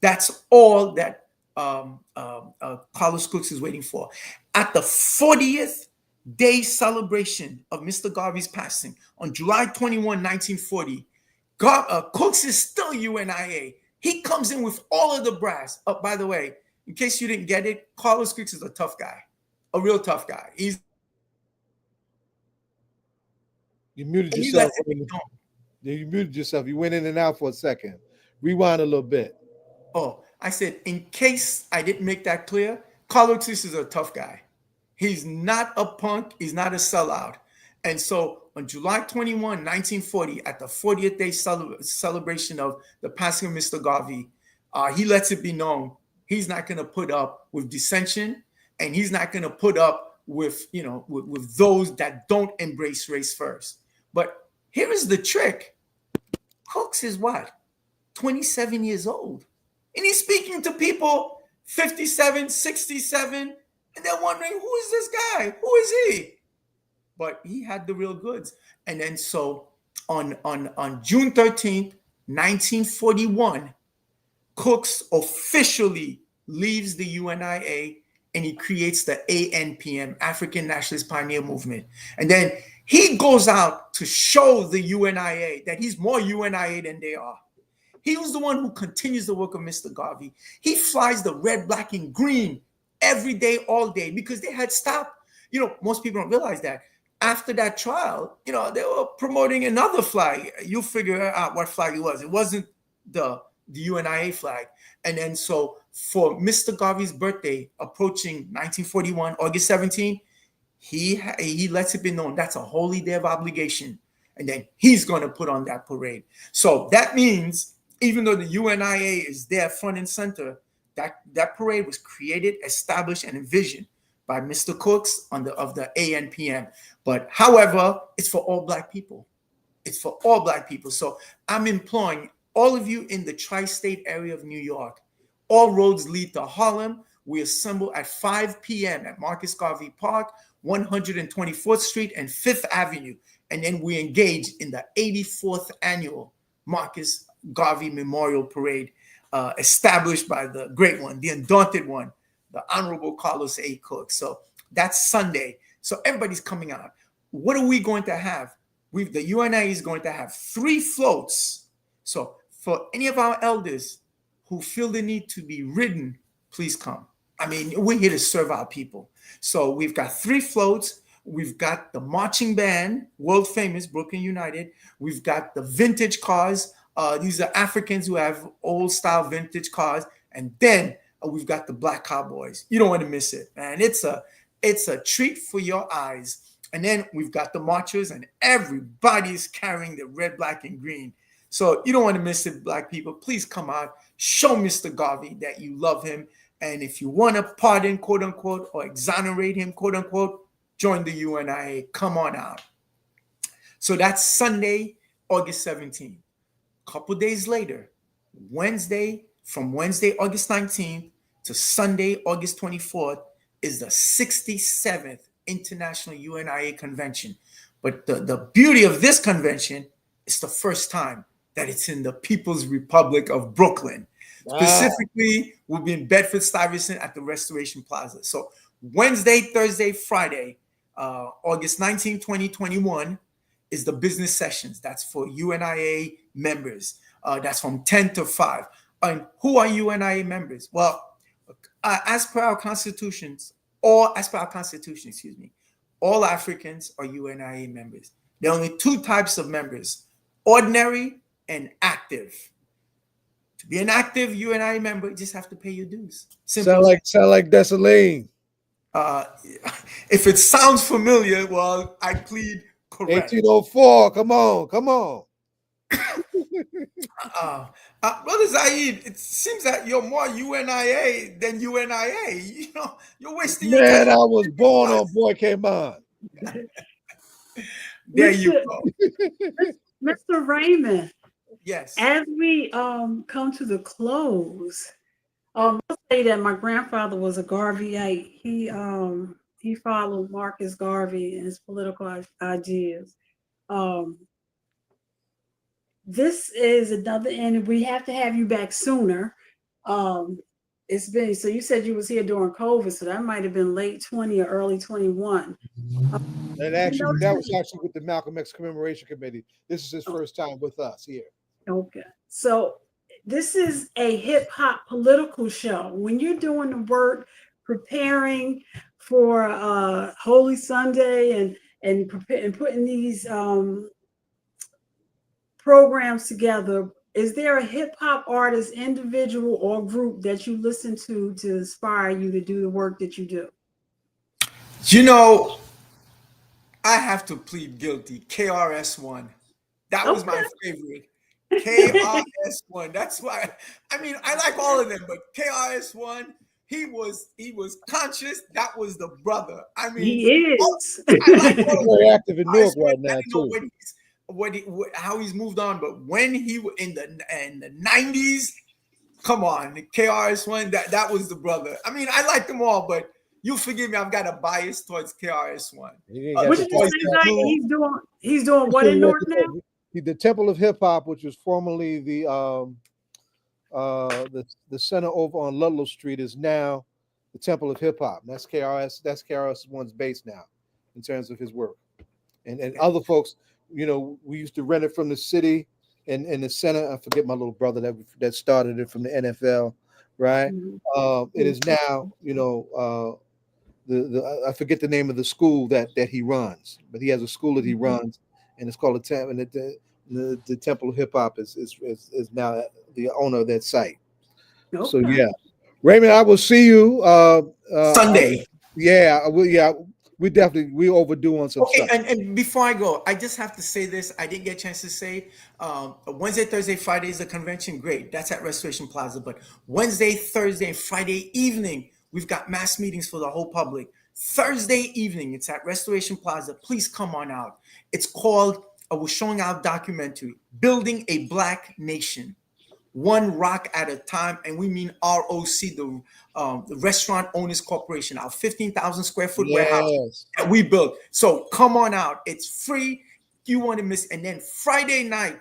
That's all that Carlos Cooks is waiting for. At the 40th day celebration of Mr. Garvey's passing on July 21, 1940, Cooks is still UNIA. He comes in with all of the brass. Oh, by the way, in case you didn't get it, Carlos Cooks is a tough guy, a real tough guy. You muted yourself. You muted yourself. You went in and out for a second. Rewind a little bit. Oh, I said, in case I didn't make that clear, Carlos Cooks is a tough guy. He's not a punk. He's not a sellout. And so on July 21, 1940, at the 40th day celebration of the passing of Mr. Garvey, he lets it be known he's not going to put up with dissension, and he's not going to put up with, with those that don't embrace race first. But here is the trick. Cooks is what? 27 years old. And he's speaking to people 57, 67, and they're wondering, who is this guy? Who is he? But he had the real goods. And then so on June 13th, 1941, Cooks officially leaves the UNIA and he creates the ANPM, African Nationalist Pioneer Movement. And then he goes out to show the UNIA that he's more UNIA than they are. He was the one who continues the work of Mr. Garvey. He flies the red, black, and green every day, all day, because they had stopped. Most people don't realize that. After that trial, they were promoting another flag. You'll figure out what flag it was. It wasn't the UNIA flag. And then so for Mr. Garvey's birthday approaching 1941, August 17, he lets it be known that's a holy day of obligation. And then he's going to put on that parade. So that means even though the UNIA is there front and center, that parade was created, established, and envisioned by Mr. Cooks of the ANPM. But however, it's for all Black people. It's for all Black people. So I'm imploring all of you in the tri-state area of New York. All roads lead to Harlem. We assemble at 5 p.m. at Marcus Garvey Park, 124th Street and 5th Avenue. And then we engage in the 84th annual Marcus Garvey Memorial Parade, established by the great one, the undaunted one, the Honorable Carlos A. Cooks. So that's Sunday. So everybody's coming out. What are we going to have? The UNIA is going to have 3 floats. So for any of our elders who feel the need to be ridden, please come. I mean, we're here to serve our people. So we've got 3 floats. We've got the marching band, world famous, Brooklyn United. We've got the vintage cars. These are Africans who have old style vintage cars. And then we've got the Black Cowboys. You don't want to miss it, man. It's a treat for your eyes. And then we've got the marchers, and everybody's carrying the red, black, and green. So you don't want to miss it, Black people. Please come out. Show Mr. Garvey that you love him. And if you want to pardon, quote unquote, or exonerate him, quote unquote, join the UNIA. Come on out. So that's Sunday, August 17th. A couple days later, from Wednesday, August 19th to Sunday, August 24th, is the 67th International UNIA Convention. But the beauty of this convention is the first time that it's in the People's Republic of Brooklyn. Wow. Specifically, we'll be in Bedford-Stuyvesant at the Restoration Plaza. So Wednesday, Thursday, Friday, August 19, 2021, is the business sessions. That's for UNIA members. That's from 10 to 5. And who are UNIA members? Well, as per our constitution, all Africans are UNIA members. There are only 2 types of members. ordinary and active. To be an active UNI member, you just have to pay your dues. Sound like Desaline. If it sounds familiar, well, I plead correct. 1804. Come on. Brother Zaid, it seems that you're more UNIA than UNIA. You know, you're wasting your time. Man, I was born on Boy Came On. There you go. Mr. Raymond. Yes. As we come to the close, I'll say that my grandfather was a Garveyite. He followed Marcus Garvey and his political ideas. This is another end. We have to have you back sooner. It's been, so you said you was here during COVID, so that might have been late 20 or early 21. That was actually with the Malcolm X Commemoration Committee. This is his first time with us here. Okay. So this is a hip hop political show. When you're doing the work, preparing for Holy Sunday and putting these programs together, is there a hip hop artist, individual or group that you listen to inspire you to do the work that you do? You know, I have to plead guilty. KRS-One. That was my favorite. KRS-One. That's why. I mean, I like all of them, but KRS-One, he was conscious. That was the brother. I mean, he is. I like all very active in Newark right now too. How he's moved on, but when he was in the 90s, come on, KRS-One, that was the brother. I mean, I like them all, but you forgive me, I've got a bias towards KRS-One. He's doing what in North now? The Temple of Hip Hop, which was formerly the center over on Ludlow Street, is now the Temple of Hip Hop. That's KRS-One's base now, in terms of his work, and other folks. You know, we used to rent it from the city and in the center. I forget my little brother that started it from the NFL, right? Mm-hmm. It is now, you know, I forget the name of the school that he runs, but he has a school that he runs, and it's called the Temple of Hip Hop is now the owner of that site. Okay. So yeah, Raymond, I will see you Sunday. We overdue on some stuff. And before I go, I just have to say this. I didn't get a chance to say Wednesday, Thursday, Friday is the convention. Great. That's at Restoration Plaza. But Wednesday, Thursday, and Friday evening, we've got mass meetings for the whole public. Thursday evening, it's at Restoration Plaza. Please come on out. It's called, we're showing our documentary, Building a Black Nation. One rock at a time, and we mean ROC, the Restaurant Owners Corporation, our 15,000 square foot warehouse that we built. So come on out. It's free. You want to miss. And then Friday night,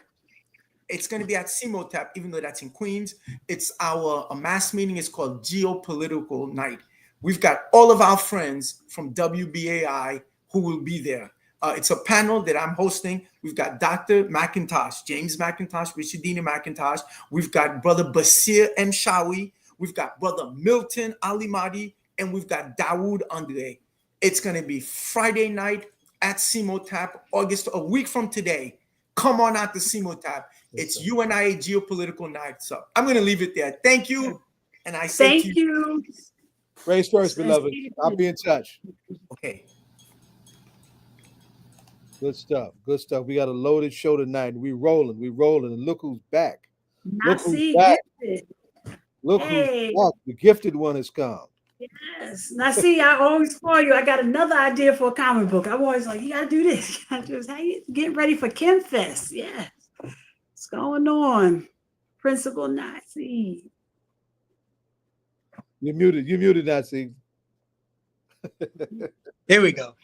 it's going to be at Hilltop, even though that's in Queens. It's a mass meeting. It's called Geopolitical Night. We've got all of our friends from WBAI who will be there. It's a panel that I'm hosting. We've got Dr. McIntosh, James McIntosh, Richardina McIntosh. We've got Brother Basir M. Shawi. We've got Brother Milton Ali Mahdi. And we've got Dawood Andre. It's going to be Friday night at Hilltop, a week from today. Come on out to Hilltop. It's UNIA Geopolitical Night. So I'm going to leave it there. Thank you. And I say thank you. Raise first, beloved. I'll be in touch. Okay. Good stuff. We got a loaded show tonight. We rolling. And look who's back. Naseed gifted. Look who's back. The gifted one has come. Yes. Naseed, I always call you. I got another idea for a comic book. I'm always like, you gotta do this. How you getting ready for Khemfest? Yes. What's going on? Principal Naseed. You're muted, Naseed. Here we go.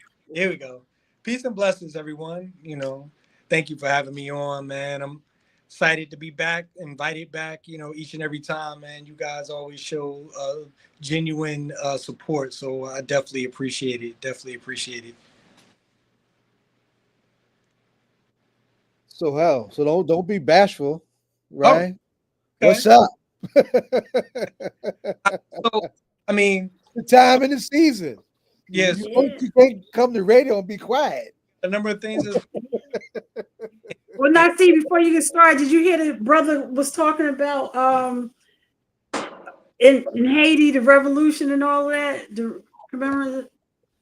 Peace and blessings, everyone. You know, thank you for having me on, man. I'm excited to be back, invited back, you know, each and every time, man. You guys always show genuine support. So I definitely appreciate it. So don't be bashful, right? Oh, okay. What's up? So, I mean, the time in the season. Yes. You can't come to radio and be quiet. A number of things is Well, Naseed, before you get started, did you hear the brother was talking about in Haiti, the revolution and all that? Remember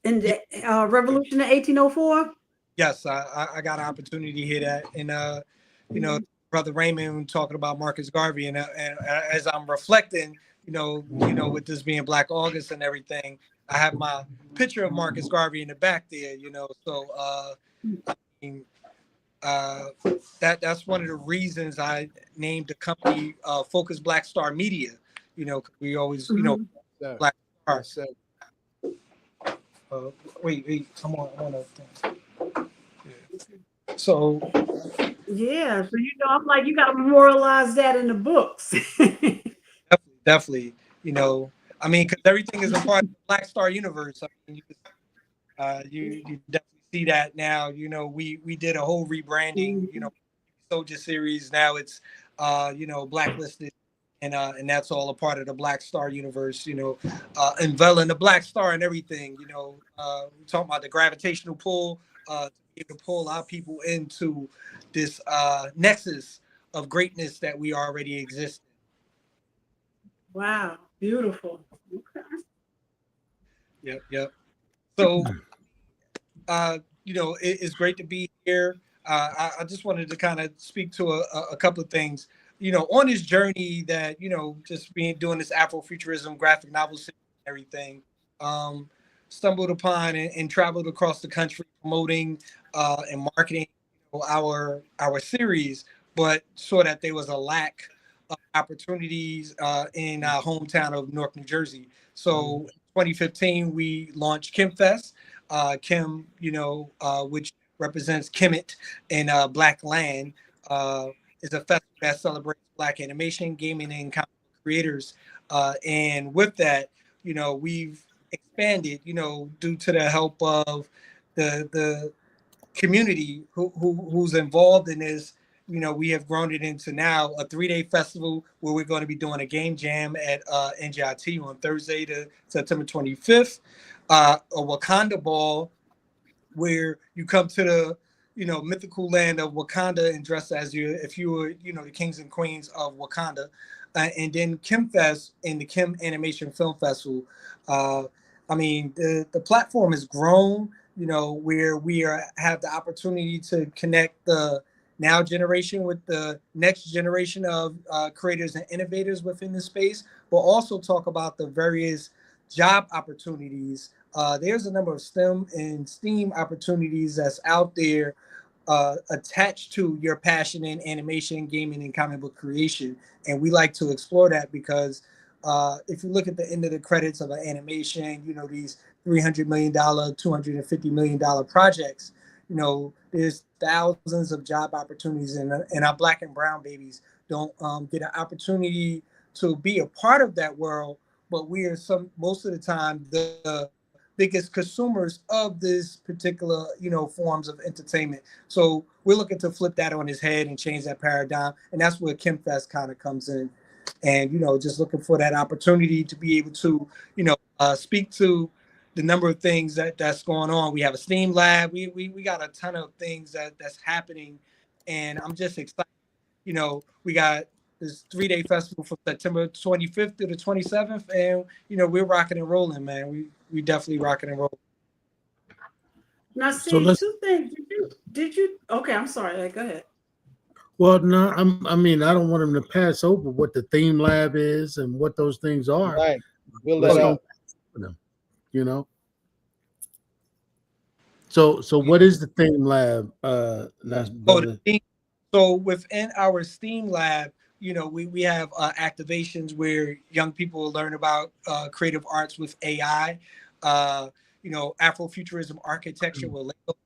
in the revolution in 1804? Yes, I got an opportunity to hear that, and you know, brother Raymond talking about Marcus Garvey, and as I'm reflecting, with this being Black August and everything, I have my picture of Marcus Garvey in the back there, so I mean, that's one of the reasons I named the company Focus Black Star Media, we always, Sir. Black Star. Yes, sir. Wait, come on, I want to. So Yeah, so I'm like, you got to memorialize that in the books. definitely, I mean, because everything is a part of the Black Star universe. I mean, you definitely see that now. We did a whole rebranding. Soldier series. Now it's blacklisted, and that's all a part of the Black Star universe. Unveiling the Black Star and everything. We're talking about the gravitational pull. To be able to pull our people into this nexus of greatness that we already exist in. Wow, beautiful. Okay. Yep. So, it's great to be here. I just wanted to kind of speak to a couple of things. On this journey that just doing this Afrofuturism graphic novel series and everything. Stumbled upon and traveled across the country promoting and marketing our series, but saw that there was a lack of opportunities in our hometown of Newark, New Jersey. So in 2015, we launched Khemfest. Khem, which represents Kemet in Black land, is a festival that celebrates Black animation, gaming, and comic book creators. And with that, we've expanded, due to the help of the community who's involved in this. We have grown it into now a 3-day festival where we're going to be doing a game jam at NJIT on Thursday to September 25th, a Wakanda ball where you come to the mythical land of Wakanda and dress as if you were the kings and queens of Wakanda, and then Khemfest and the Khem Animation Film Festival. I mean, the platform has grown, where we have the opportunity to connect the now generation with the next generation of creators and innovators within the space, but also talk about the various job opportunities. There's a number of STEM and STEAM opportunities that's out there attached to your passion in animation, gaming, and comic book creation. And we like to explore that because if you look at the end of the credits of an animation, these $300 million, $250 million projects, there's thousands of job opportunities, and our Black and brown babies don't get an opportunity to be a part of that world. But we are most of the time the biggest consumers of this particular, forms of entertainment. So we're looking to flip that on his head and change that paradigm. And that's where Khemfest kind of comes in. And, just looking for that opportunity to be able to, speak to the number of things that's going on. We have a STEAM lab. We got a ton of things that's happening. And I'm just excited. We got this 3-day festival from September 25th to the 27th. And, we're rocking and rolling, man. We definitely rocking and rolling. Now, see, two things. Did you? Okay, I'm sorry. Go ahead. Well, no, I mean, I don't want them to pass over what the theme lab is and what those things are. Right. We'll let out. Them, So what is the theme lab? So within our STEAM lab, we have activations where young people learn about creative arts with AI, Afrofuturism architecture with Lego.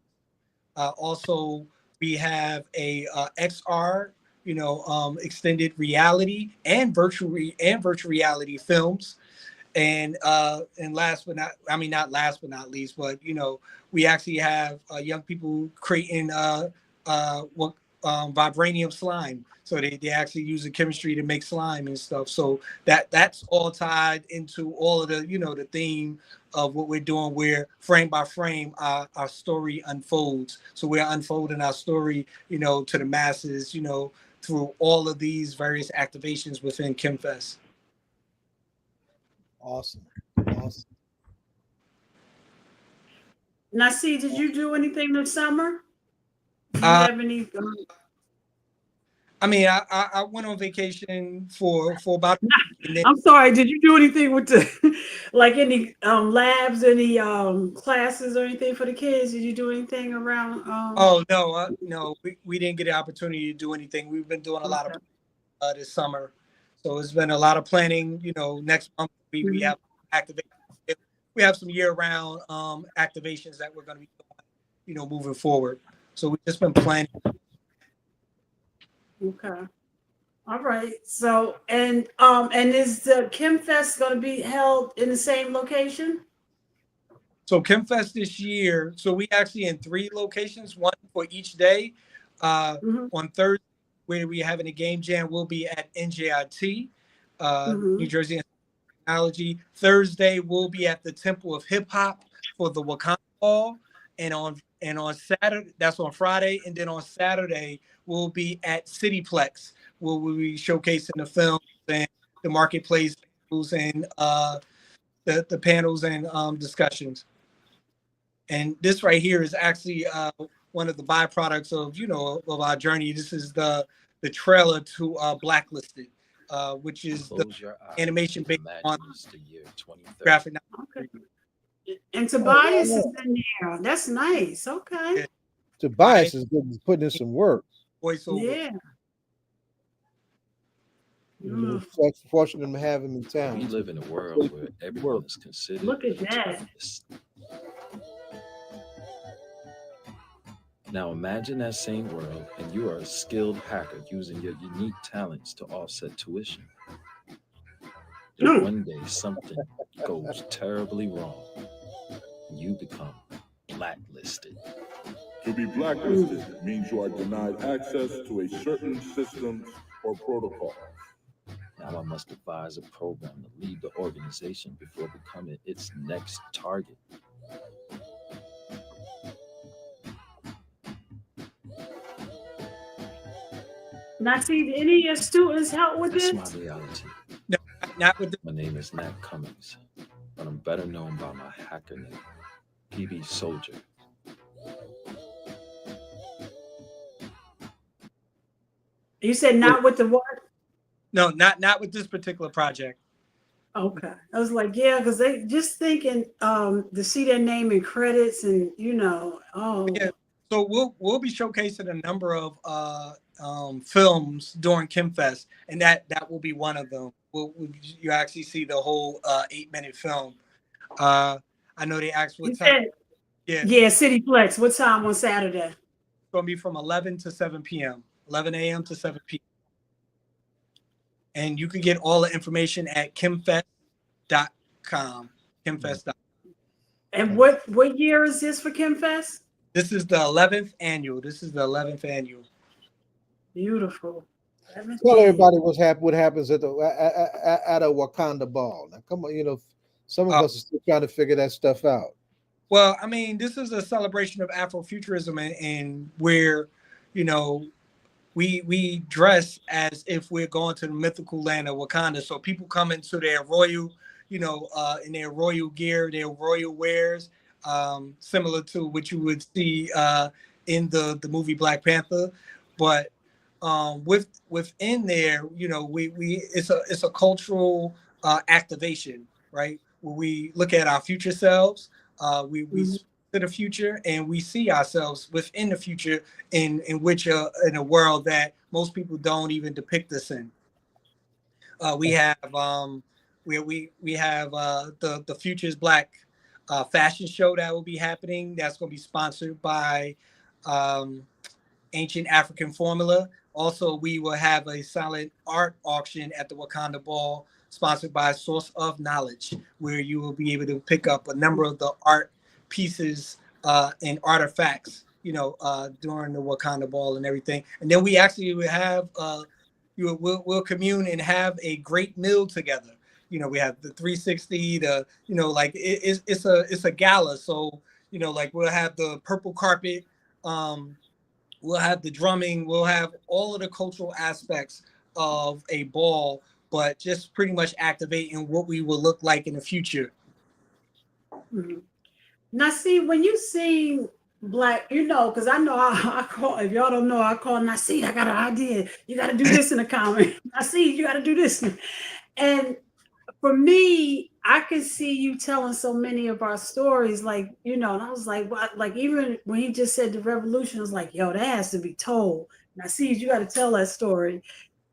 Also, we have a XR, extended reality and virtual reality films. And last but not least, but we actually have young people creating vibranium slime. So they actually use the chemistry to make slime and stuff. So that's all tied into all of the the theme of what we're doing, where frame by frame our story unfolds. So we're unfolding our story, to the masses, through all of these various activations within Khemfest. Awesome. Naseed, did you do anything this summer? Do you have any? I mean, I went on vacation for about. I'm sorry. Did you do anything with the like any labs, any classes or anything for the kids? Did you do anything around? Oh no, we didn't get the opportunity to do anything. We've been doing a lot of this summer, so it's been a lot of planning. Next month we have activation. We have some year-round activations that we're going to be doing, moving forward. So we've just been planning. Okay. All right. So, and is the Khemfest going to be held in the same location? So Khemfest this year, so we actually in 3 locations, one for each day. On Thursday, where we having a game jam, we'll be at NJIT, New Jersey Technology. Thursday, we'll be at the Temple of Hip Hop for the Wakanda Ball, and on Saturday, that's on Friday, and then on Saturday, we'll be at Cityplex, where we'll be showcasing the films and the marketplace and the panels and discussions. And this right here is actually one of the byproducts of our journey. This is the trailer to Blacklisted, which is the animation based on the year 2030. graphic novel. Okay. And Tobias is in there. That's nice. Okay. Yeah. Tobias is putting in some work. Voiceover. Yeah. Fortunate to have him in town. We live in a world where everyone is considered. Look at that. Now imagine that same world, and you are a skilled hacker using your unique talents to offset tuition. Then one day something goes terribly wrong, and you become blacklisted. To be blacklisted means you are denied access to a certain systems or protocols. Now I must devise a program to lead the organization before becoming its next target. Naseed, any of your students help with That's this? my reality. No, not with the. My name is Nat Cummings, but I'm better known by my hacker name, PB Soldier. You said not with the what? No, not with this particular project. Okay. I was like, yeah, because they just thinking to see their name in credits and Yeah. So we'll be showcasing a number of films during Khemfest, and that will be one of them. You actually see the whole 8-minute film. I know they asked what time. Yeah, Cityplex. What time on Saturday? It's going to be from 11 to 7 p.m. 11 a.m. to 7 p.m. And you can get all the information at Khemfest.com. Khemfest.com. And what year is this for Khemfest? This is the 11th annual. Beautiful. Tell everybody what happens at a Wakanda ball. Now, come on, some of us are still trying to figure that stuff out. Well, I mean, this is a celebration of Afrofuturism, and where, we dress as if we're going to the mythical land of Wakanda. So people come into their royal, in their royal gear, their royal wares, similar to what you would see in the movie Black Panther, but within there, it's a cultural activation, right? Where we look at our future selves, we to the future, and we see ourselves within the future in which in a world that most people don't even depict us in. We have we have the Futures Black fashion show that will be happening. That's going to be sponsored by Ancient African Formula. Also, we will have a silent art auction at the Wakanda Ball, sponsored by Source of Knowledge, where you will be able to pick up a number of the art pieces and artifacts, during the Wakanda Ball and everything. And then we actually will have we'll commune and have a great meal together. we have the 360, like it's a gala. So, like we'll have the purple carpet, we'll have the drumming, we'll have all of the cultural aspects of a ball, but just pretty much activating what we will look like in the future. Mm-hmm. Now, see, when you sing Black, because I know I call, if y'all don't know, I call Naseed, I got an idea. You got to do this in the comment. Naseed, you got to do this. And for me, I could see you telling so many of our stories, and I was like, what? Like, even when he just said the revolution, I was like, yo, that has to be told. Naseed, you got to tell that story.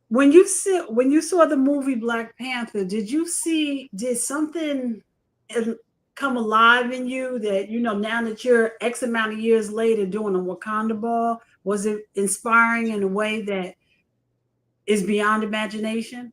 When you saw the movie Black Panther, did something come alive in you that, now that you're X amount of years later doing a Wakanda ball? Was it inspiring in a way that is beyond imagination?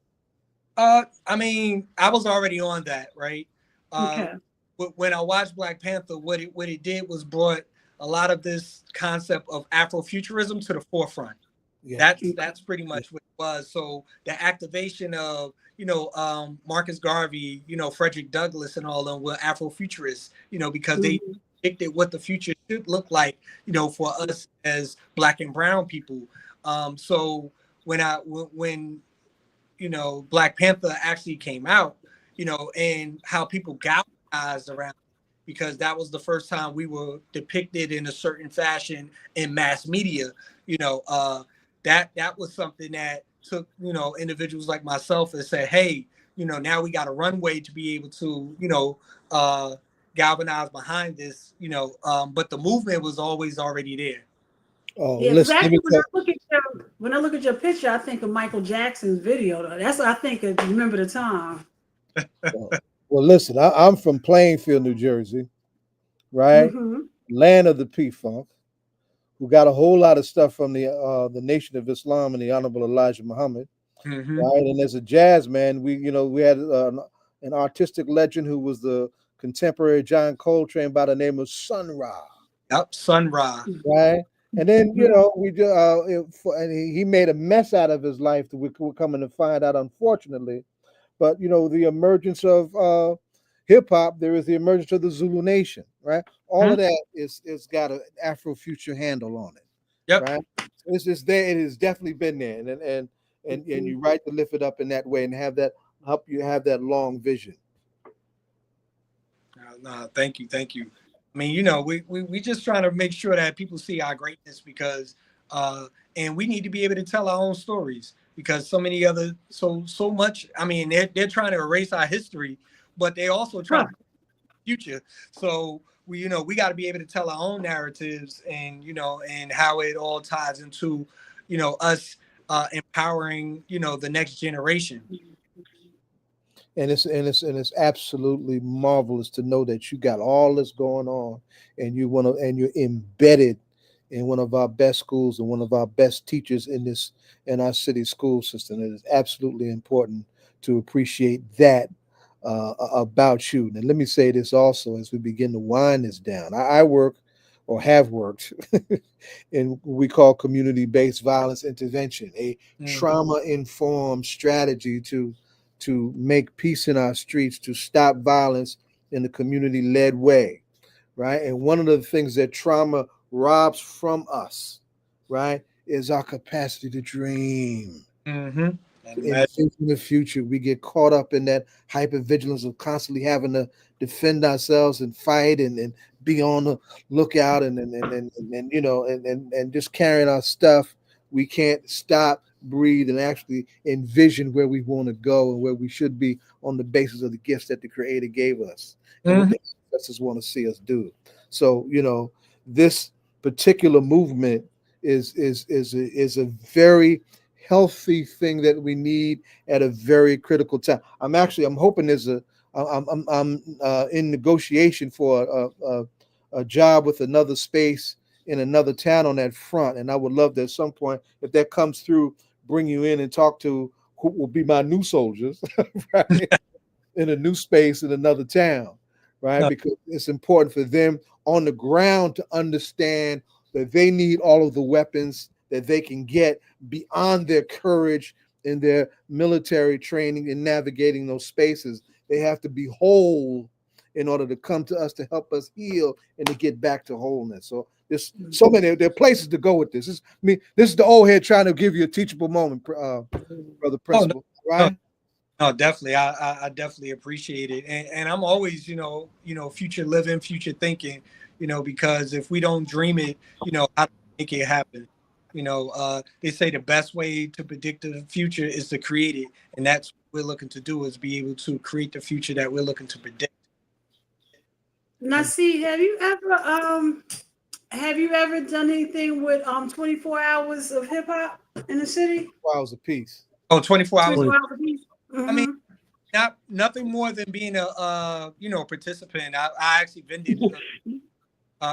I mean, I was already on that, right? Okay. When I watched Black Panther, what it did was brought a lot of this concept of Afrofuturism to the forefront. Yeah. That's pretty much what it was. So the activation of Marcus Garvey, Frederick Douglass, and all of them were Afrofuturists, because they predicted what the future should look like, for us as Black and brown people. So when Black Panther actually came out, and how people galvanized around, because that was the first time we were depicted in a certain fashion in mass media, that was something that took, individuals like myself and said, hey, now we got a runway to be able to, galvanize behind this, but the movement was always already there. Oh, yeah, exactly. When I look at your picture, I think of Michael Jackson's video. That's what I think of. Remember the time. Well, listen, I'm from Plainfield, New Jersey, right? Mm-hmm. Land of the P-Funk, who got a whole lot of stuff from the Nation of Islam and the Honorable Elijah Muhammad, mm-hmm. right? And as a jazz man, we had an artistic legend who was the contemporary John Coltrane by the name of Sun Ra. Yep, Sun Ra. Right. And then, and he made a mess out of his life that we're coming to find out, unfortunately. But, the emergence of hip hop, there is the emergence of the Zulu Nation, right? All of that is got an Afro-future handle on it. Yep. Right. It's just there. It has definitely been there. And you're right to lift it up in that way and help you have that long vision. No, thank you. I mean, we just trying to make sure that people see our greatness, because and we need to be able to tell our own stories, because so much. I mean, they're trying to erase our history, but they also trying to future. So we got to be able to tell our own narratives, and and how it all ties into us empowering the next generation. And it's absolutely marvelous to know that you got all this going on, and you're embedded in one of our best schools and one of our best teachers in our city school system. It is absolutely important to appreciate that about you. And let me say this also as we begin to wind this down. I work, or have worked, in what we call community-based violence intervention, a trauma-informed strategy to make peace in our streets, to stop violence in a community-led way, right? And one of the things that trauma robs from us, right, is our capacity to dream. Mm-hmm. In the future, we get caught up in that hypervigilance of constantly having to defend ourselves and fight and be on the lookout and just carrying our stuff. We can't stop, breathe, and actually envision where we want to go and where we should be on the basis of the gifts that the Creator gave us and what the ancestors want to see us do. So, this particular movement is a very healthy thing that we need at a very critical time. I'm hoping I'm in negotiation for a job with another space in another town on that front, and I would love to at some point, if that comes through, bring you in and talk to who will be my new soldiers, right? In a new space in another town, right? Because it's important for them on the ground to understand that they need all of the weapons that they can get beyond their courage in their military training and navigating those spaces. They have to be whole in order to come to us to help us heal and to get back to wholeness. So there's so many, there are places to go with this. This is the old head trying to give you a teachable moment, brother principal, right? No, definitely. I definitely appreciate it. And I'm always, future living, future thinking, because if we don't dream it, how do we make it happen? They say the best way to predict the future is to create it. And that's what we're looking to do, is be able to create the future that we're looking to predict. Naseed, have you ever done anything with 24 hours of hip hop in the city? 4 hours apiece. Oh, 24 hours. 24 hours apiece. I mean, nothing more than being a participant. I actually vended. You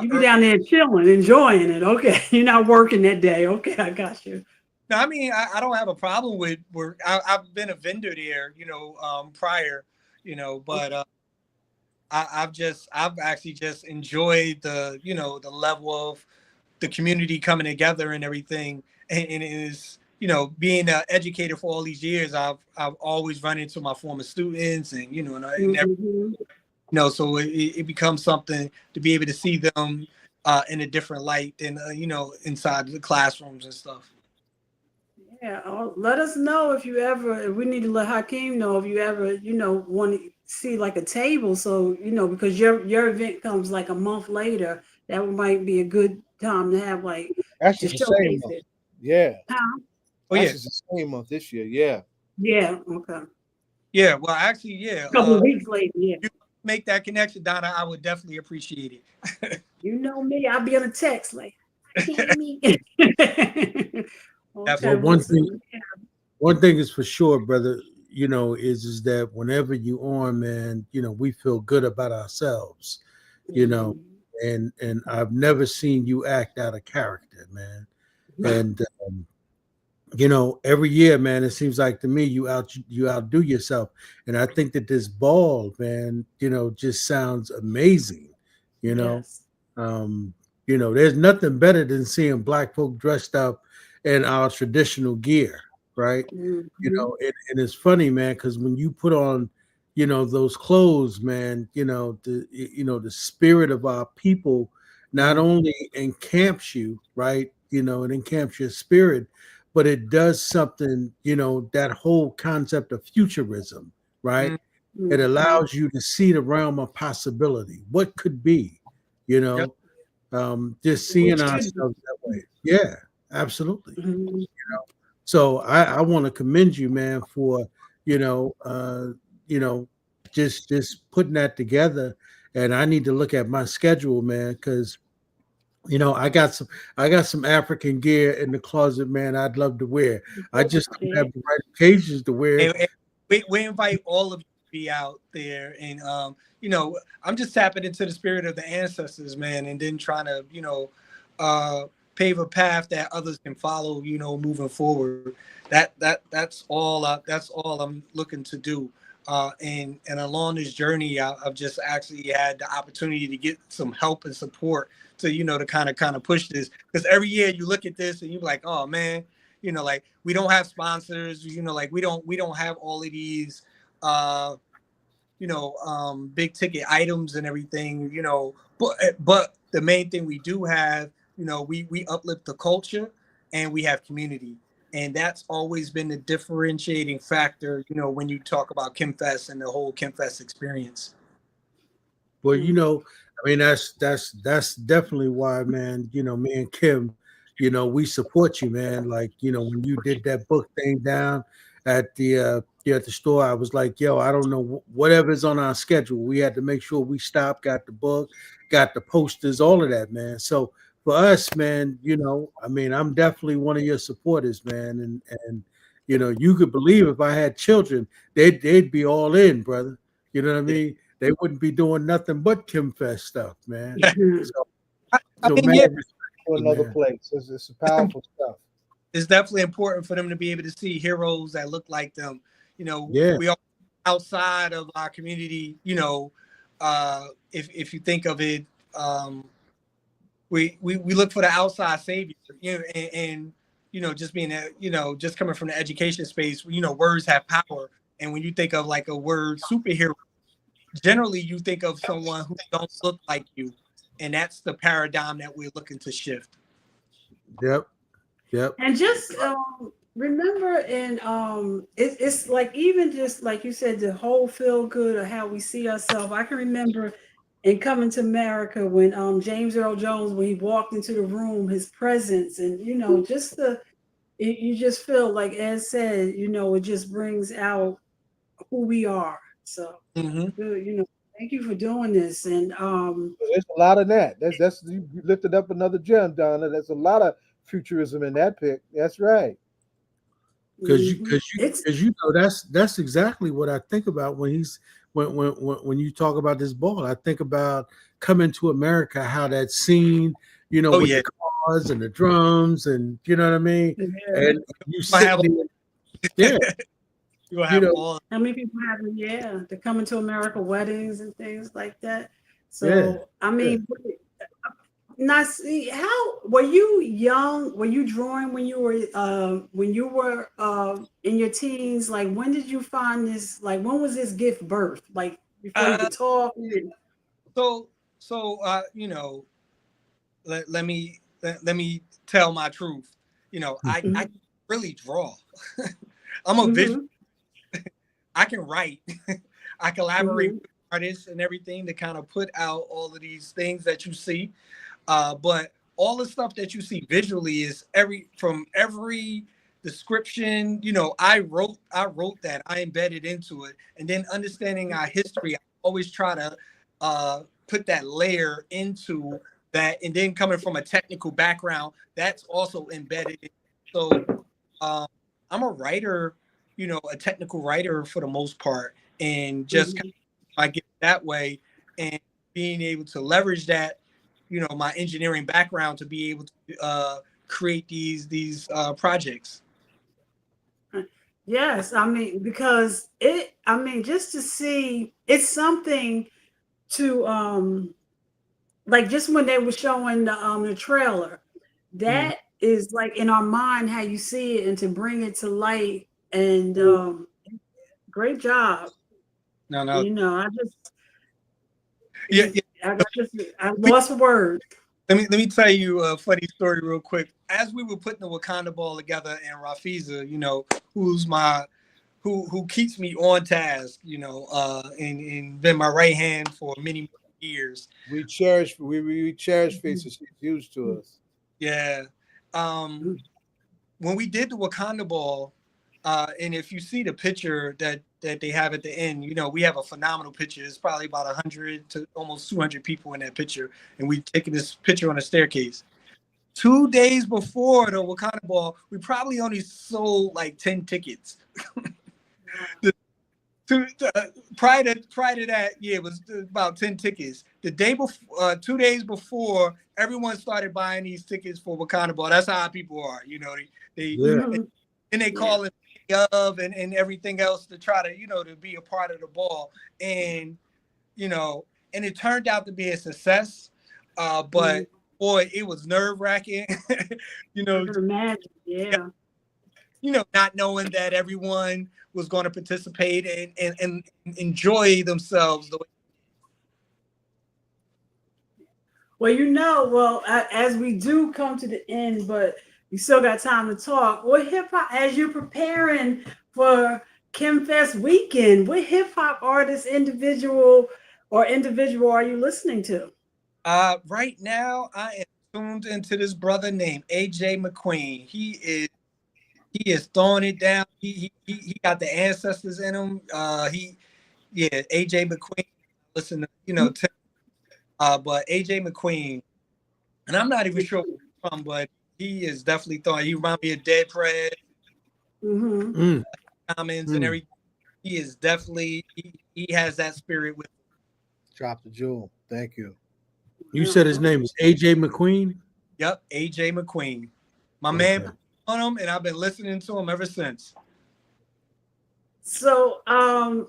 be down there chilling, enjoying it. Okay, you're not working that day. Okay, I got you. No, I mean, I don't have a problem with work. I've been a vendor there, prior, but I've actually just enjoyed the the level of the community coming together and everything, and it is. Being an educator for all these years, I've always run into my former students, and so it becomes something to be able to see them in a different light than inside the classrooms and stuff. Yeah, let us know if we need to let Hakeem know if you ever want to see like a table, so because your event comes like a month later, that might be a good time to have like actually the same month. Yeah. Huh? Oh yeah, it's the same month this year. Yeah. Yeah. Okay. Yeah. Well, actually, yeah. A couple of weeks later. Yeah. You make that connection, Donna. I would definitely appreciate it. You know me. I'll be on a text like. Okay, well, one thing is for sure, brother. Is that whenever you on, man, we feel good about ourselves. And I've never seen you act out of character, man. And every year, man, it seems like to me you outdo yourself. And I think that this ball, man, just sounds amazing. Yes. There's nothing better than seeing Black folk dressed up in our traditional gear, right? And it's funny, man, because when you put on, those clothes, man, the spirit of our people not only encamps you, right? It encamps your spirit, but it does something, that whole concept of futurism, right? It allows you to see the realm of possibility. What could be, just seeing ourselves that way. Yeah, absolutely. So I want to commend you, man, for, just putting that together. And I need to look at my schedule, man, because I got some African gear in the closet, man. I'd love to wear. I just don't have the right occasions to wear it. We invite all of you to be out there, and I'm just tapping into the spirit of the ancestors, man, and then trying to pave a path that others can follow, moving forward. That's all I'm looking to do. And along this journey, I've just actually had the opportunity to get some help and support to, to kind of push this. Because every year you look at this and you're like, oh man, like we don't have sponsors, like we don't have all of these, big ticket items and everything, but the main thing we do have, we uplift the culture and we have community. And that's always been the differentiating factor, when you talk about Khemfest and the whole Khemfest experience. Well, that's definitely why, man, me and Kim, we support you, man. Like, when you did that book thing down at the store, I was like, yo, I don't know, whatever's on our schedule. We had to make sure we stopped, got the book, got the posters, all of that, man. So for us, man, I'm definitely one of your supporters, man. And you could believe if I had children, they'd be all in, brother. You know what I mean? They wouldn't be doing nothing but Khemfest stuff, man. Another place. It's powerful stuff. It's definitely important for them to be able to see heroes that look like them. We are outside of our community. If you think of it, we look for the outside savior, and just being just coming from the education space, words have power. And when you think of like a word superhero, generally you think of someone who don't look like you. And that's the paradigm that we're looking to shift. Yep. And just remember, and it's like, even just like you said, the whole feel good of how we see ourselves. I can remember in Coming to America when James Earl Jones, when he walked into the room, his presence, and just you just feel like Ed said, it just brings out who we are. So thank you for doing this. And there's a lot of that. That's you lifted up another gem, Donna. There's a lot of futurism in that pick. That's right. Because that's exactly what I think about when you talk about this ball. I think about Coming to America, how that scene, with the cars and the drums, and you know what I mean. Yeah. And you sit there, how many people have the Coming to America weddings and things like that. So I mean. Naseed, how were you young? Were you drawing when you were in your teens? Like, when did you find this? Like, when was this gift birthed? Like, before you could talk? Let me tell my truth. I really draw. I'm a visual. I can write. I collaborate with artists and everything to kind of put out all of these things that you see. But all the stuff that you see visually is from every description. I wrote that, I embedded into it, and then understanding our history, I always try to put that layer into that, and then coming from a technical background, that's also embedded. So I'm a writer, a technical writer for the most part, and just kind of, I get that way, and being able to leverage that. My engineering background to be able to create these projects. Yes, I mean, because just to see, it's something to like, just when they were showing the trailer, that is like in our mind how you see it, and to bring it to light, and great job. No. I just I lost words. Let me tell you a funny story real quick. As we were putting the Wakanda ball together, and Rafiza, who keeps me on task, and been my right hand for many years. We cherish faces. She's huge to us. Yeah. When we did the Wakanda ball, and if you see the picture that they have at the end, we have a phenomenal picture. It's probably about 100 to almost 200 people in that picture, and we've taken this picture on a staircase. 2 days before the Wakanda ball, we probably only sold like 10 tickets. Prior to that, it was about 10 tickets. The day before, 2 days before, everyone started buying these tickets for Wakanda ball. That's how people are, and they call it of and everything else to try to to be a part of the ball, and and it turned out to be a success, but boy, it was nerve-wracking. Imagine, not knowing that everyone was going to participate and enjoy themselves the way. Well, as we do come to the end, but we still got time to talk. What hip hop, as you're preparing for Khemfest weekend, what hip hop artist, individual are you listening to? Right now, I am tuned into this brother named AJ McQueen. He is throwing it down. He got the ancestors in him. AJ McQueen. Listen to but AJ McQueen, and I'm not even sure where he's from, but he is definitely throwing. He reminds me of Dead Fred, Commons, and everything. He is definitely he has that spirit with him. Drop the jewel. Thank you. You said his name is AJ McQueen? Yep, AJ McQueen. My man on him, and I've been listening to him ever since. So that's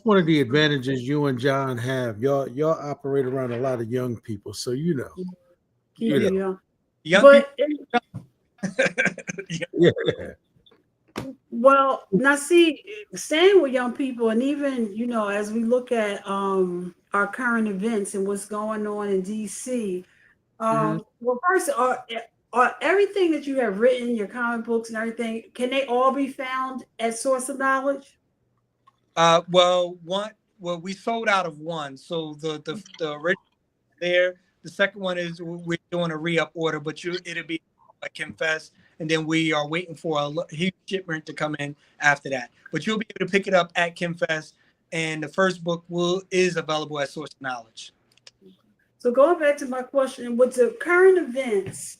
one of the advantages you and John have. Y'all operate around a lot of young people, so Young But Yeah. well, now see, staying with young people, and even as we look at our current events and what's going on in DC. Well, first, are everything that you have written, your comic books and everything, can they all be found at Source of Knowledge? Well, we sold out of one, so the original there. The second one is we're doing a re-up order, but it'll be a Khemfest, and then we are waiting for a huge shipment to come in after that. But you'll be able to pick it up at Khemfest, and the first book is available at Source of Knowledge. So going back to my question, with the current events,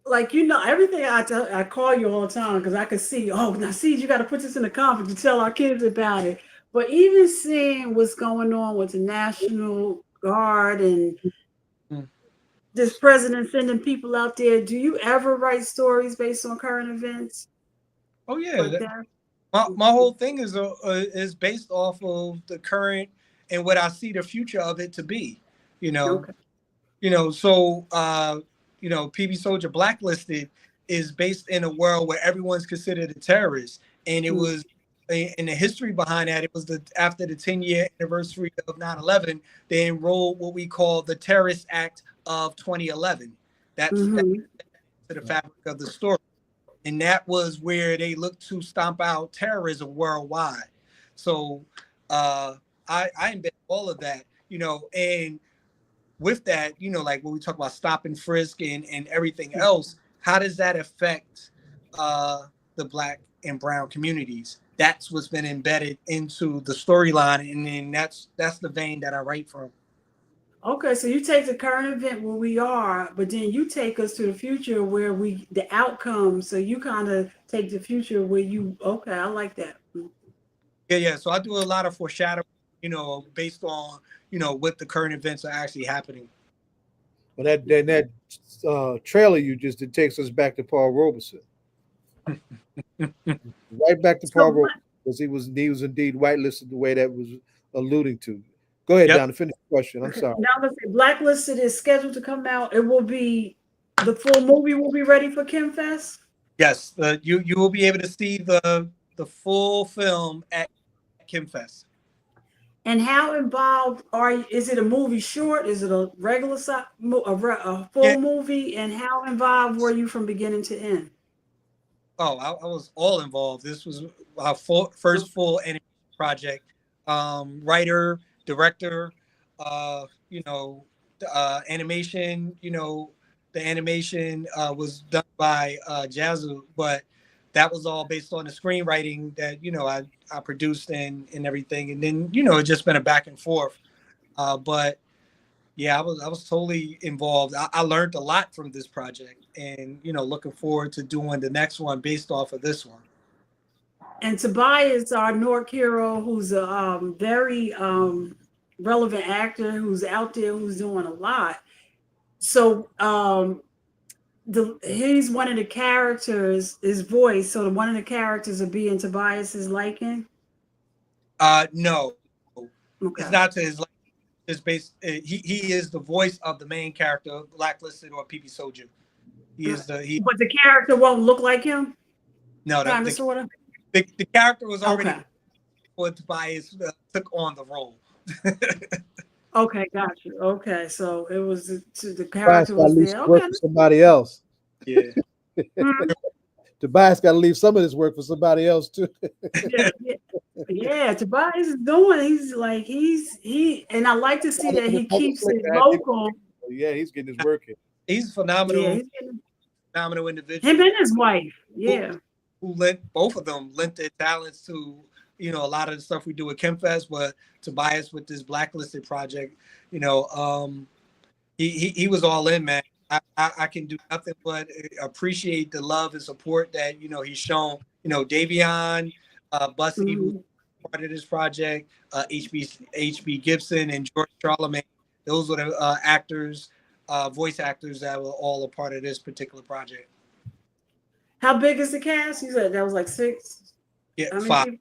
like everything I call you all the time because I can see, Naseed, you got to put this in the conference to tell our kids about it. But even seeing what's going on with the National Guard and this president sending people out there, do you ever write stories based on current events? Oh yeah, my whole thing is based off of the current and what I see the future of it to be. Okay. So PB Soldier Blacklisted is based in a world where everyone's considered a terrorist, and it was. In the history behind that, it was after the 10-year anniversary of 9/11, they enrolled what we call the Terrorist Act of 2011. That's to the fabric of the story. And that was where they looked to stomp out terrorism worldwide. So I embed all of that, and with that, like when we talk about stop and frisk and everything else, how does that affect the Black and brown communities? That's what's been embedded into the storyline, and then that's the vein that I write from. Okay, so you take the current event where we are, but then you take us to the future where the outcome. So you kind of take the future where I like that. Yeah. So I do a lot of foreshadowing, based on, what the current events are actually happening. Well, that trailer you just did takes us back to Paul Robeson. Right back to Paul Robeson, because he was indeed whitelisted the way that was alluding to. Go ahead, Donna, finish the question. I'm sorry. Now let's say Blacklisted is scheduled to come out. It will be the full movie will be ready for Khemfest? Yes, you will be able to see the full film at Khemfest. And how involved is it a movie short? Is it a regular a full movie? And how involved were you from beginning to end? Oh, I was all involved. This was our first full animation project. Writer, director, animation. The animation was done by Jazzu, but that was all based on the screenwriting that I produced and everything. And then it's just been a back and forth. But yeah, I was totally involved. I learned a lot from this project, and looking forward to doing the next one based off of this one. And Tobias, our Nork hero, who's a very relevant actor, who's out there, who's doing a lot. So he's one of the characters, his voice. So one of the characters will be in Tobias's liking. No, okay. It's not to his liking. It's based. He is the voice of the main character, Blacklisted or PB Soldier. But the character won't look like him. No, kind of sort of. The character was already before Tobias took on the role. Okay, got you. Okay, so it was the character was there. Okay. Work for somebody else. Yeah. Tobias got to leave some of this work for somebody else too. yeah. Tobias is doing. And I like to see that he keeps it local. Yeah, he's getting his work in. He's phenomenal. Yeah, phenomenal individual. Him and his wife. Yeah. Who both of them lent their talents to a lot of the stuff we do at Khemfest, but Tobias with this Blacklisted project, he was all in, man. I can do nothing but appreciate the love and support that he's shown. Davion, Bussy, who's part of this project, HB Gibson and George Charlemagne. Those were the actors, voice actors that were all a part of this particular project. How big is the cast? You said that was like 6. Yeah, 5.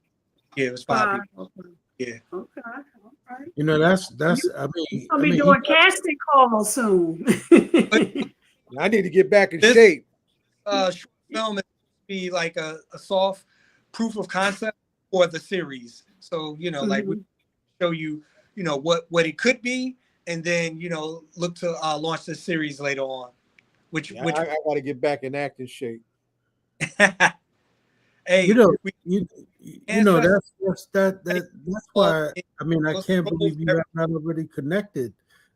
Yeah, it was 5 people. Okay. Yeah. Okay. Right. You know, that's. I You're mean, gonna be doing casting calls soon. I need to get back in This shape. short film is be like a soft proof of concept for the series. So, you know, like we show you, you know, what it could be, and then, you know, look to launch the series later on. Which I got to get back in acting shape. hey, you know, we you know ancestors that's why. I mean, I can't believe you have not already connected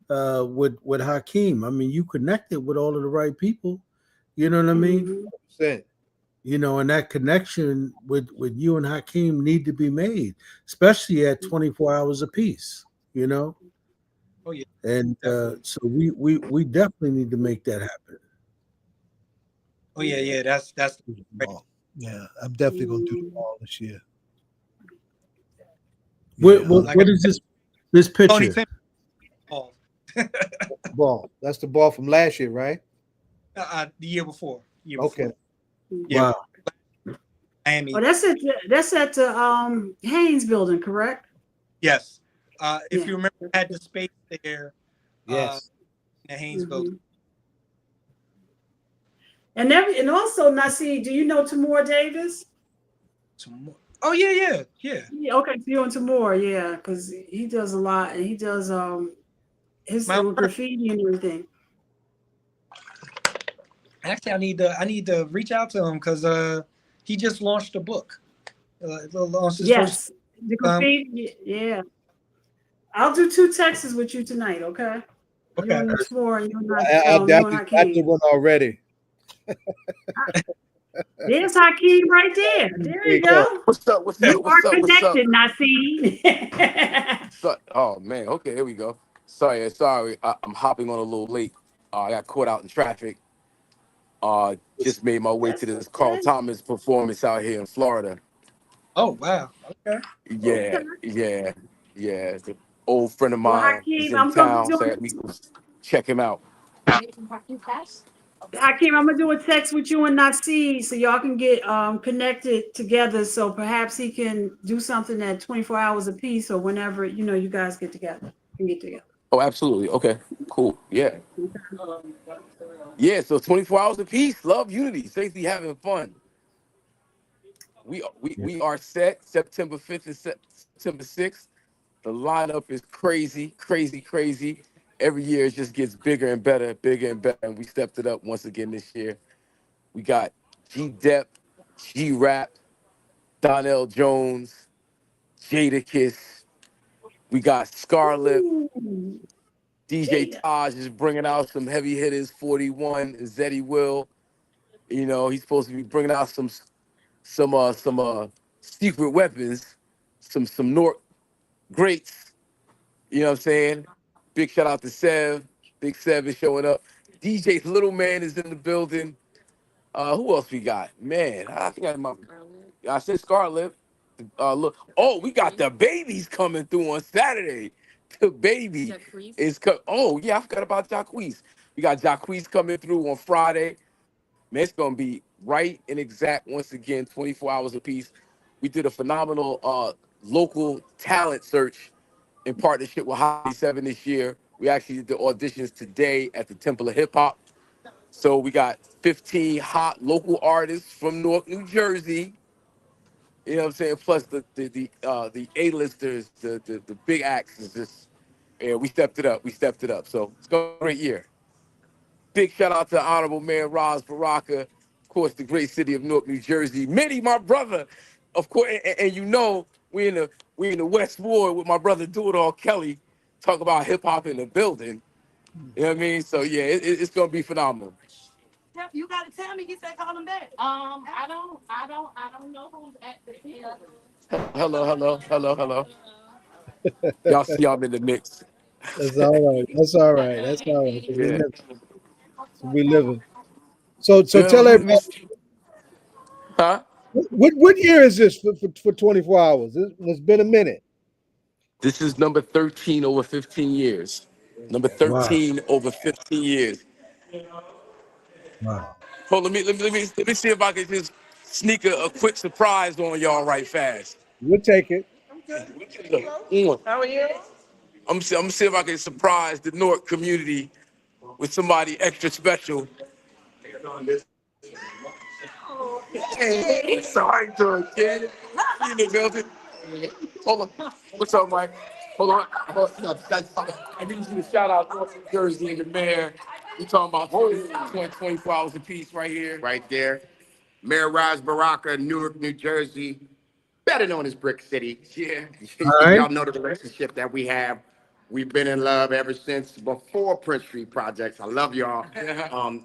with Hakeem. I mean, you connected with all of the right people. You know what I mean? 100%. You know, and that connection with you and Hakeem need to be made, especially at 24 hours apiece. You know, Oh yeah, and definitely. so we definitely need to make that happen. Oh yeah. That's Yeah, I'm definitely gonna do the ball this year. What like is this Tony picture? Tim Ball. That's the ball from last year, right? the year before. Okay. Yeah. Wow. Miami. Oh, that's at the Haynes building, correct? Yes. If Yeah. you remember, I had the space there. Yes. In the Haynes building. And also Naseed, do you know Tamor Davis? Oh yeah. Yeah, okay, so you and Tamor, yeah, because he does a lot, and he does his graffiti and everything. Actually, I need to reach out to him because he just launched a book. Launched his Yes, first. the graffiti. Yeah, I'll do 2 texts with you tonight. Okay. You Okay. and Tamor, and you and I Hakeem. did one already. There's Hakeem right there. There you go. What's up? What's You up? What's are up? What's up? connected, Naseed. Oh man. Okay, here we go. Sorry. I'm hopping on a little late. I got caught out in traffic. Just made my way to That's this Carl okay. Thomas performance out here in Florida. Oh wow. Okay. Yeah. It's an old friend of Well, mine is Hakeem, in I'm gonna be town, so I doing. got to check him out. Hakeem, I'm gonna do a text with you and Naseed so y'all can get connected together. So perhaps he can do something at 24 hours apiece or whenever you guys get together. Can get together. Oh, absolutely. Okay. Cool. Yeah. Yeah. So 24 hours apiece. Love, unity, safety, having fun. We are set September 5th and September 6th. The lineup is crazy. Every year it just gets bigger and better. And we stepped it up once again this year. We got G Dep, G Rap, Donnell Jones, Jadakiss. We got Scarlett. Ooh, DJ yeah. Taj is bringing out some heavy hitters. 41, Zeddy Will. You know, he's supposed to be bringing out some secret weapons, some North greats. You know what I'm saying? Big shout out to Sev. Big Sev is showing up. DJ Little Man is in the building. Who else we got? Man, I think I said Scarlett. Look, we got the babies coming through on Saturday. The baby is coming. Oh yeah, I forgot about Jacquees. We got Jacquees coming through on Friday. Man, it's gonna be right and exact once again, 24 hours apiece. We did a phenomenal local talent search in partnership with High 7 this year. We actually did the auditions today at the Temple of Hip Hop. So we got 15 hot local artists from Newark, New Jersey. You know what I'm saying? Plus the A-listers, the big acts is just, yeah, we stepped it up. So it's going to be a great year. Big shout out to the Honorable Man Roz Baraka, of course, the great city of Newark, New Jersey. Minnie, my brother, of course, and you know we in the West Ward with my brother Do It All Kelly, talk about hip hop in the building. You know what I mean? So yeah, it's gonna be phenomenal. You gotta tell me. He said call him back. I don't know who's at the field. Hello. Y'all see I'm in the mix. That's all right. That's all right. 'Cause Yeah. we living. So Yeah, tell everybody, huh? what year is this for 24 hours? It's been a minute. This is number 13 over 15 years. Number Wow. 13 over 15 years. Wow. Hold on, let me see if I can just sneak a quick surprise on y'all right fast. We'll take it. Look, How are you? I'm gonna see if I can surprise the North community with somebody extra special. Hey, sorry to a kid. You in the building? Hold on. What's up, Mike? Hold on. I need you to shout out North New Jersey and the mayor. We talking about 24 hours apiece right here. Right there. Mayor Raz Baraka, Newark, New Jersey, better known as Brick City. Yeah. All right. Y'all know the relationship that we have. We've been in love ever since before Prince Street Projects. I love y'all.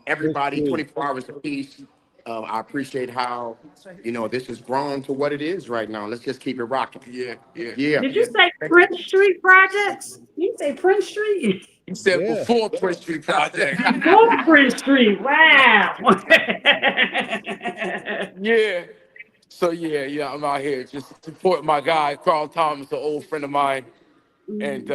Everybody, 24 hours apiece. I appreciate how, this has grown to what it is right now. Let's just keep it rocking. Yeah. Did you say Prince Street Projects? You say Prince Street? You said before Prince Street Project. Before Prince Street. Wow. Yeah. So yeah, I'm out here just supporting my guy, Carl Thomas, an old friend of mine. And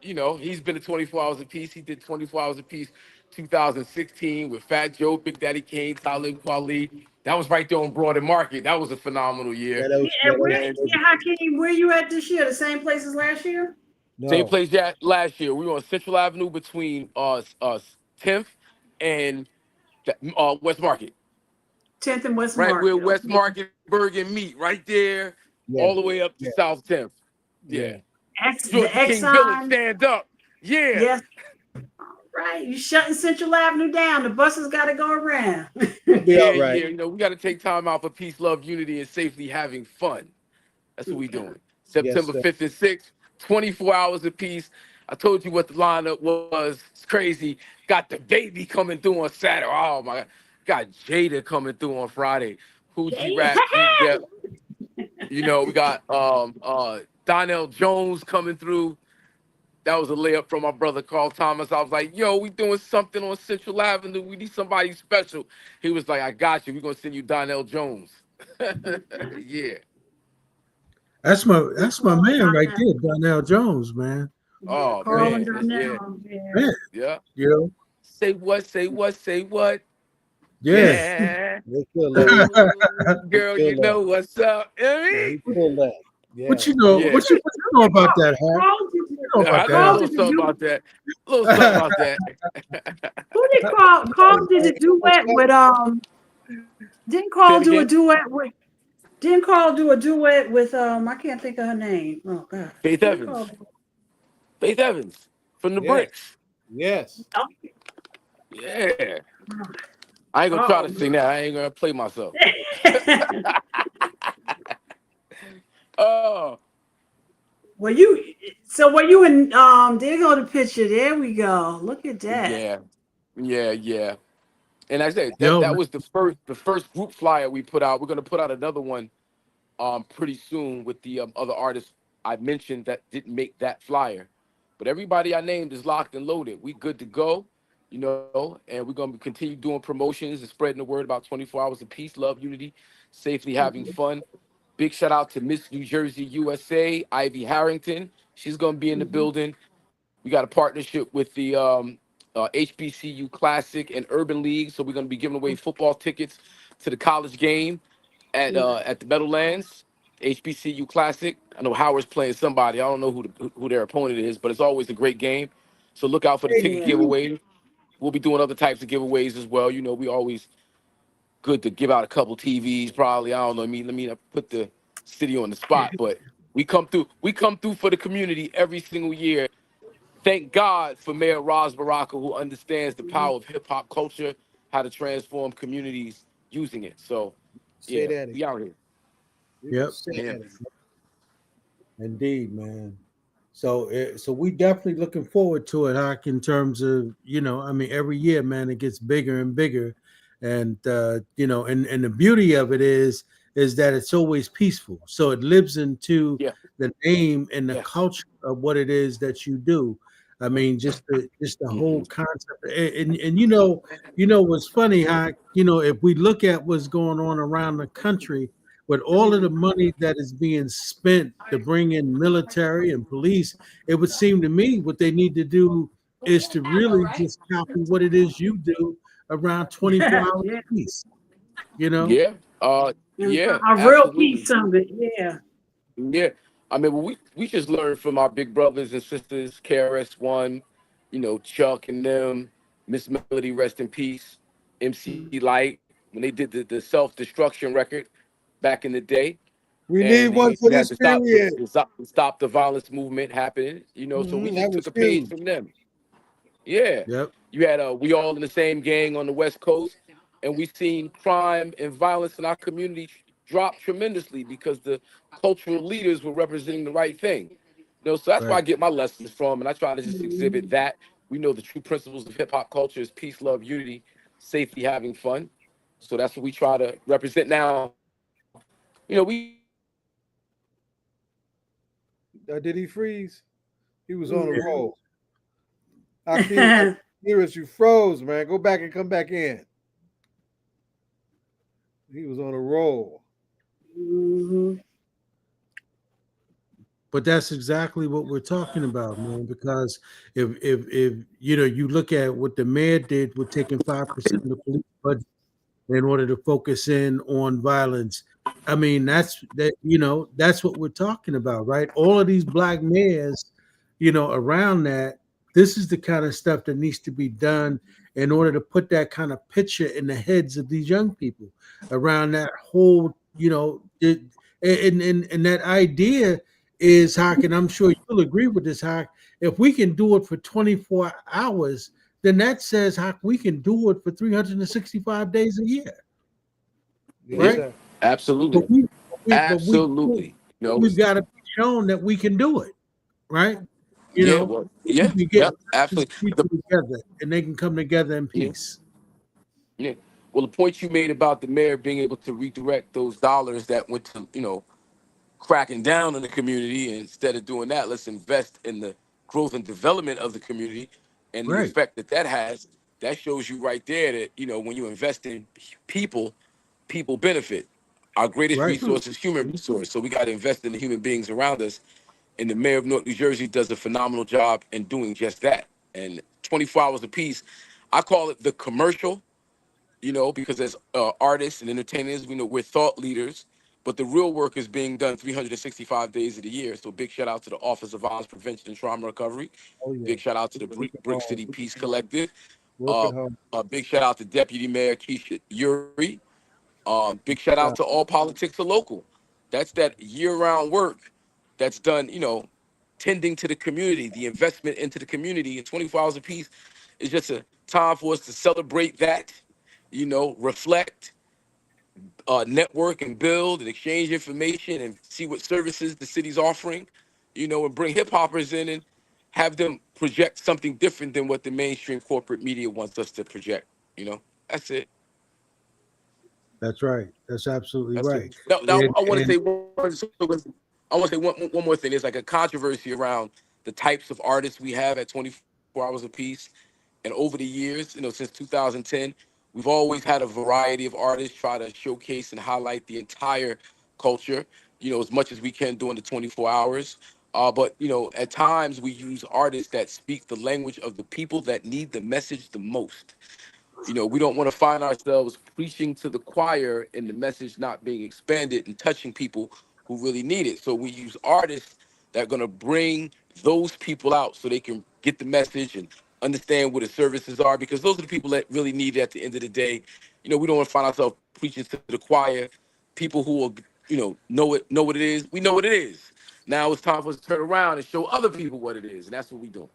he's been to 24 hours apiece. He did 24 hours apiece 2016 with Fat Joe, Big Daddy Kane, Talib Kweli. That was right there on Broad and Market. That was a phenomenal year. Hakeem, where you at this year? The same place as last year? No. Same place last year. We were on Central Avenue between 10th and West Market. 10th and West Right Market. where West Market Bergen meet, right there, all the way up to South 10th. Yeah. The King Village, stand up. Yeah. Yes. Right. You shutting Central Avenue down. The buses got to go around. Yeah. We got to take time out for peace, love, unity, and safely having fun. That's what we doing. September 5th and 6th, 24 hours apiece. I told you what the lineup was. It's crazy. Got the baby coming through on Saturday. Oh, my God. Got Jada coming through on Friday. Hoochie Rap. We got Donnell Jones coming through. That was a layup from my brother Carl Thomas. I was like, yo, we doing something on Central Avenue. We need somebody special. He was like, I got you. We're going to send you Donnell Jones. Yeah. That's my man right there, Donnell Jones, man. Oh, Carl man. and Donnell. Yeah. Yeah. Say what, say what, say what? Yes. Yeah. Girl, you know what's up. Yeah. What you know? Yeah. What you know about that, huh? I know a little something about that. A little something about that. Who did Carl did a duet with didn't Carl do a duet with I can't think of her name. Oh God. Faith Evans. Faith Evans from the Bricks. Yes. Oh. Yeah. I ain't gonna try to sing that. I ain't gonna play myself. Oh. Were you in there go the picture. There we go. Look at that. Yeah. And I said that was the first group flyer we put out. We're gonna put out another one pretty soon with the other artists I mentioned that didn't make that flyer. But everybody I named is locked and loaded. We good to go, and we're gonna continue doing promotions and spreading the word about 24 hours of peace, love, unity, safely having fun. Big shout out to Miss New Jersey USA, Ivy Harrington. She's gonna be in the building. We got a partnership with the HBCU Classic and Urban League, so we're gonna be giving away football tickets to the college game at the Meadowlands. HBCU Classic. I know Howard's playing somebody. I don't know who their opponent is, but it's always a great game. So look out for the ticket giveaway. We'll be doing other types of giveaways as well. We always good to give out a couple TVs, probably. I don't know. Let me not put the city on the spot, but we come through for the community every single year. Thank God for Mayor Raz Baraka, who understands the power of hip hop culture, how to transform communities using it. So we out here. Yep. Indeed, man. So we definitely looking forward to it, Hawk, in terms of, every year, man, it gets bigger and bigger. And, and the beauty of it is that it's always peaceful. So it lives into the name and the culture of what it is that you do. I mean, just the whole concept. And what's funny, Hawk, if we look at what's going on around the country, with all of the money that is being spent to bring in military and police, it would seem to me what they need to do is to really just copy what it is you do around 24 hours a piece. Yeah. A real piece of it. Yeah. I mean, we just learned from our big brothers and sisters, KRS-One, Chuck and them, Miss Melody, rest in peace, MC Light, when they did the self-destruction record back in the day. We need And one they for had this to period. stop the violence movement happening, so we That just was took a page huge. from them. Yeah. Yep. You had we all in the same gang on the West Coast, and we seen crime and violence in our community drop tremendously because the cultural leaders were representing the right thing. So that's where I Right. get my lessons from, and I try to just exhibit that. We know the true principles of hip hop culture is peace, love, unity, safety, having fun. So that's what we try to represent now. We Did he freeze? He was on a roll. I hear as you froze, man. Go back and come back in. He was on a roll. But that's exactly what we're talking about, man. Because if you look at what the mayor did with taking 5% of the police budget in order to focus in on violence, I mean that's what we're talking about, right? All of these black mayors, around that. This is the kind of stuff that needs to be done in order to put that kind of picture in the heads of these young people around that whole, and that idea is, Hawk, and I'm sure you'll agree with this, Hawk. If we can do it for 24 hours, then that says, Hawk, we can do it for 365 days a year. Right? Yeah, absolutely. Absolutely. We've got to be shown that we can do it, right? Absolutely. People together, and they can come together in peace. Yeah. Well, the point you made about the mayor being able to redirect those dollars that went to, cracking down on the community, and instead of doing that, let's invest in the growth and development of the community and the effect that has. That shows you right there that, when you invest in people benefit. Our greatest resource is human resource. So we got to invest in the human beings around us. And the mayor of Newark, New Jersey does a phenomenal job in doing just that. And 24 hours apiece, I call it the commercial, because as artists and entertainers, we know we're thought leaders, but the real work is being done 365 days of the year. So big shout out to the Office of Violence Prevention and Trauma Recovery. Big shout out to the Brick City Peace Collective. A big shout out to Deputy Mayor Keisha Yuri. Big shout out to All Politics Are Local. That's that year-round work that's done, tending to the community, the investment into the community. And 24 hours apiece is just a time for us to celebrate that, reflect, network and build and exchange information and see what services the city's offering, and bring hip hoppers in and have them project something different than what the mainstream corporate media wants us to project. That's it. That's right. That's absolutely That's right. it. Now I want to say one more thing. There's like a controversy around the types of artists we have at 24 hours apiece. And over the years, since 2010, we've always had a variety of artists try to showcase and highlight the entire culture, as much as we can during the 24 hours. But, at times we use artists that speak the language of the people that need the message the most. We don't want to find ourselves preaching to the choir and the message not being expanded and touching people who really need it. So we use artists that are going to bring those people out so they can get the message and understand what the services are, because those are the people that really need it at the end of the day. We don't want to find ourselves preaching to the choir. People who will, know what it is. We know what it is. Now it's time for us to turn around and show other people what it is, and that's what we do.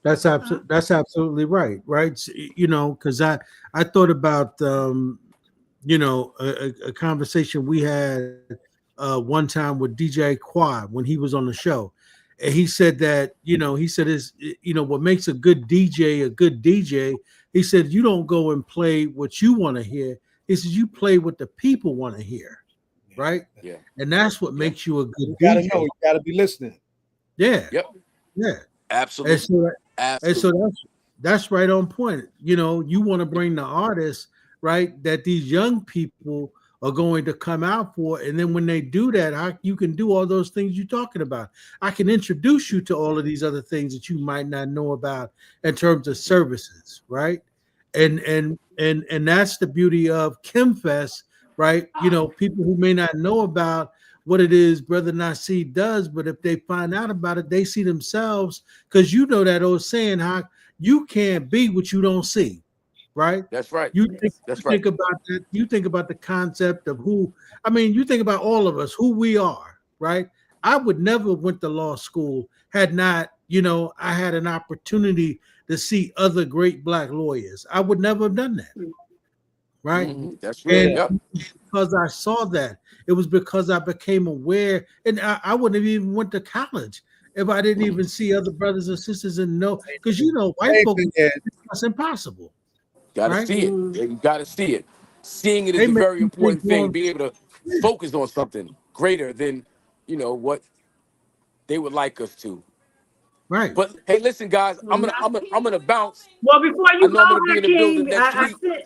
That's absolutely right. Because I thought about a conversation we had one time with DJ Quad when he was on the show, and he said that is what makes a good DJ. He said you don't go and play what you want to hear. He says you play what the people want to hear, right? Yeah. And that's what makes you a good You DJ. gotta know. You gotta be listening. Yeah. Yep. Yeah. Absolutely. And so that's right on point. You want to bring the artists, right, that these young people are going to come out for. And then when they do that, you can do all those things you're talking about. I can introduce you to all of these other things that you might not know about in terms of services, right? And that's the beauty of Khemfest, right? People who may not know about what it is Brother Naseed does, but if they find out about it, they see themselves, because you know that old saying, how you can't be what you don't see, right? That's right. You That's right. think about that. You think about the concept of who, I mean, you think about all of us, who we are, right? I would never went to law school had not, I had an opportunity to see other great Black lawyers. I would never have done that, right? That's real. And Yep. because I saw that, it was because I became aware, and I wouldn't have even went to college if I didn't even see other brothers and sisters and know, because white folks, that's impossible. Got to right? see it. You got to see it. Seeing it They is a make very you think important thing. more. Being able to focus on something greater than, what they would like us to. Right. But hey, listen, guys, I'm gonna bounce. Well, before I you know I'm go, gonna be in the building Hakeem, next week.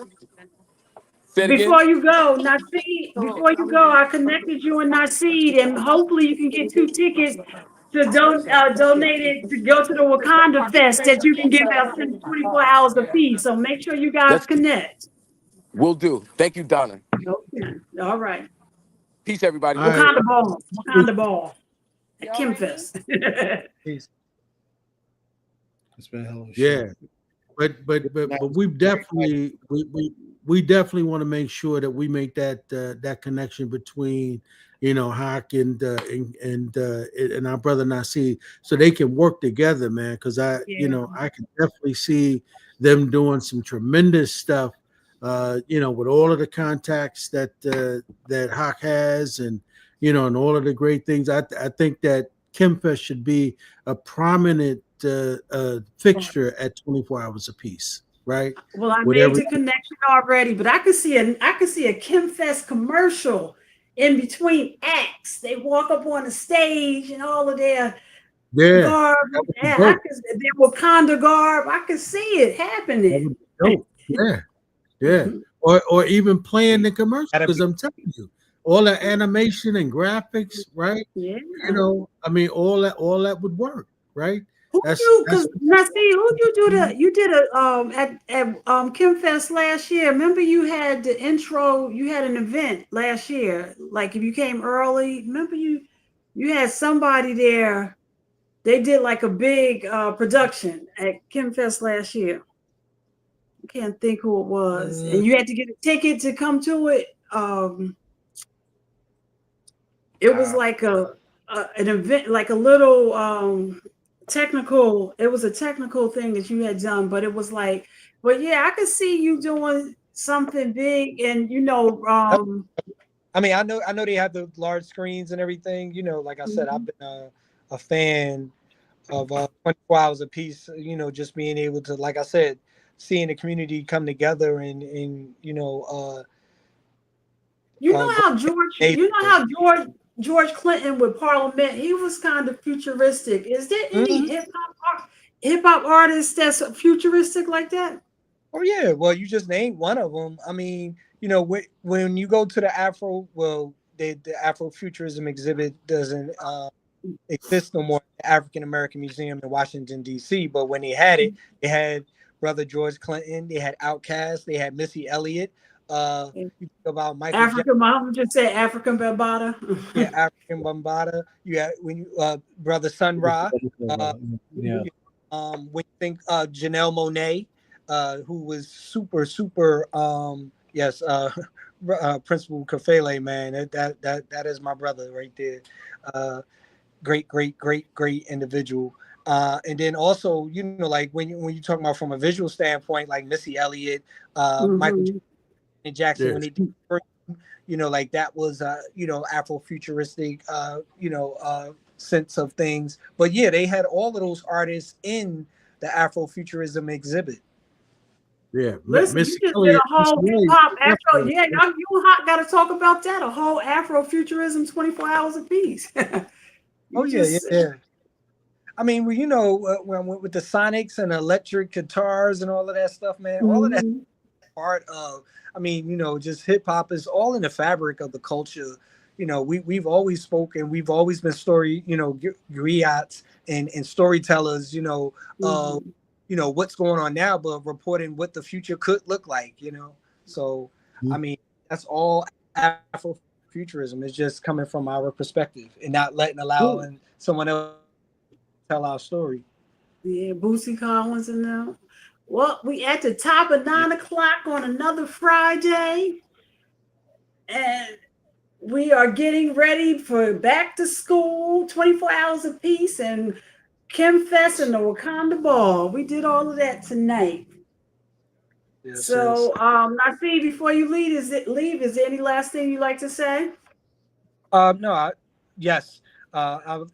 Say it again. before you go, Naseed, before you go, I connected you and Naseed, and hopefully you can get 2 tickets to donate it to go to the Wakanda Fest that you can give out 24 hours apiece. So make sure you guys connect. Will do. Thank you, Donna. Okay. All right. Peace, everybody. All right. Wakanda ball. Wakanda ball. At Khemfest. Peace. It's been a hell of a Yeah. show. But we definitely we definitely want to make sure that we make that connection between Hawk and our brother Naseed, so they can work together, man. Because I can definitely see them doing some tremendous stuff, with all of the contacts that Hawk has, and and all of the great things. I think that Khemfest should be a prominent fixture at 24 hours apiece, right? Well, I made the connection already, but I could see a Khemfest commercial in between acts. They walk up on the stage and all of their garb, their Wakanda garb. I could see it happening. Yeah. Or even playing the commercial, because I'm telling you, all the animation and graphics, right? Yeah. I mean, all that would work, right? Because Naseed, you did at Khemfest last year. Remember you had the intro, you had an event last year. Like if you came early, remember you had somebody there. They did like a big production at Khemfest last year. I can't think who it was. And you had to get a ticket to come to it. It was like an event, like a little technical. It was a technical thing that you had done, but it was like, but yeah, I could see you doing something big, and I mean, I know they have the large screens and everything. Like I said, I've been a fan of 24 hours a piece. Just being able to, like I said, seeing the community come together and George Clinton with Parliament, he was kind of futuristic. Is there any hip hop artists that's futuristic like that? Oh yeah, well, you just named one of them. I mean, when you go to the the Afrofuturism exhibit doesn't exist no more at the African American Museum in Washington D.C. But when they had it, they had Brother George Clinton, they had Outkast, they had Missy Elliott. You think about Michael African, Mom just say African Bambaataa. Yeah, African Bambaataa. You had Brother Sun Ra. When you think Janelle Monáe, who was super Principal Kafele, man. That is my brother right there. Great individual. And then also, like when you talk about from a visual standpoint, like Missy Elliott, Michael Jackson, when they did, like that was Afrofuturistic, sense of things. But yeah, they had all of those artists in the Afrofuturism exhibit. Yeah, listen, you just did a whole hip hop Afro. Yeah, you got to talk about that. A whole Afrofuturism 24 hours a piece. Yeah. I mean, with the sonics and electric guitars and all of that stuff, man, all of that part of, just hip hop is all in the fabric of the culture. We've always spoken, we've always been griots and storytellers, what's going on now, but reporting what the future could look like, So, I mean, that's all Afrofuturism Afrofuturism. It's just coming from our perspective and not allowing someone else tell our story. Yeah, Boosie Collins and them. Well, we at the top of 9 o'clock on another Friday, and we are getting ready for back to school, 24 hours apiece, and Khemfest and the Wakanda Ball. We did all of that tonight. Yes, So, Naseed, before you leave, is there any last thing you'd like to say? No, yes. I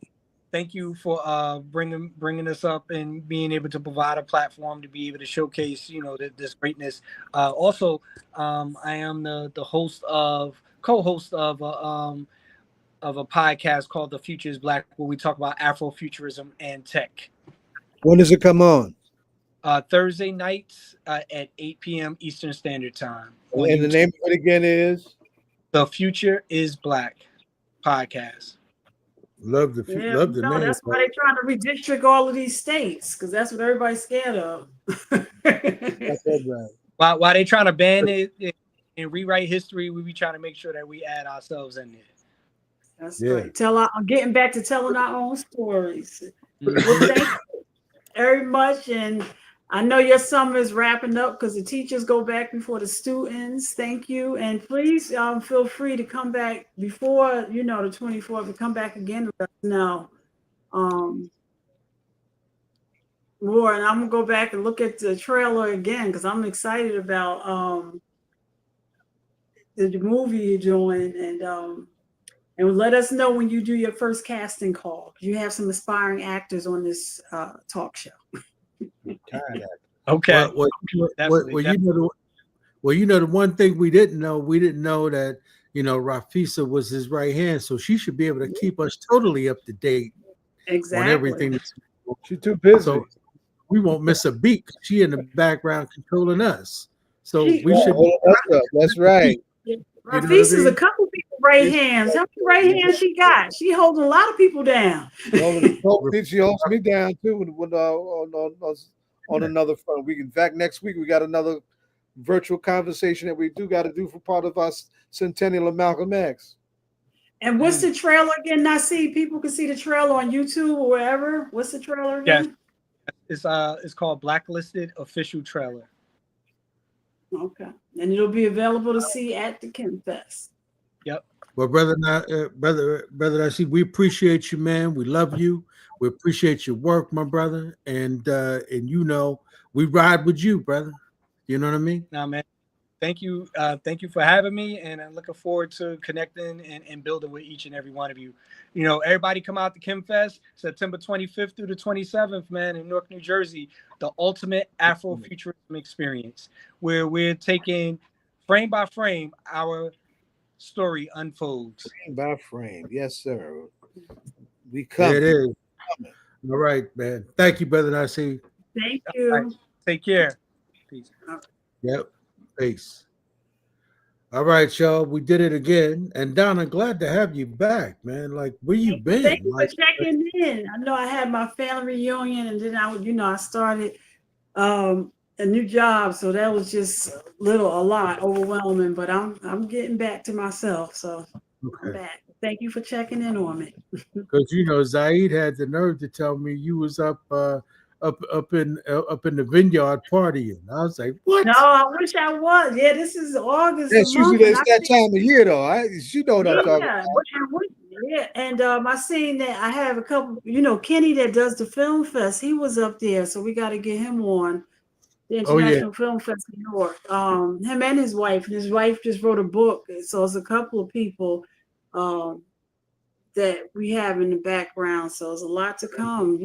thank you for bringing this up and being able to provide a platform to be able to showcase, this greatness. Also, I am the co-host of a podcast called The Future is Black, where we talk about Afrofuturism and tech. When does it come on? Thursday nights at 8 p.m. Eastern Standard Time. And the name of it again is The Future is Black podcast. Love the name. That's why they're trying to redistrict all of these states, because that's what everybody's scared of. That's right. While they trying to ban it and rewrite history, we be trying to make sure that we add ourselves in there. That's right. I'm getting back to telling our own stories. Well, thank you very much, and I know your summer is wrapping up because the teachers go back before the students. Thank you, and please feel free to come back before the 24th. To come back again and let us know more. And I'm gonna go back and look at the trailer again because I'm excited about the movie you're doing, and let us know when you do your first casting call. You have some aspiring actors on this talk show. Okay. Well, the one thing we didn't know that Rafisa was his right hand, so she should be able to keep us totally up to date on everything. She's too busy, so we won't miss a beat. She in the background controlling us, so we should. That's right. Rafisa's a couple people right hands. How many right hands she got? She holding a lot of people down. She holds me down too on another front. In fact, next week we got another virtual conversation that we got to do for part of our centennial of Malcolm X. And what's the trailer again? I see people can see the trailer on YouTube or wherever. What's the trailer again? Yes. It's called Blacklisted Official Trailer. Okay, and it'll be available to see at the Khemfest. Yep. Well, brother Naseed, we appreciate you, man. We love you. We appreciate your work, my brother, and we ride with you, brother. You know what I mean? Nah, man. Thank you for having me, and I'm looking forward to connecting and building with each and every one of you. Everybody come out to Khemfest, September 25th through the 27th, man, in Newark, New Jersey, the ultimate Afrofuturism experience, where we're taking frame by frame our story unfolds. Frame by frame, yes, sir. We come. It is. All right, man. Thank you, brother Naseed. Thank you. Right. Take care. Peace. Yep. Peace. All right, y'all. We did it again. And Donna, glad to have you back, man. Like, where you been? Thank you for checking in. I know I had my family reunion, and then I started a new job, so that was just a lot overwhelming. But I'm getting back to myself, so I'm back. Thank you for checking in on me. Because Zaid had the nerve to tell me you was up in the vineyard partying. I was like, what? No, I wish I was. Yeah, this is August. That's usually that time of year, though. You know what I'm talking about. Yeah, and I seen that I have a couple. Kenny that does the film fest. He was up there, so we got to get him on the International Film Fest in New York. Him and his wife. His wife just wrote a book, so it's a couple of people that we have in the background. So there's a lot to come.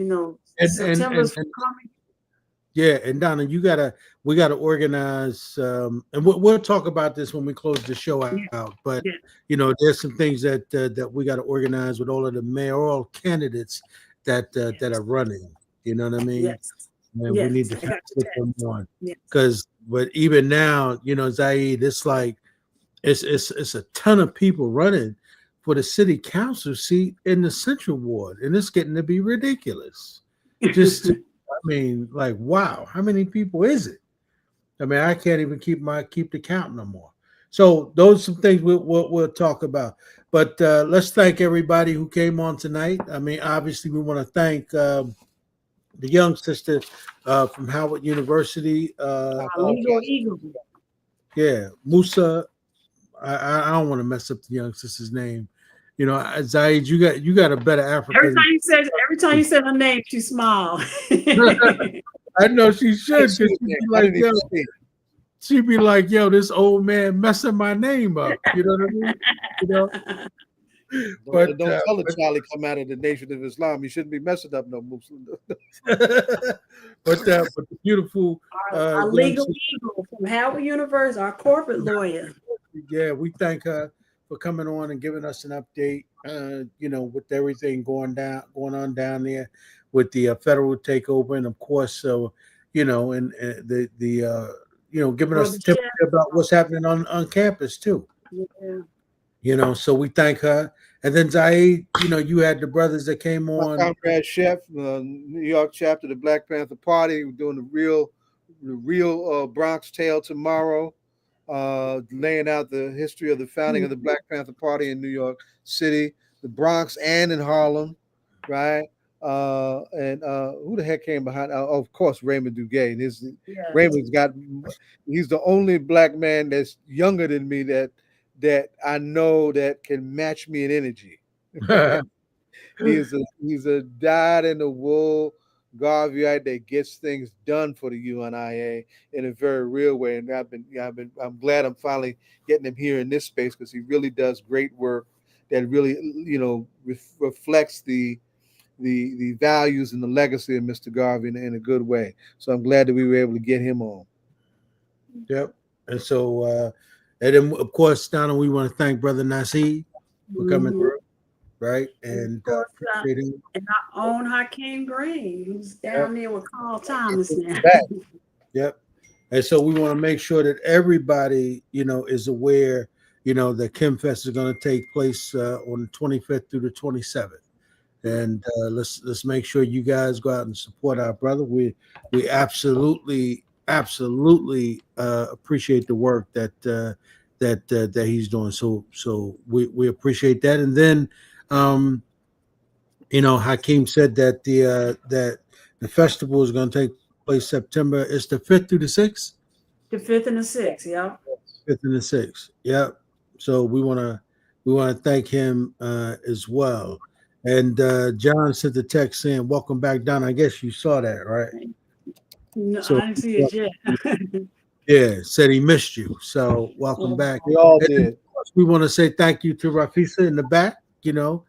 September's coming. Yeah, and Donna, we gotta organize, and we'll talk about this when we close the show out. But there's some things that we got to organize with all of the mayoral candidates that are running. You know what I mean? Yes. And we need to put them on but even now, Zaid, it's like it's a ton of people running for the city council seat in the Central Ward, and it's getting to be ridiculous. Wow, how many people is it? I can't even keep the count no more. So those are some things we'll talk about. But let's thank everybody who came on tonight. I mean, obviously, we want to thank the young sister from Howard University. Legal Eagle. Yeah, Musa. I don't want to mess up the young sister's name. You know, Zaid, you got a better African. Every time you said her name, she smiled. I know she should, because she'd be like, yo, this old man messing my name up. You know what I mean? You know. But don't tell her Charlie come out of the Nation of Islam. You shouldn't be messing up no Muslim. but the beautiful our legal eagle from Howard University, our corporate lawyer. Yeah, we thank her for coming on and giving us an update. You know, with everything going on down there, with the federal takeover, and of course, so you know, and the you know, giving us tips about what's happening on campus too. Yeah. You know, so we thank her. And then Zaid, you know, you had the brothers that came on. My comrade Shep, New York chapter, the Black Panther Party. We're doing the real Bronx tale tomorrow, laying out the history of the founding of the Black Panther Party in New York City, the Bronx, and in Harlem, right? And who the heck came behind? Of course, Raymond Dugue. Raymond's he's the only black man that's younger than me that I know that can match me in energy. He's a dyed in the wool Garveyite that gets things done for the UNIA in a very real way. And I'm glad I'm finally getting him here in this space, because he really does great work that really, you know, reflects the values and the legacy of Mr. Garvey in a good way. So I'm glad that we were able to get him on. Yep. And so and then, of course, Donna, we want to thank Brother Naseed for coming through, right? And and our own Hakeem Green, who's down there with Carl Thomas now. Yep. And so we want to make sure that everybody, you know, is aware, you know, that Khemfest is going to take place on the 25th through the 27th. And let's make sure you guys go out and support our brother. We absolutely appreciate the work that he's doing. So we appreciate that. And then you know, Hakeem said that the festival is going to take place September. It's the 5th through the 6th. The 5th and the 6th, yeah. 5th and the 6th, yeah. So we want to thank him as well. And John sent the text saying, "Welcome back, Don." I guess you saw that, right? No, I didn't see it yet. Yeah, said he missed you. So welcome back. We all did. We want to say thank you to Rafisa in the back. You know,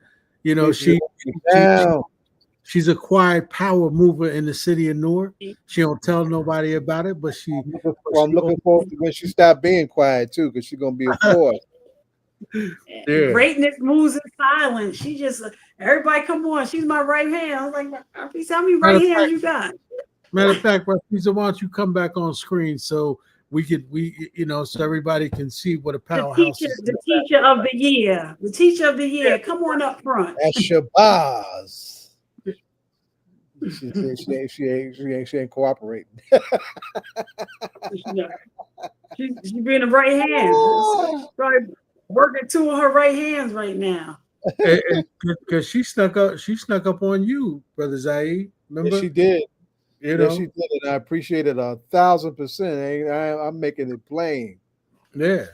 she's a quiet power mover in the city of Newark. She don't tell nobody about it, but I'm looking forward to when she stop being quiet too, because she's gonna be a force. Yeah. Greatness moves in silence. She just everybody come on. She's my right hand. I was like, Rafisa, how many right hands you got? Matter of fact, Rafisa, why don't you come back on screen so you know, so everybody can see what a powerhouse is. The teacher of the year. The teacher of the year. Come on up front. That's Shabazz. She ain't cooperating. She's being the right hand. Probably working two of her right hands right now. Because she snuck up on you, Brother Zaid. Remember? Yes, she did. You know, she did, and I appreciate it 1,000%. I'm making it plain. Yeah.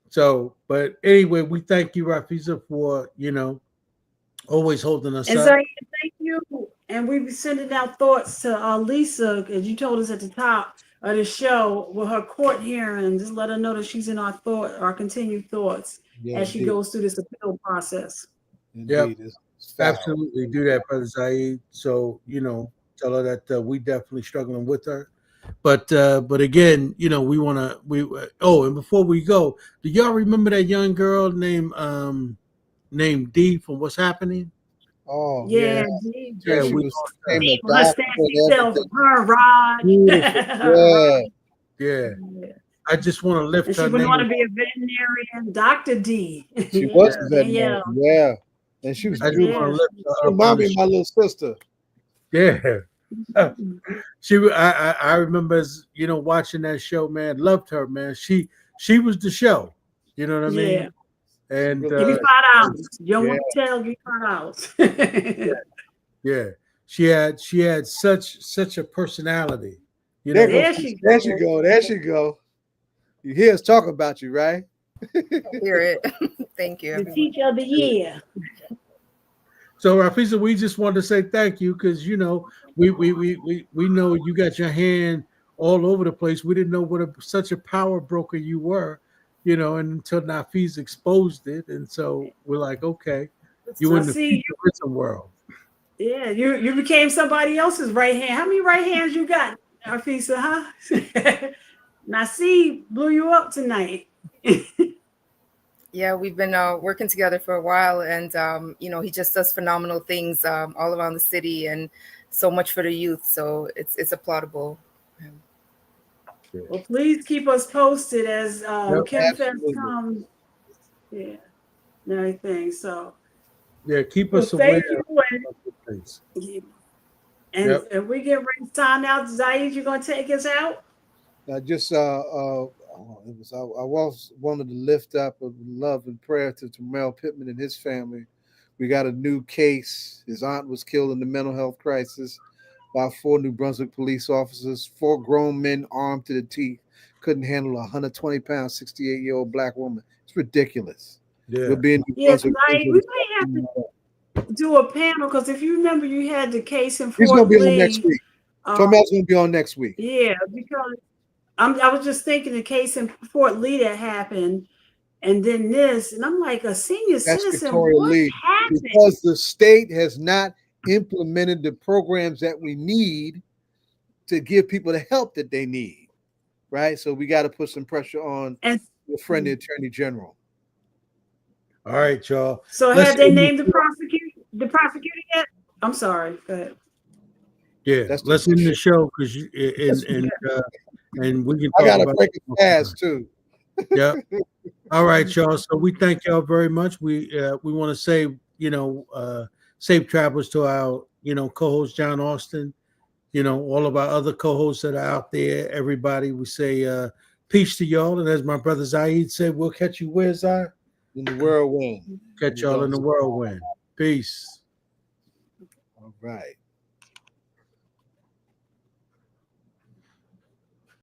So, but anyway, we thank you, Rafisa, for, you know, always holding us up. Thank you. And we be sending out thoughts to Lisa, as you told us at the top of the show, with her court hearing. Just let her know that she's in our continued thoughts as she goes through this appeal process. Yep. Absolutely do that, Brother Zaid. So, you know, tell her that we definitely struggling with her. But again, you know, and before we go, do y'all remember that young girl named Dee from What's Happening? Oh yeah. Yeah, we her her rod. Yeah. I just want to lift her. She would want to be a veterinarian, Dr. D. She was a veterinarian. Yeah. And she was beautiful. She reminded me of my little sister. Yeah. I remember, you know, watching that show, man. Loved her, man. She she was the show. You know what I mean? Yeah. And Give me $5. You don't want to tell, give me $5. yeah, she had such a personality. You know, There she go. You hear us talk about you, right? Hear it. Thank you. The Everyone. teacher of the year. So Rafisa, we just wanted to say thank you because you know we know you got your hand all over the place. We didn't know what such a power broker you were, you know, and until Nafis exposed it, and so we're like, okay, you in the futurism world. Yeah, you became somebody else's right hand. How many right hands you got, Afisa, huh? Naseed blew you up tonight. Yeah, we've been working together for a while, and you know, he just does phenomenal things all around the city, and so much for the youth. So it's applaudable. Well, please keep us posted as Khemfest comes. Yeah, and everything. So yeah, keep us aware of things. And we get ready to sign out. Zaid, you gonna take us out? I just I wanted to lift up a love and prayer to Terrell Pittman and his family. We got a new case. His aunt was killed in the mental health crisis by 4 New Brunswick police officers. 4 grown men armed to the teeth couldn't handle a 120-pound, 68-year-old black woman. It's ridiculous. Yeah. We'll be in New Yes, Brunswick. we may have to do a panel because if you remember, you had the case in Fort He's going to be Lee. on next week. Terrell's going to be on next week. Yeah, because I was just thinking the case in Fort Lee that happened, and then this, and I'm like, a senior citizen, what happened? Because the state has not implemented the programs that we need to give people the help that they need, right? So we got to put some pressure on your friend, the Attorney General. All right, y'all. So have they named the prosecutor yet? I'm sorry. Go ahead. Yeah, let's end the show because and we can talk I gotta about break it fast too. Yeah. All right, y'all. So we thank y'all very much. We want to say, you know, safe travels to our, you know, co-host John Austin, you know, all of our other co-hosts that are out there, everybody. We say peace to y'all. And as my brother Zaid said, we'll catch you where, Zai? In the whirlwind. Catch y'all in the whirlwind. Peace. All right.